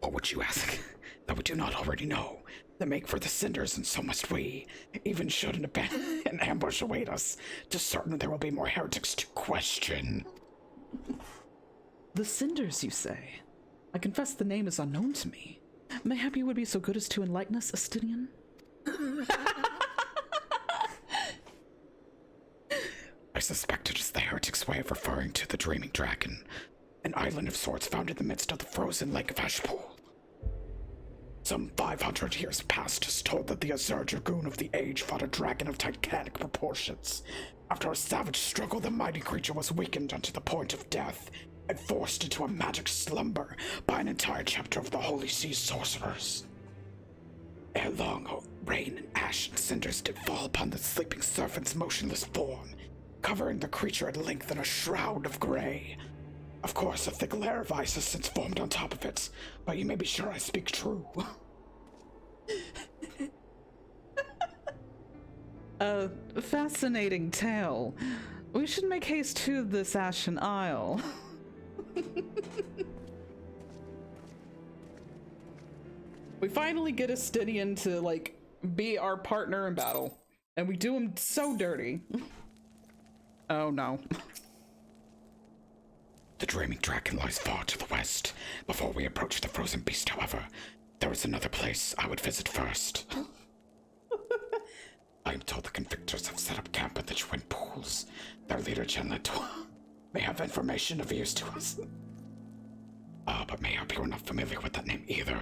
What would you ask that we do not already know? They make for the cinders, and so must we. Even should an ambush await us, 'tis certain there will be more heretics to question. The cinders, you say? I confess the name is unknown to me. Mayhap you would be so good as to enlighten us, Astinian? I suspect it is the heretics' way of referring to the Dreaming Dragon, an island of sorts found in the midst of the frozen Lake of Ashpool. Some 500 years past is told that the Azure Dragoon of the Age fought a dragon of titanic proportions. After a savage struggle, the mighty creature was weakened unto the point of death and forced into a magic slumber by an entire chapter of the Holy See sorcerers. Ere long, rain and ash and cinders did fall upon the sleeping serpent's motionless form, covering the creature at length in a shroud of grey. Of course, a thick layer of ice has since formed on top of it, but you may be sure I speak true. A fascinating tale. We should make haste to this Ashen Isle. We finally get Astinian to, like, be our partner in battle, and we do him so dirty. Oh no. The Dreaming Dragon lies far to the west. Before we approach the frozen beast, however, there is another place I would visit first. I am told the convictors have set up camp at the Twin Pools. Their leader, Chenlet, may have information of use to us. But mayhap you are not familiar with that name either.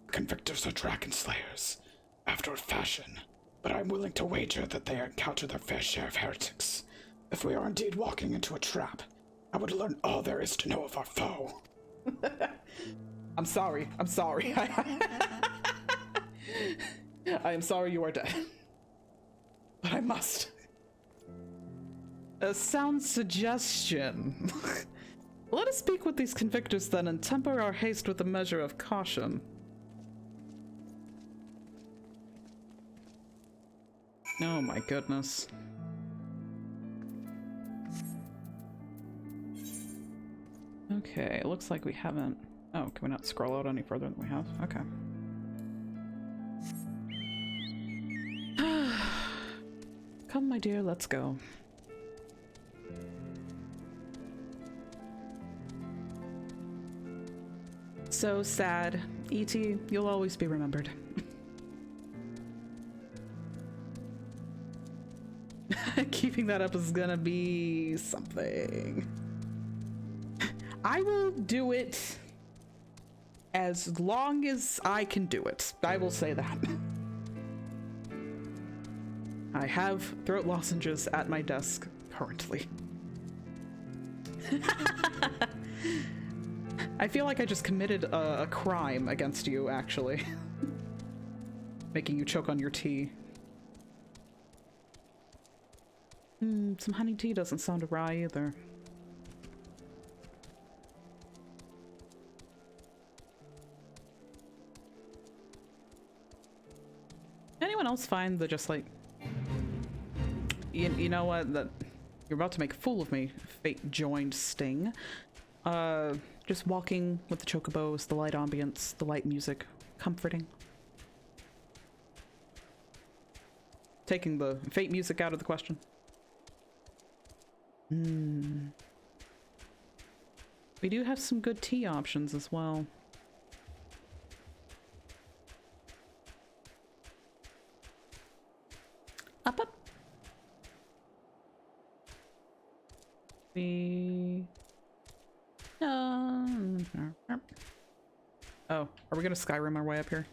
Convictors are dragon slayers, after a fashion, but I am willing to wager that they encounter their fair share of heretics. If we are indeed walking into a trap, I would learn all there is to know of our foe. I'm sorry. I am sorry you are dead. But I must. A sound suggestion. Let us speak with these convictors then and temper our haste with a measure of caution. Oh my goodness. Okay, it looks like we haven't... Oh, can we not scroll out any further than we have? Okay. Come, my dear, let's go. So sad. E.T., you'll always be remembered. Keeping that up is gonna be something. I will do it as long as I can do it. I will say that. I have throat lozenges at my desk currently. I feel like I just committed a crime against you, actually. Making you choke on your tea. Some honey tea doesn't sound awry either. Anyone else find the just like... You know what? That you're about to make a fool of me, fate joined sting. Just walking with the chocobos, the light ambience, the light music, comforting. Taking the fate music out of the question. We do have some good tea options as well. Up, up. Oh, are we gonna Skyrim our way up here?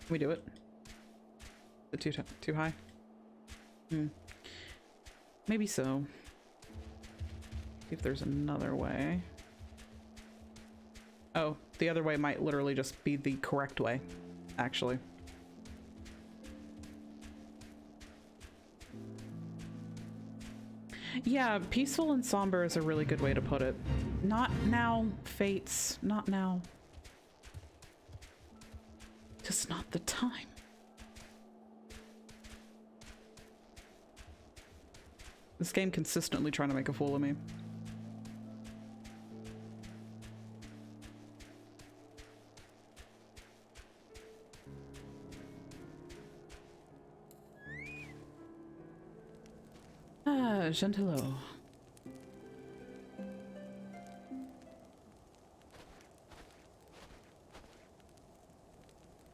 Can we do it? Is it too high? Maybe so. See if there's another way. Oh, the other way might literally just be the correct way, actually. Yeah, peaceful and somber is a really good way to put it. Not now, fates. Not now. Just not the time. This game consistently trying to make a fool of me. Ah, Gentilo.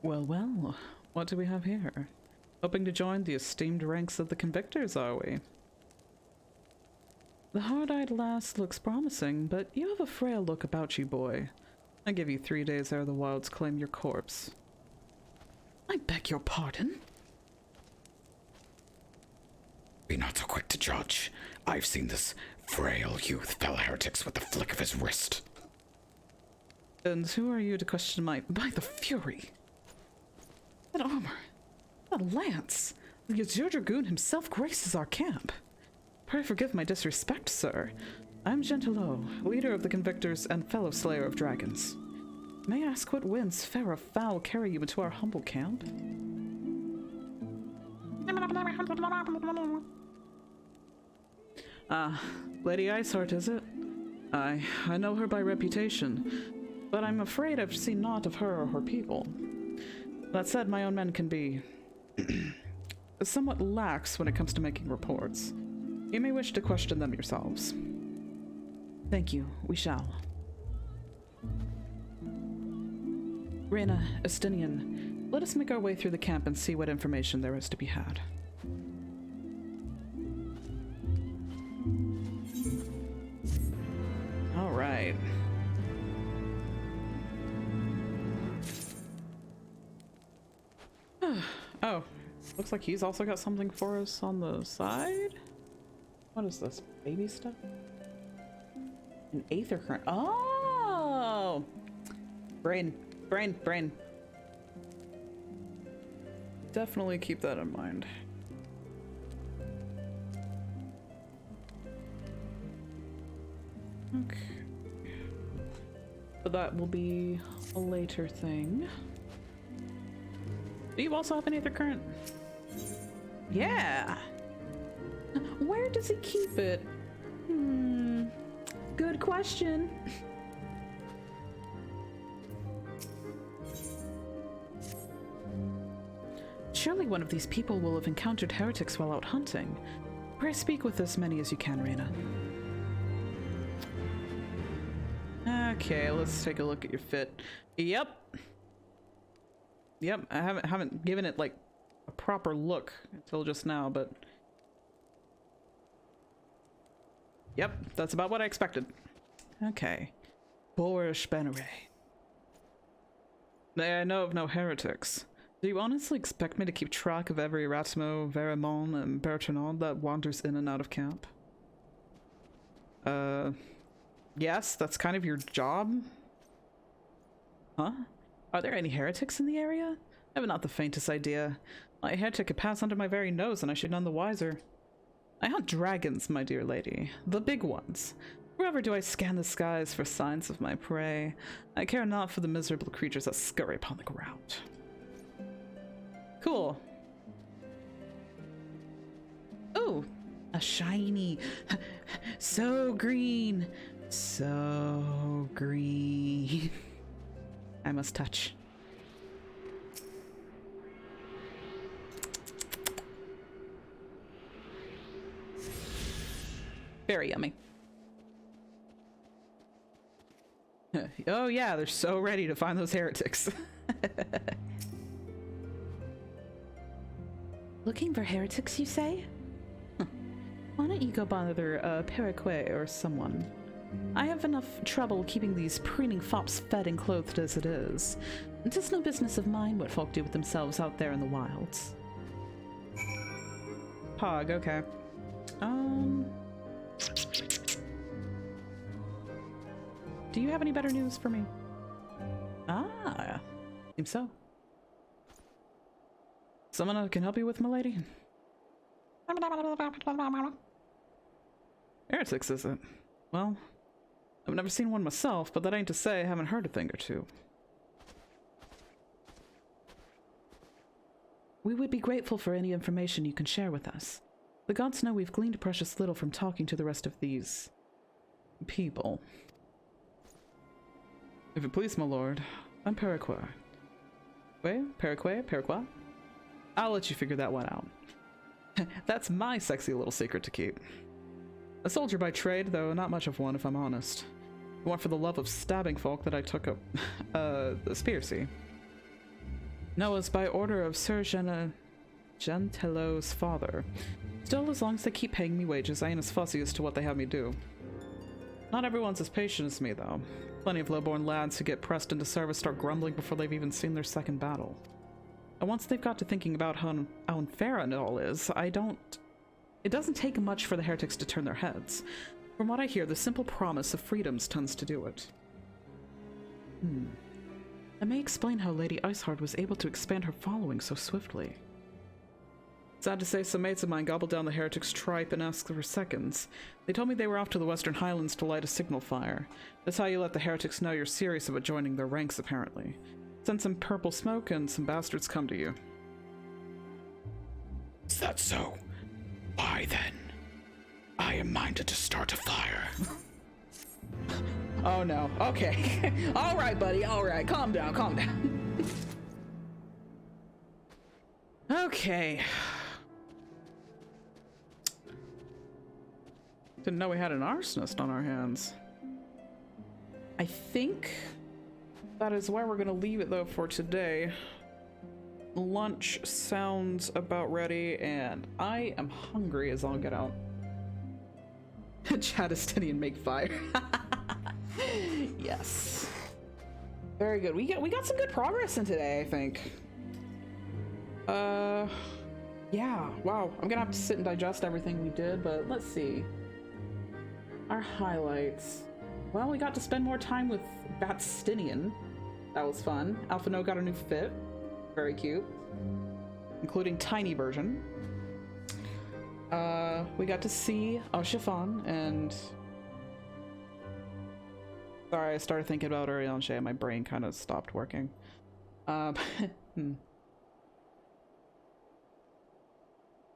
Well, well, what do we have here? Hoping to join the esteemed ranks of the convictors, are we? The hard-eyed lass looks promising, but you have a frail look about you, boy. I give you 3 days ere the wilds claim your corpse. I beg your pardon? Be not so quick to judge. I've seen this frail youth fell heretics with the flick of his wrist. And who are you to question my... By the Fury! That armor! That lance! The Azure Dragoon himself graces our camp. Pray forgive my disrespect, sir. I'm Gentilo, leader of the Convictors and fellow slayer of dragons. May I ask what winds, fair or foul, carry you into our humble camp? Ah, Lady Iceheart, is it? I know her by reputation, but I'm afraid I've seen naught of her or her people. That said, my own men can be somewhat lax when it comes to making reports. You may wish to question them yourselves. Thank you, we shall. Reyna, Estinian, let us make our way through the camp and see what information there is to be had. All right. Oh, looks like he's also got something for us on the side. What is this? Baby stuff? An aether current. Oh! Brain. Definitely keep that in mind. Okay. But that will be a later thing. Do you also have an aether current? Yeah. Where does he keep it? Good question. Surely one of these people will have encountered heretics while out hunting. Pray speak with as many as you can, Reyna. Okay, let's take a look at your fit. Yep. I haven't given it like a proper look until just now, but yep, that's about what I expected. Okay. Boorish Benere. I know of no heretics. Do you honestly expect me to keep track of every Ratmo, Veramon, and Bertrand that wanders in and out of camp? Yes, that's kind of your job? Huh? Are there any heretics in the area? I have not the faintest idea. A heretic could pass under my very nose and I should none the wiser. I hunt dragons, my dear lady. The big ones. Wherever do I scan the skies for signs of my prey. I care not for the miserable creatures that scurry upon the ground. Cool. Oh, a shiny. So green. So green. I must touch. Very yummy. Oh yeah, they're so ready to find those heretics. Looking for heretics, you say? Why don't you go bother Paraquet or someone? I have enough trouble keeping these preening fops fed and clothed as it is. It's no business of mine what folk do with themselves out there in the wilds. Pog, okay. Do you have any better news for me? Ah, seems so. Someone I can help you with, milady? Heretics, is it? Well, I've never seen one myself, but that ain't to say I haven't heard a thing or two. We would be grateful for any information you can share with us. The gods know we've gleaned precious little from talking to the rest of these people. If it please, my lord, I'm Paraquet. Paraquet? I'll let you figure that one out. That's my sexy little secret to keep. A soldier by trade, though not much of one if I'm honest. More for the love of stabbing folk that I took up, the Spearsea. Noah's by order of Sir Gentelo's father. Still, as long as they keep paying me wages, I ain't as fussy as to what they have me do. Not everyone's as patient as me, though. Plenty of low-born lads who get pressed into service start grumbling before they've even seen their second battle. And once they've got to thinking about how unfair it all is, it doesn't take much for the heretics to turn their heads. From what I hear, the simple promise of freedoms tends to do it. That may explain how Lady Iceheart was able to expand her following so swiftly. Sad to say, some mates of mine gobbled down the heretics' tripe and asked for seconds. They told me they were off to the Western Highlands to light a signal fire. That's how you let the heretics know you're serious about joining their ranks, apparently. Send some purple smoke and some bastards come to you. Is that so? Why then? I am minded to start a fire. Oh no, okay. Alright, buddy, alright. Calm down. Okay. Didn't know we had an arsonist on our hands. I think that is where we're gonna leave it though for today. Lunch sounds about ready, and I am hungry as all get out. Chadistinian make fire. Yes. Very good. We got some good progress in today, I think. Yeah, wow. I'm gonna have to sit and digest everything we did, but let's see. Our highlights. Well, we got to spend more time with Batstinian. That was fun. Alphino got a new fit. Very cute. Including tiny version. We got to see Chiffon and... Sorry, I started thinking about Urianger and my brain kind of stopped working.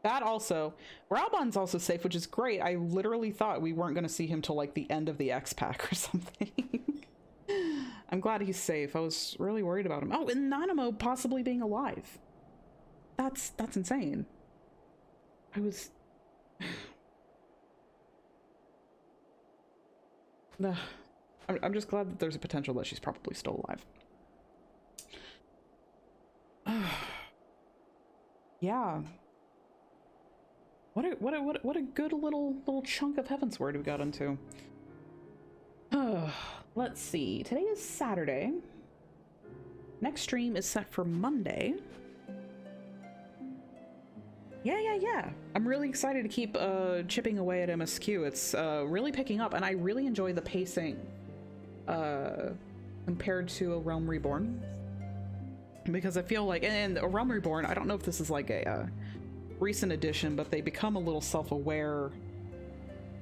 That also, Raubon's also safe, which is great. I literally thought we weren't going to see him till like the end of the X-Pack or something. I'm glad he's safe. I was really worried about him. Oh, and Nanamo possibly being alive. That's insane. I was... I'm just glad that there's a potential that she's probably still alive. Yeah. What a good little chunk of Heavensward we got into. Let's see. Today is Saturday. Next stream is set for Monday. Yeah. I'm really excited to keep chipping away at MSQ. It's really picking up, and I really enjoy the pacing compared to A Realm Reborn. Because I feel like, and A Realm Reborn, I don't know if this is like a recent addition, but they become a little self-aware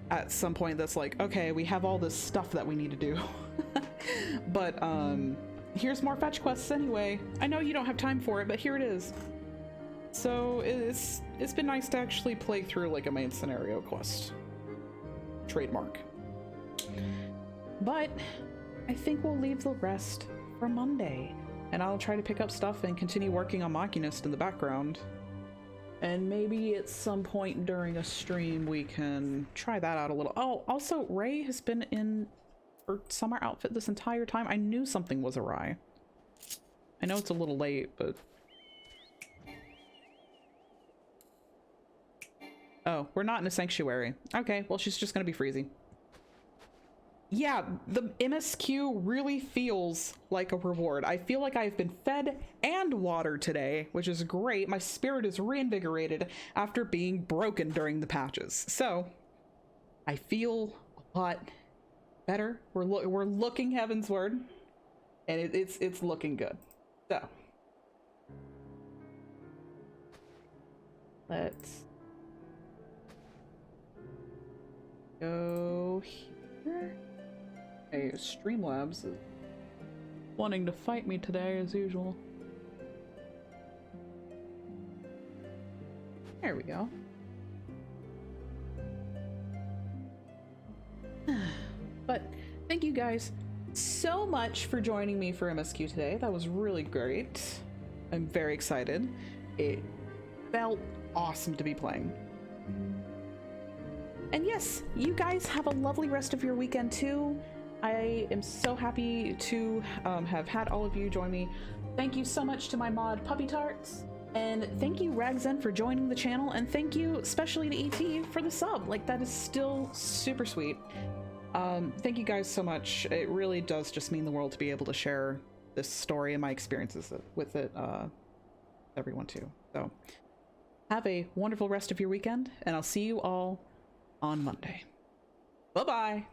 at some point that's like, okay, we have all this stuff that we need to do. But here's more fetch quests anyway. I know you don't have time for it, but here it is. So it's been nice to actually play through like a main scenario quest. Trademark. But I think we'll leave the rest for Monday, and I'll try to pick up stuff and continue working on Machinist in the background. And maybe at some point during a stream we can try that out a little. Oh, also Ray has been in her summer outfit this entire time. I knew something was awry. I know it's a little late, but... Oh, we're not in a sanctuary. Okay, well she's just gonna be freezy. Yeah, the MSQ really feels like a reward. I feel like I've been fed and watered today, which is great. My spirit is reinvigorated after being broken during the patches. So, I feel a lot better. We're looking Heavensward, and it's looking good. So, let's go here. Hey, Streamlabs is wanting to fight me today as usual. There we go. But thank you guys so much for joining me for MSQ today. That was really great. I'm very excited. It felt awesome to be playing. And yes, you guys have a lovely rest of your weekend too. I am so happy to have had all of you join me. Thank you so much to my mod Puppy Tarts, and thank you Ragzen for joining the channel, and thank you especially to ET for the sub. Like, that is still super sweet. Thank you guys so much. It really does just mean the world to be able to share this story and my experiences with it everyone too. So have a wonderful rest of your weekend, and I'll see you all on Monday. Bye-bye.